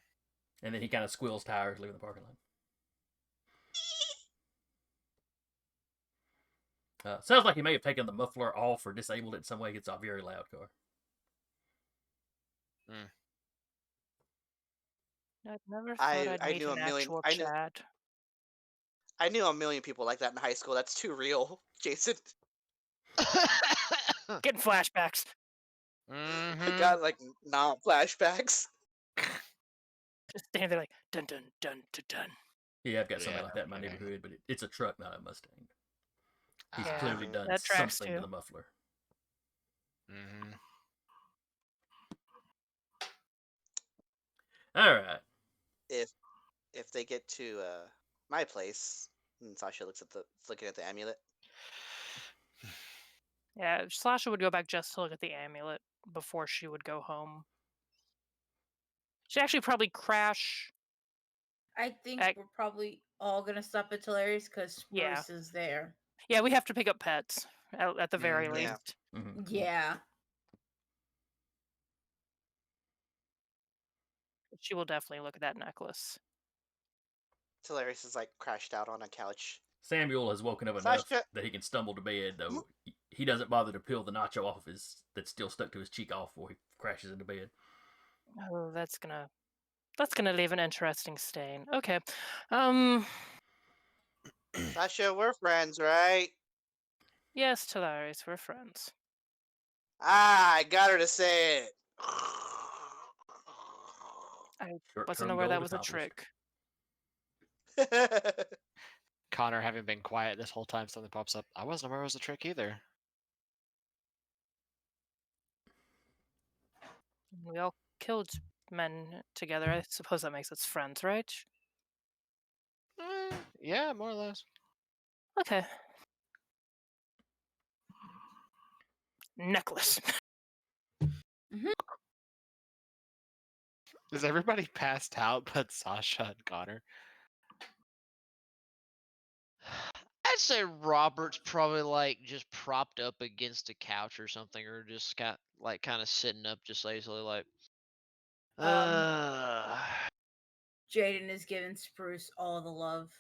And then he kind of squeals tires leaving the parking lot. Sounds like he may have taken the muffler off or disabled it in some way. It's a very loud car. I'd never thought I'd meet an actual Chad. I knew a million people like that in high school. That's too real, Jason. Getting flashbacks. I got flashbacks. Just standing there like dun dun dun dun dun. Yeah, I've got something like that in my neighborhood, but it's a truck, not a Mustang. He's clearly done that tracks something too. to the muffler. Mm-hmm. All right. If they get to my place, and Sasha looking at the amulet. Yeah, Sasha would go back just to look at the amulet before she would go home. She actually probably crash. I think Ac- we're probably all gonna stop at Tularius because Yeah. Spruce is there. Yeah, we have to pick up pets at the very Mhm. Yeah. least. Mhm. Yeah. She will definitely look at that necklace. Hilarious is like crashed out on a couch. Samuel has woken up enough that he can stumble to bed, though he doesn't bother to peel the nacho off of his that's still stuck to his cheek off before he crashes into bed. Oh, that's gonna leave an interesting stain. Okay. Sasha, we're friends, right? Yes, Tularius, we're friends. I got her to say it. I Short-term wasn't aware goal that was a accomplished. trick. Connor having been quiet this whole time, something pops up. I wasn't aware it was a trick either. We all killed men together. I suppose that makes us friends, right? Yeah, more or less. Okay. Necklace. Is everybody passed out but Sasha and Connor? I'd say Robert's probably like just propped up against a couch or something, or just got like kind of sitting up just lazily, like. Jaden is giving Spruce all the love.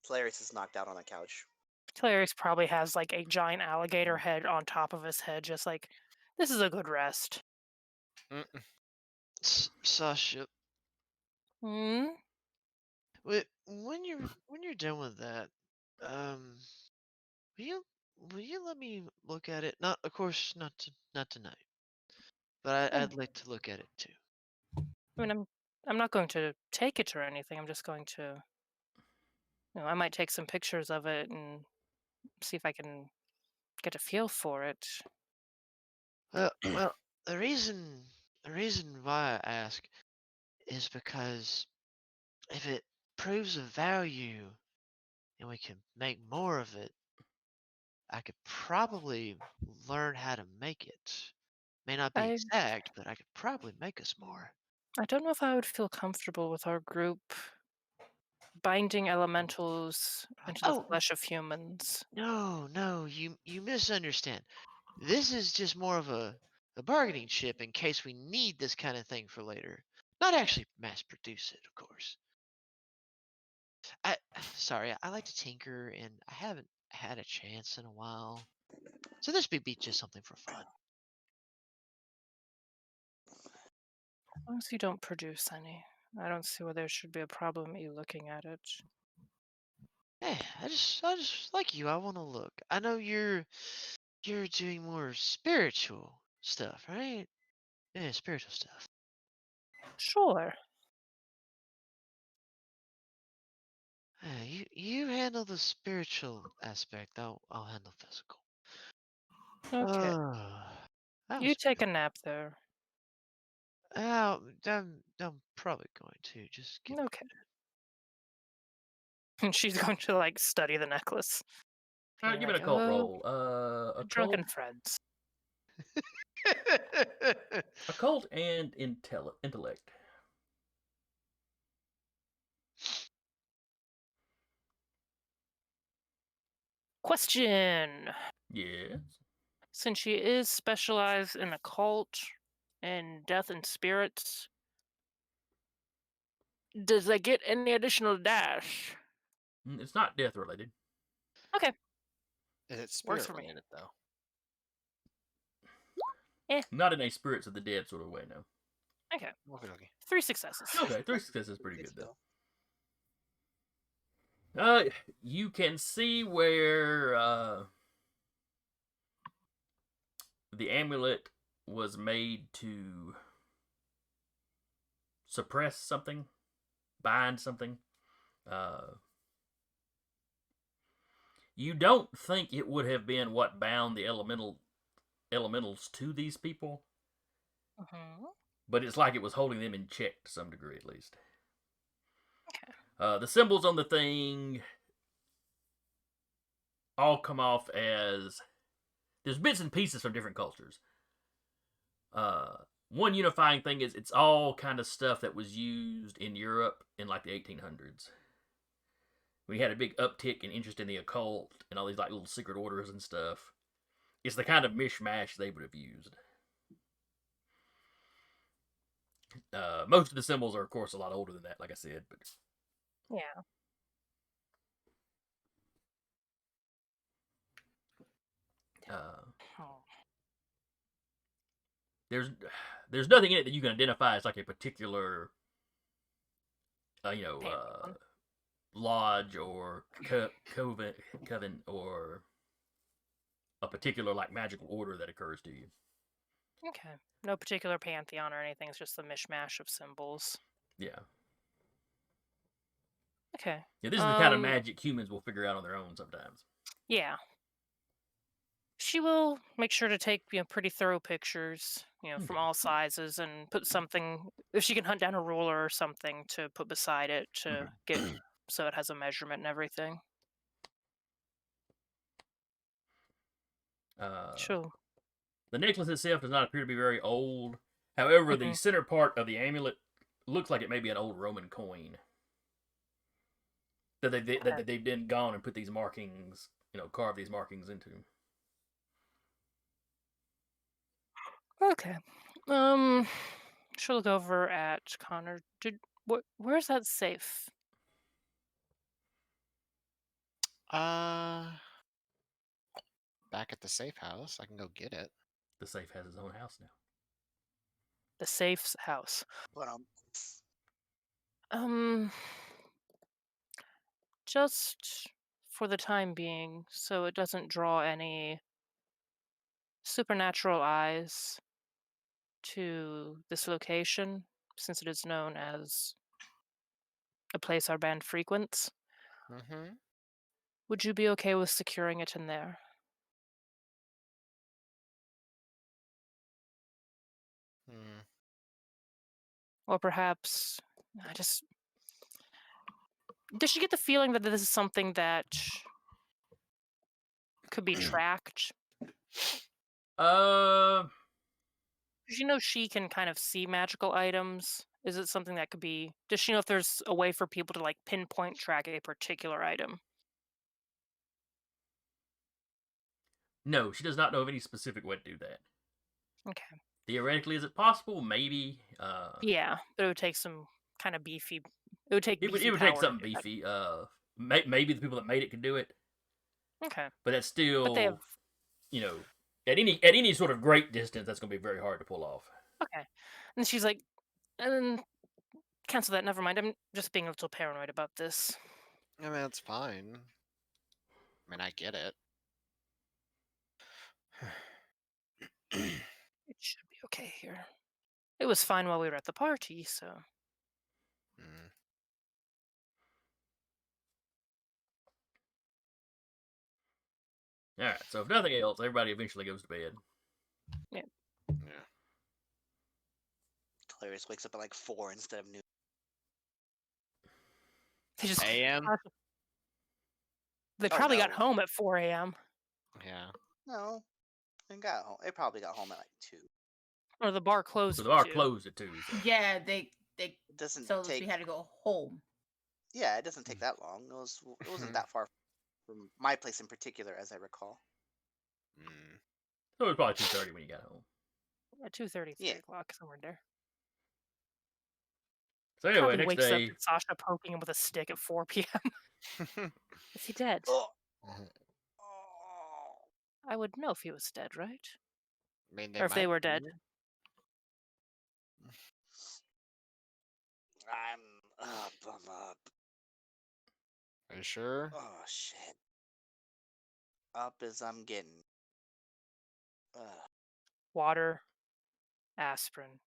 Hilarious is knocked out on the couch. Tularius probably has like a giant alligator head on top of his head, just like, this is a good rest. Sasha, Hmm? when you're done with that, will you let me look at it? Not, of course, not tonight, but I'd like to look at it too. I mean, I'm not going to take it or anything. I'm just going to, I might take some pictures of it and see if I can get a feel for it. Well, the reason why I ask is because if it proves of value and we can make more of it, I could probably learn how to make it. May not be I exact, but I could probably make us more. I don't know if I would feel comfortable with our group binding elementals into the Oh flesh of humans. no, you misunderstand. This is just more of a bargaining chip in case we need this kind of thing for later. Not actually mass produce it, of course. Sorry, I like to tinker and I haven't had a chance in a while. So this would be just something for fun. As long as you don't produce any, I don't see why there should be a problem with you looking at it. Yeah, I just like you, I want to look. I know you're doing more spiritual stuff, right? Yeah, spiritual stuff. Sure. Yeah, you handle the spiritual aspect. I'll handle physical. Okay. That You was take good. a nap there. I'm probably going to just give. Okay. And she's going to like study the necklace. All right, Being give it a like, cult "Oh, roll. drunken friends. Occult and intellect. Question. Yes. Since she is specialized in occult and death and spirits, does that get any additional dash? It's not death related. Okay. Is it Works spirit for me. related though? Not in a spirits of the dead sort of way, no. Okay. Okay. 3 successes. Okay, 3 successes is pretty good Still. though. You can see where the amulet was made to suppress something, bind something. You don't think it would have been what bound the elementals to these people, but it's like it was holding them in check to some degree, at least. Okay. The symbols on the thing all come off as there's bits and pieces from different cultures. one unifying thing is it's all kind of stuff that was used in Europe in like the 1800s. We had a big uptick in interest in the occult and all these like little secret orders and stuff. It's the kind of mishmash they would have used. Most of the symbols are, of course, a lot older than that, like I said. But Yeah. Oh. There's nothing in it that you can identify as like a particular, Pantheon. lodge or coven or a particular like magical order that occurs to you. Okay. No particular pantheon or anything. It's just a mishmash of symbols. Yeah. Okay. Yeah, this is the kind of magic humans will figure out on their own sometimes. Yeah. She will make sure to take pretty thorough pictures, from all sizes, and put something, if she can hunt down a ruler or something to put beside it to get so it has a measurement and everything. Sure. The necklace itself does not appear to be very old. However, the center part of the amulet looks like it may be an old Roman coin that they've then gone and put these markings, carved these markings into. Okay. She'll look over at Connor. Where's that safe? Back at the safe house. I can go get it. The safe has its own house now. The safe's house. But just for the time being, so it doesn't draw any supernatural eyes to this location, since it is known as a place our band frequents. Mm-hmm. Would you be okay with securing it in there? Or perhaps, does she get the feeling that this is something that could be tracked? Because she can kind of see magical items. Is it something that could be... Does she know if there's a way for people to like pinpoint track a particular item? No, she does not know of any specific way to do that. Okay. Theoretically, is it possible? Maybe. Yeah, but it would take some kind of beefy... It would take. It would take something beefy. Maybe the people that made it could do it. Okay. But that's still, But they have... at any sort of great distance, that's going to be very hard to pull off. Okay. And she's like, and then cancel that. Never mind. I'm just being a little paranoid about this. I mean, that's fine. I mean, I get it. It should be okay here. It was fine while we were at the party, so... Alright, so if nothing else, everybody eventually goes to bed. Yeah. Clarice wakes up at like 4 instead of noon. They just... AM? They probably got home at 4 a.m. Yeah. No. It got home. It probably got home at like 2. Or the bar closed So the bar at 2. closed at 2. So. Yeah, they doesn't told us take... we had to go home. Yeah, it doesn't take that long. It wasn't that far from my place in particular, as I recall. So it was probably 2:30 when you got home. At 2:30, 3 o'clock, somewhere there. So anyway, Probably next wakes day... up with Sasha poking him with a stick at 4 p.m. Is he dead? Oh. I would know if he was dead, right? I mean, or if they were dead. I'm up. Are you sure? Oh, shit. Up as I'm getting. Water, aspirin,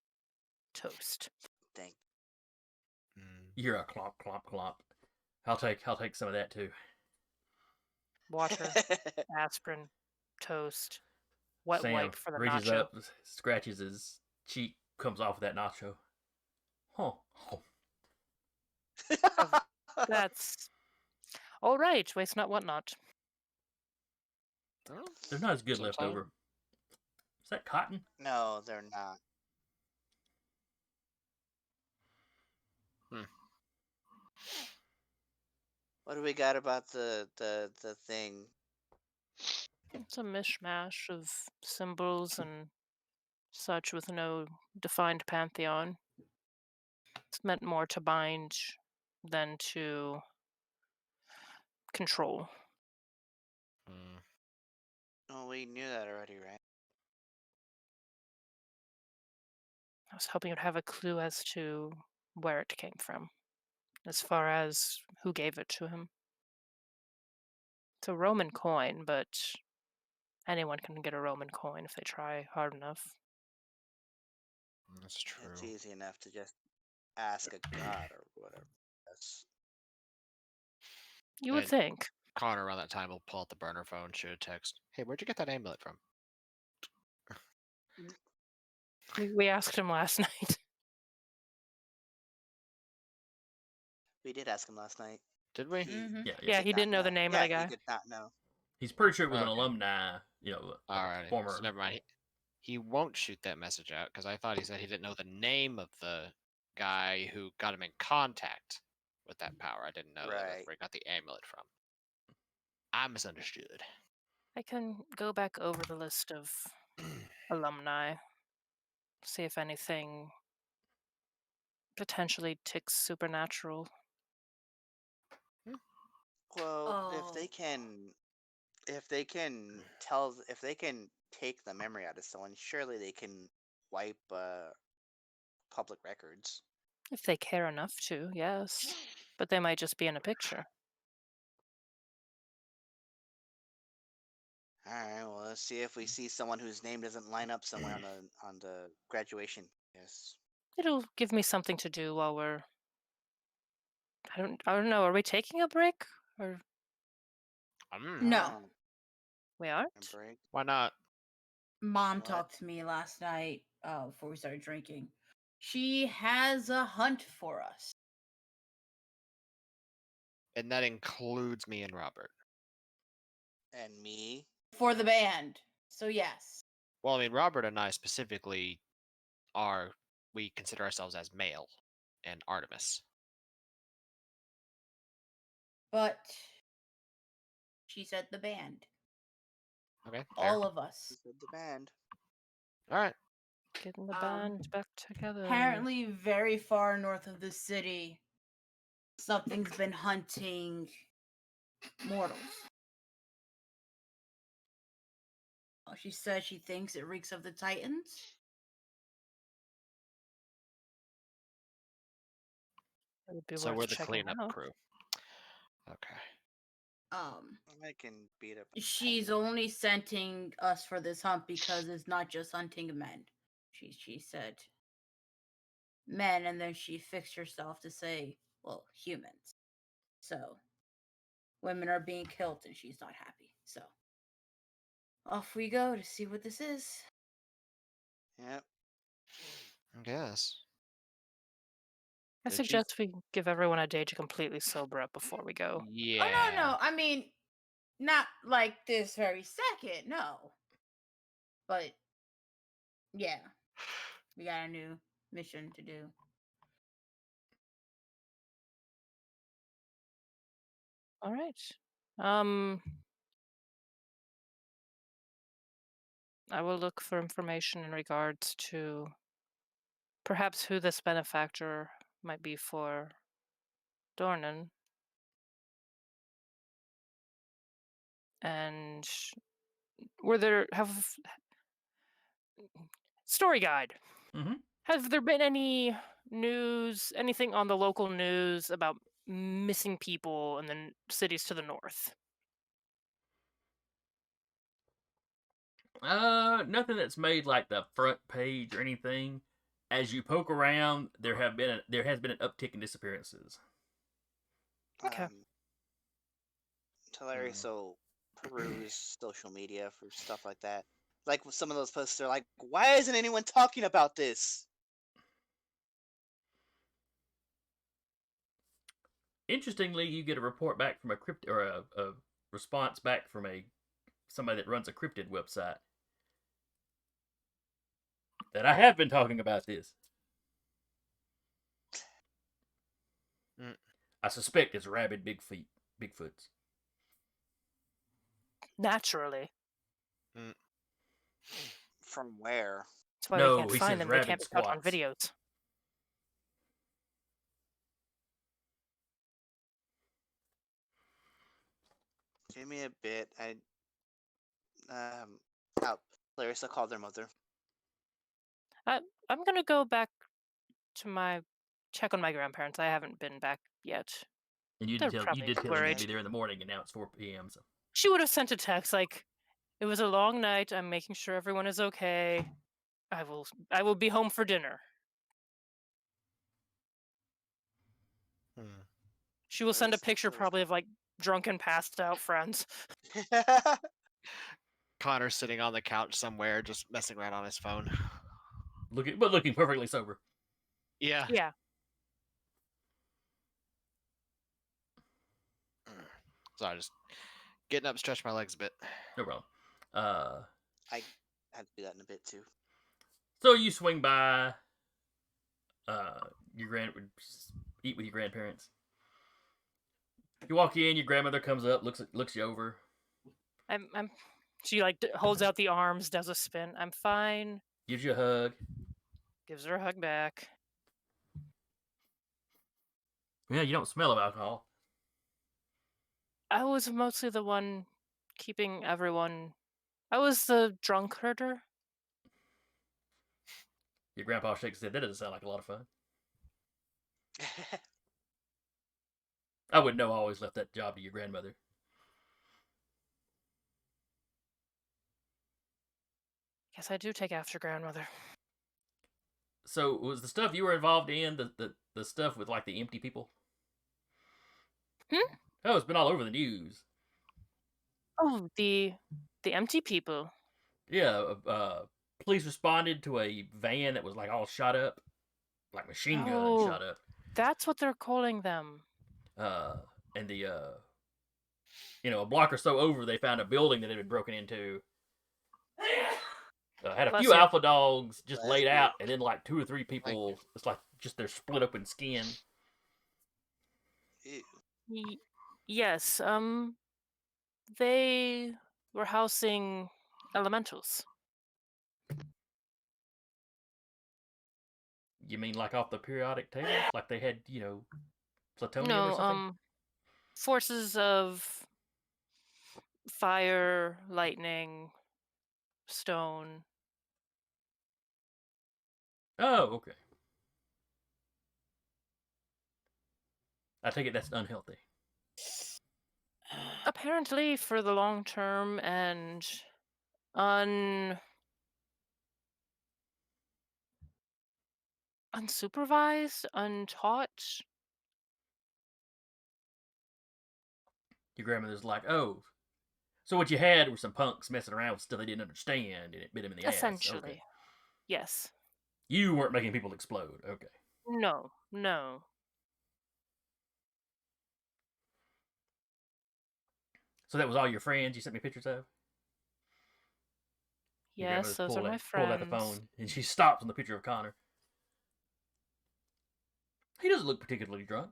toast. Thank. You're a clomp, clomp, clomp. I'll take some of that too. Water, aspirin, toast, wet Sam wipe for the reaches nacho. up, scratches his cheek, comes off with that nacho. Huh. That's all right. Waste not, want not. There's not as good Sometime. left over. Is that cotton? No, they're not. Hmm. What do we got about the thing? It's a mishmash of symbols and such with no defined pantheon. It's meant more to bind than to control. Hmm. Oh, we knew that already, right? I was hoping you'd have a clue as to where it came from, as far as who gave it to him. It's a Roman coin, but anyone can get a Roman coin if they try hard enough. That's It's true. easy enough to just ask a god or whatever. That's You would And think. Connor around that time will pull out the burner phone, shoot a text. Hey, where'd you get that amulet from? We asked him last night. we did ask him last night. Did we? Mhm. Yeah, Yeah, did he not didn't know the name of Yeah, the guy. he did not know. He's pretty sure it was an Okay. alumni, Alrighty. former. So never mind. He won't shoot that message out because I thought he said he didn't know the name of the guy who got him in contact with that power. I didn't know that that's Right. where he got the amulet from. I misunderstood. I can go back over the list of alumni, see if anything potentially ticks supernatural. Well, if Oh. they can take the memory out of someone, surely they can wipe public records. If they care enough to, yes. But they might just be in a picture. All right. Well, let's see if we see someone whose name doesn't line up somewhere on the graduation. Yes. It'll give me something to do while we're. I don't know. Are we taking a break, or No. Oh, we a aren't? break. Why not? Mom What? talked to me last night before we started drinking. She has a hunt for us. And that includes me and Robert. And me. For the band. So, yes. Well, I mean, Robert and I specifically we consider ourselves as male and Artemis. But she said the band. Okay. Fair. All of us. The band. All right. Getting the band back together. Apparently, very far north of the city, something's been hunting mortals. She says she thinks it reeks of the Titans. It would be So worth we're the checking cleanup out. crew. Okay. I can beat up. a She's Titan. only sending us for this hunt because it's not just hunting men. She said men, and then she fixed herself to say, well, humans. So women are being killed, and she's not happy. So off we go to see what this is. Yep. I guess. I Did suggest we give everyone a day to completely sober up before we go. Yeah. Oh no, I mean, not like this very second, no. But yeah, we got a new mission to do. All right. I will look for information in regards to perhaps who this benefactor might be for Dornan. And story guide. Mm-hmm. Have there been any news, anything on the local news about missing people in the cities to the north? Nothing that's made like the front page or anything. As you poke around, there has been an uptick in disappearances. Okay. Hilarious. So peruse social media for stuff like that. Like with some of those posts, they're like, "Why isn't anyone talking about this?" Interestingly, you get a report back from a response back from somebody that runs a cryptid website. that I have been talking about this. Mm. I suspect it's rabid Bigfoots. Naturally. From where? That's why No, we can't he find says them. They can't rabid be caught on squats. videos. Give me a bit. Larissa called their mother. I'm gonna go back to check on my grandparents. I haven't been back yet. And you They're did tell probably you'd be worried. there in the morning, and now it's 4 p.m. So She would have sent a text like, "It was a long night. I'm making sure everyone is okay. I will be home for dinner." Hmm. She will send a Larissa- picture probably of like drunken, passed out friends. Connor sitting on the couch somewhere, just messing around on his phone. looking perfectly sober. Yeah. Yeah. Sorry, just getting up, stretch my legs a bit. No problem. I had to do that in a bit too. So you swing by eat with your grandparents. You walk in, your grandmother comes up, looks you over. She like holds out the arms, does a spin. "I'm fine." Gives you a hug. Gives her a hug back. Yeah, you don't smell of alcohol. I was mostly the one keeping everyone. I was the drunk herder. Your grandpa shakes his head. That doesn't sound like a lot of fun. I wouldn't know. I always left that job to your grandmother. Yes, I do take after grandmother. So was the stuff you were involved in the stuff with like the empty people? Oh, it's been all over the news. Oh, the empty people. Yeah, police responded to a van that was like all shot up, like machine gun Oh. shot up. That's what they're calling them. And the a block or so over, they found a building that had been broken into. Had a Bless few you. alpha dogs just Bless laid you. out, and then like 2 or 3 people. It's like just their split open skin. Ew. Yes, they were housing elementals. You mean like off the periodic table? Like they had, plutonium or No, something? forces of fire, lightning, stone. Oh, okay. I take it that's unhealthy. Apparently for the long term and unsupervised, untaught. Your grandmother's like, oh, so what you had were some punks messing around with stuff they didn't understand, and it bit them in the ass. Essentially. Okay. Yes. You weren't making people explode. Okay. No. So that was all your friends you sent me pictures of? Your Yes, grandmother's those are my pulled out the friends. phone, and she stops on the picture of Connor. He doesn't look particularly drunk.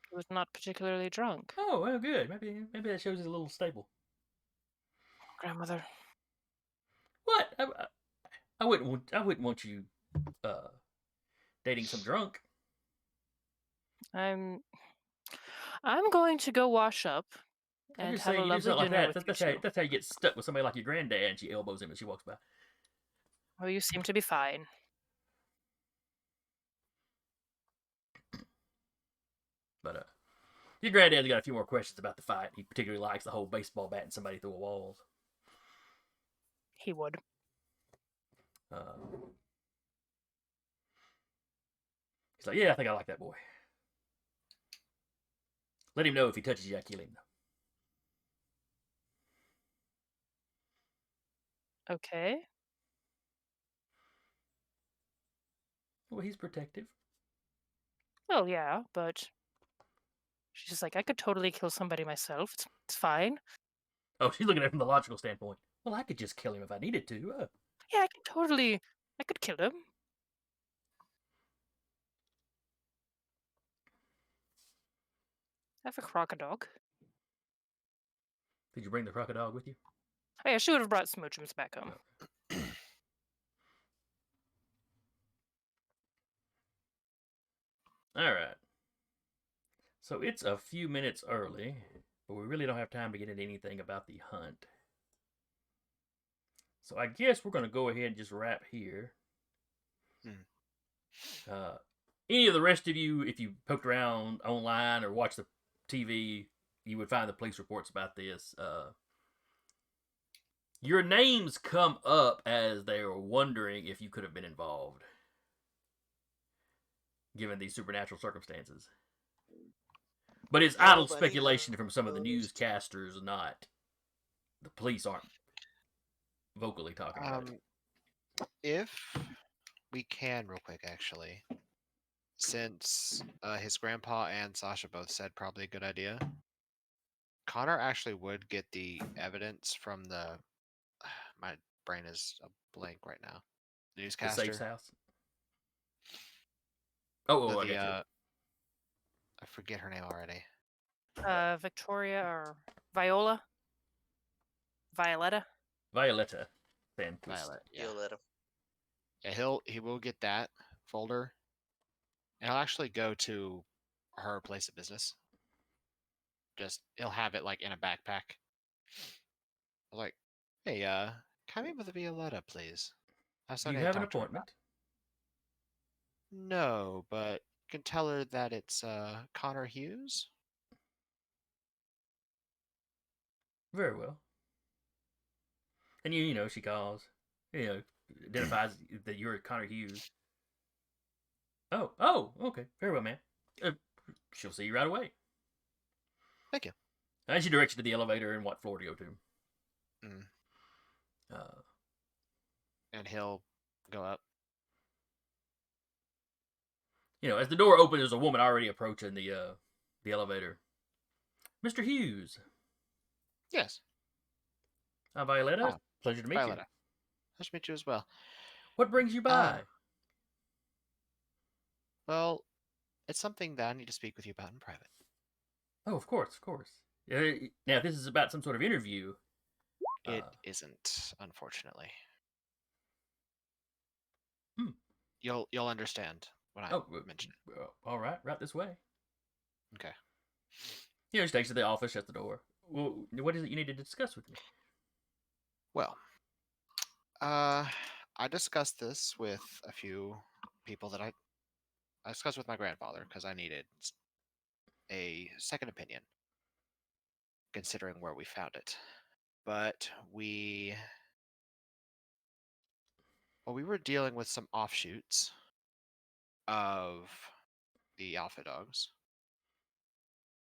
He was not particularly drunk. Oh, well, good. Maybe that shows he's a little stable. Grandmother. What? I wouldn't want you dating some drunk. I'm going to go wash up I'm and just have saying, a you do lovely something like dinner that. with That's you how two. that's how you get stuck with somebody like your granddad, and she elbows him as she walks by. Oh, you seem to be fine. But your granddad's got a few more questions about the fight. He particularly likes the whole baseball bat and somebody through a wall. He would. He's like, yeah, I think I like that boy. Let him know if he touches you, I kill him. Okay. Well, he's protective. Oh, yeah, but she's just like, I could totally kill somebody myself. It's fine. Oh, she's looking at it from the logical standpoint. Well, I could just kill him if I needed to. Yeah, I could kill him. I have a crocodile. Did you bring the crocodile with you? Oh, yeah, I should have brought Smoochums back home. All right. So it's a few minutes early, but we really don't have time to get into anything about the hunt. So I guess we're going to go ahead and just wrap here. Any of the rest of you, if you poked around online or watched the TV, you would find the police reports about this. Your names come up as they are wondering if you could have been involved, given these supernatural circumstances. But it's idle Nobody speculation from some of the knows. newscasters, not the police aren't vocally talking about it. If we can, real quick, actually, since his grandpa and Sasha both said probably a good idea, Connor actually would get the evidence from the. My brain is a blank right now. The Newscaster. safe's house. Oh, I got you. I forget her name already. Victoria or Violetta. Violetta. Then. Violet. Yeah. You'll let him. Yeah, he will get that folder, and he'll actually go to her place of business. Just he'll have it like in a backpack. Like, hey, can I meet with Violetta, please? Do you have an appointment? No, but you can tell her that it's Connor Hughes. Very well. And you know, she calls. You know, identifies that you're Connor Hughes. Oh, okay. Very well, man. She'll see you right away. Thank you. And she directs you to the elevator and what floor to go to. And he'll go up. You know, as the door opens, there's a woman already approaching the elevator. Mr. Hughes. Yes. Violetta. Oh, Pleasure to meet Violetta. you. Nice to meet you as well. What brings you by? Well, it's something that I need to speak with you about in private. Oh, of course, of course. Now, if this is about some sort of interview. It isn't, unfortunately. You'll understand when I mention it. All right this way. Okay. You know, she takes to the office, shuts the door. Well, what is it you need to discuss with me? Well, I discussed this with a few people that I discussed with my grandfather because I needed a second opinion, considering where we found it. But we were dealing with some offshoots of the Alpha Dogs.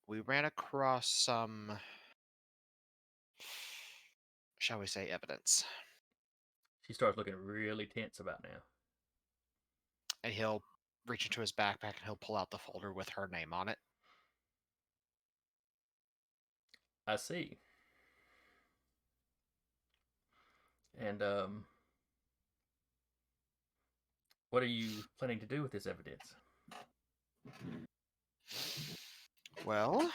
We ran across some, shall we say, evidence. She starts looking really tense about now. And he'll reach into his backpack and he'll pull out the folder with her name on it. I see. And, what are you planning to do with this evidence? Well,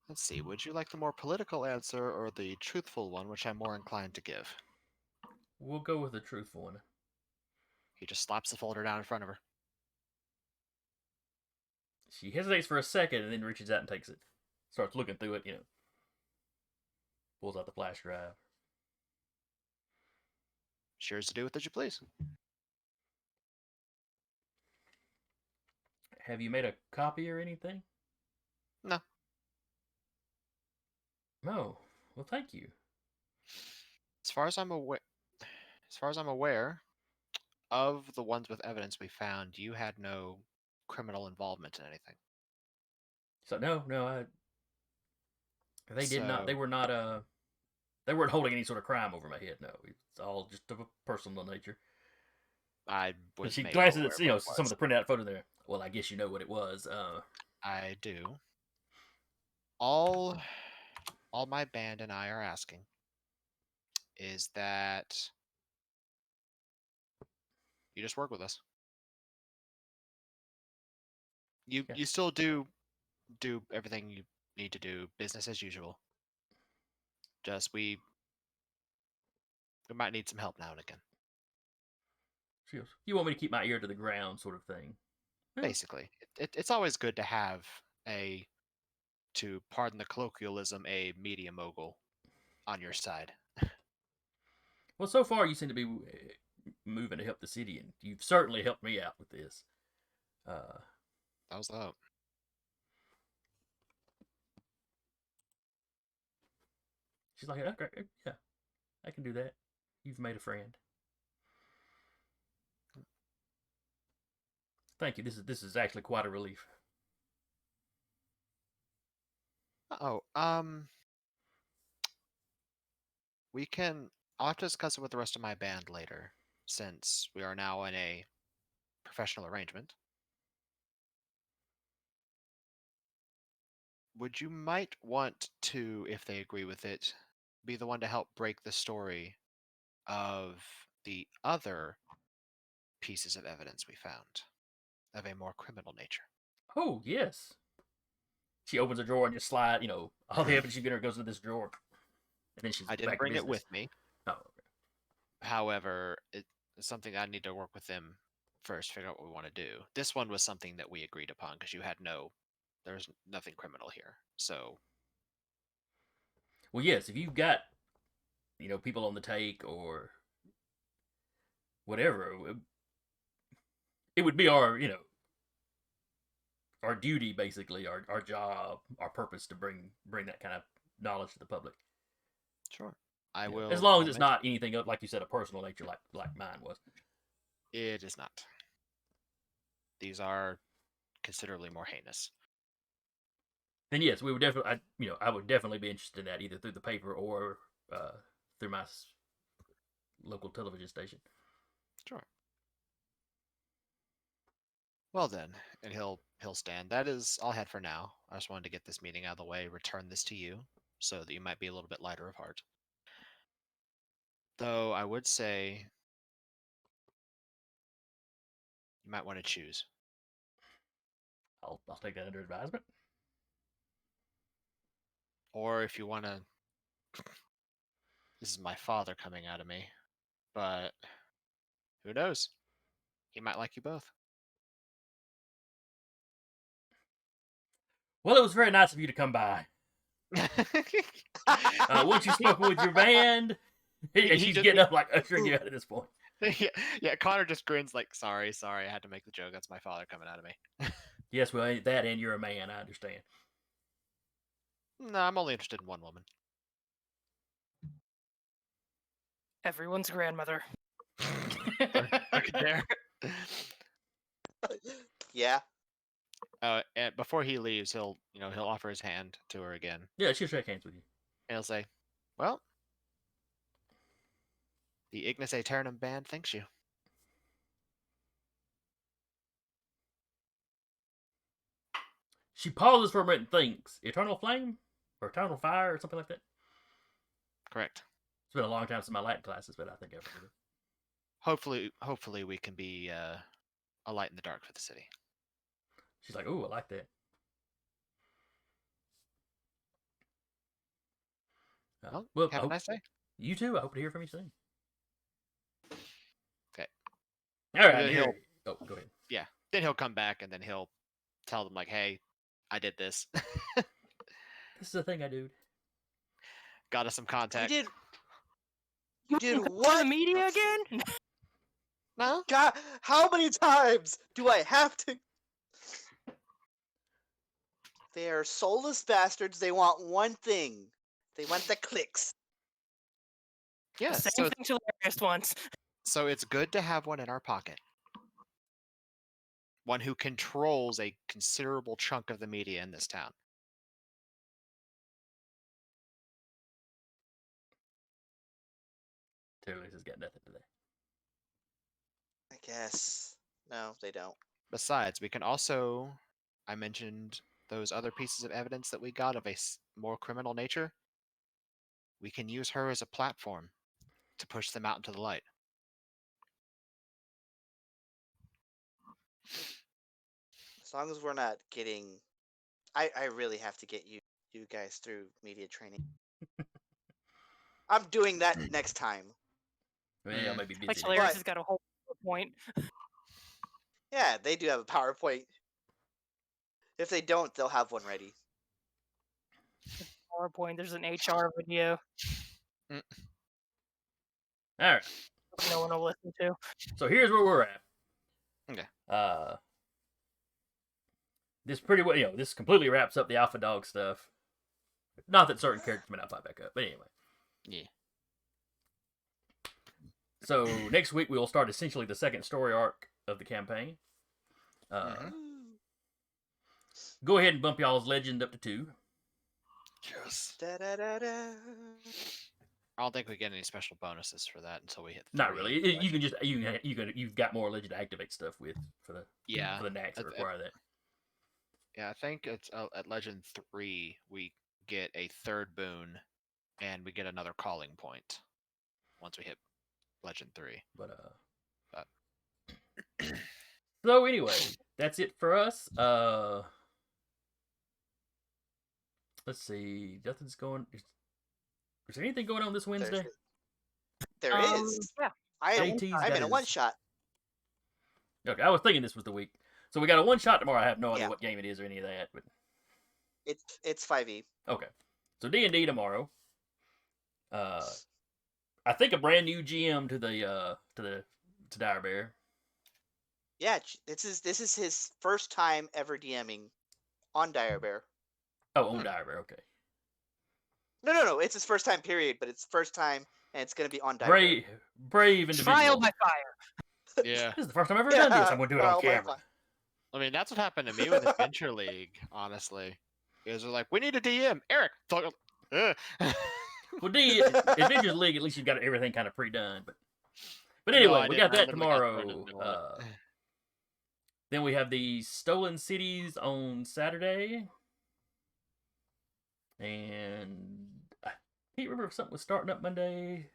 let's see. Would you like the more political answer or the truthful one, which I'm more inclined to give? We'll go with the truthful one. He just slaps the folder down in front of her. She hesitates for a second and then reaches out and takes it. Starts looking through it, you know. Pulls out the flash drive. Sure to do with it you please. Have you made a copy or anything? No. No. Well, thank you. As far as I'm aware, of the ones with evidence we found, you had no criminal involvement in anything. So no, they did not. They were not. They weren't holding any sort of crime over my head. No, it's all just of a personal nature. I was. She glances at some of the printed out photos there. Well, I guess you know what it was. I do. All all my band and I are asking is that you just work with us. You Yeah. you still do everything you need to do, business as usual. Just we might need some help now and again. She goes, "You want me to keep my ear to the ground, sort of thing." Yeah. Basically, it's always good to have a, to pardon the colloquialism, a media mogul on your side. Well, so far you seem to be moving to help the city, and you've certainly helped me out with this. That was the hope. She's like, "Okay, yeah, I can do that. You've made a friend. Thank you. This is actually quite a relief." Oh, we can. I'll have to discuss it with the rest of my band later, since we are now in a professional arrangement. Would you might want to, if they agree with it, be the one to help break the story of the other pieces of evidence we found of a more criminal nature? Oh yes. She opens a drawer and just slide. All the evidence she's getting goes into this drawer, and then she's I didn't back to bring it business. with me. Oh, okay. However, it's something I need to work with them first, figure out what we want to do. This one was something that we agreed upon because there's nothing criminal here. So Well, yes. If you've got people on the take or whatever, it would be our duty, basically, our job, our purpose to bring that kind of knowledge to the public. sure, I Yeah. will. As long as I'll it's mention not anything like you said, a personal nature like mine was. it is not. These are considerably more heinous. Then yes, we would definitely. I would definitely be interested in that, either through the paper or through my local television station. Sure. Well then, and he'll stand. That is all I had for now. I just wanted to get this meeting out of the way, return this to you, so that you might be a little bit lighter of heart. Though I would say you might want to choose. I'll take that under advisement. Or if you want to, this is my father coming out of me, but who knows? He might like you both. Well, it was very nice of you to come by. Once you spoke with your band, and He she's just- getting up like ushering you out at this point. yeah, Connor just grins like, sorry, I had to make the joke. That's my father coming out of me. Yes, well, that and you're a man. I understand. No, I'm only interested in one woman. Everyone's grandmother. Look at there. Yeah. And before he leaves, he'll offer his hand to her again, Yeah, she'll shake hands with you. and he'll say, "Well, the Ignis Aeternum band thanks you." She pauses for a minute and thinks, "Eternal flame or eternal fire or something like that." Correct. It's been a long time since my Latin classes, but I think I've heard it. Hopefully, we can be a light in the dark for the city. She's like, "Ooh, I like that." Well, have a nice day. You too. I hope to hear from you soon. Okay. All right. Then he'll- Oh, go ahead. Yeah. Then he'll come back, and then he'll tell them like, "Hey, I did this. This is the thing I do. Got us some You contact." did. You Did wanna go to what? the media again? No. God, how many times do I have to? They are soulless bastards. They want one thing. They want the clicks. Yeah. Same thing to the last ones. So it's good to have one in our pocket. One who controls a considerable chunk of the media in this town. Taylor's has got nothing today. I guess. No, they don't. Besides, we can also, I mentioned those other pieces of evidence that we got of a more criminal nature. we can use her as a platform to push them out into the light. As long as we're not getting, I really have to get you guys through media training. I'm doing that next time. Yeah, I might be busy. Like next Hilarious But- has got a whole point. Yeah, they do have a PowerPoint. If they don't, they'll have one ready. PowerPoint. There's an HR video. All right. No one will listen to. So here's where we're at. Okay. This pretty well, this completely wraps up the Alpha Dog stuff. Not that certain characters may not pop back up, but anyway. Yeah. So next week we will start essentially the second story arc of the campaign. Go ahead and bump y'all's legend up to 2. Yes. Da-da-da-da. I don't think we get any special bonuses for that until we hit. Not 3 really. You can just you've got more legend to activate stuff with for the Yeah. knacks that require that. Yeah, I think it's at Legend 3 we get a 3rd boon, and we get another calling point once we hit Legend 3. But But- so anyway, that's it for us. Let's see. Nothing's going. Is there anything going on this Wednesday? There is. Yeah. I'm JT's in got a his- one shot. Okay, I was thinking this was the week. So we got a one shot tomorrow. I have no idea Yeah. what game it is or any of that, but It's 5e. okay. So D&D tomorrow. I think a brand new GM to Dire Bear. Yeah, this is his first time ever DMing on Dire Bear. Oh, on Dire Bear. Okay. No, it's his first time period, but it's first time and it's gonna be on Dire Bear. Brave individual. Trial by fire. Yeah. This is the first time I've ever done this. I'm gonna do it on trial by camera. fire. I mean, that's what happened to me with Adventure League, honestly. Because they're like, we need a DM. Eric. Ugh. Well, Adventures League, at least you've got everything kind of pre-done. But No, anyway, I we didn't. got I that literally got thrown in the tomorrow. middle of it. Then we have the Stolen Cities on Saturday. And I can't remember if something was starting up Monday.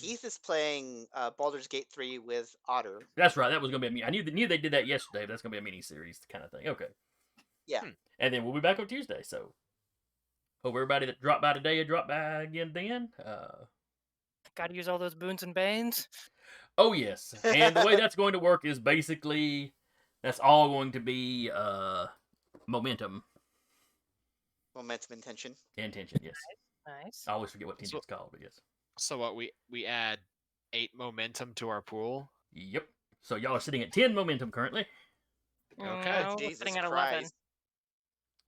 Heath is playing Baldur's Gate 3 with Otter. That's right. That was going to be a I knew they did that yesterday, but that's going to be a mini-series kind of thing. Okay. Yeah. And then we'll be back on Tuesday, so hope everybody that dropped by today will drop by again then. Got to use all those boons and banes. Oh, yes. And the way that's going to work is basically that's all going to be momentum. Momentum intention. Intention, yes. Nice. I always forget what tension's called, but yes. So what, we add 8 momentum to our pool? Yep. So y'all are sitting at 10 momentum currently. Okay. No, we're Jesus sitting at 11. Christ.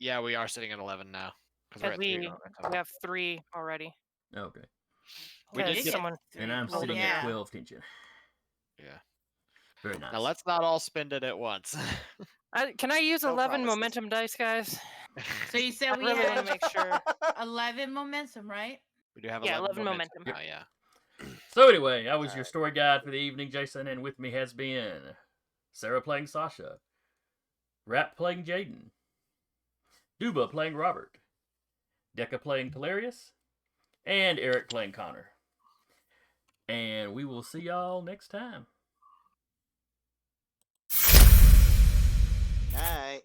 Yeah, we are sitting at 11 now. Because we're Because at 3 we momentum. have 3 already. Okay. We did Because get- someone. And I'm Oh, sitting yeah. at 12 tension. Yeah. Very nice. Now let's not all spend it at once. Can I use No 11 promises. momentum dice, guys? So you I said we really want had to make sure. 11 momentum, right? We do have Yeah, 11 11 momentum. momentum. Oh, yeah. So anyway, I was your Alright. story guide for the evening, Jason, and with me has been Sarah playing Sasha, Rap playing Jaden, Duba playing Robert, Deca playing Hilarious, and Eric playing Connor. And we will see y'all next time. Night.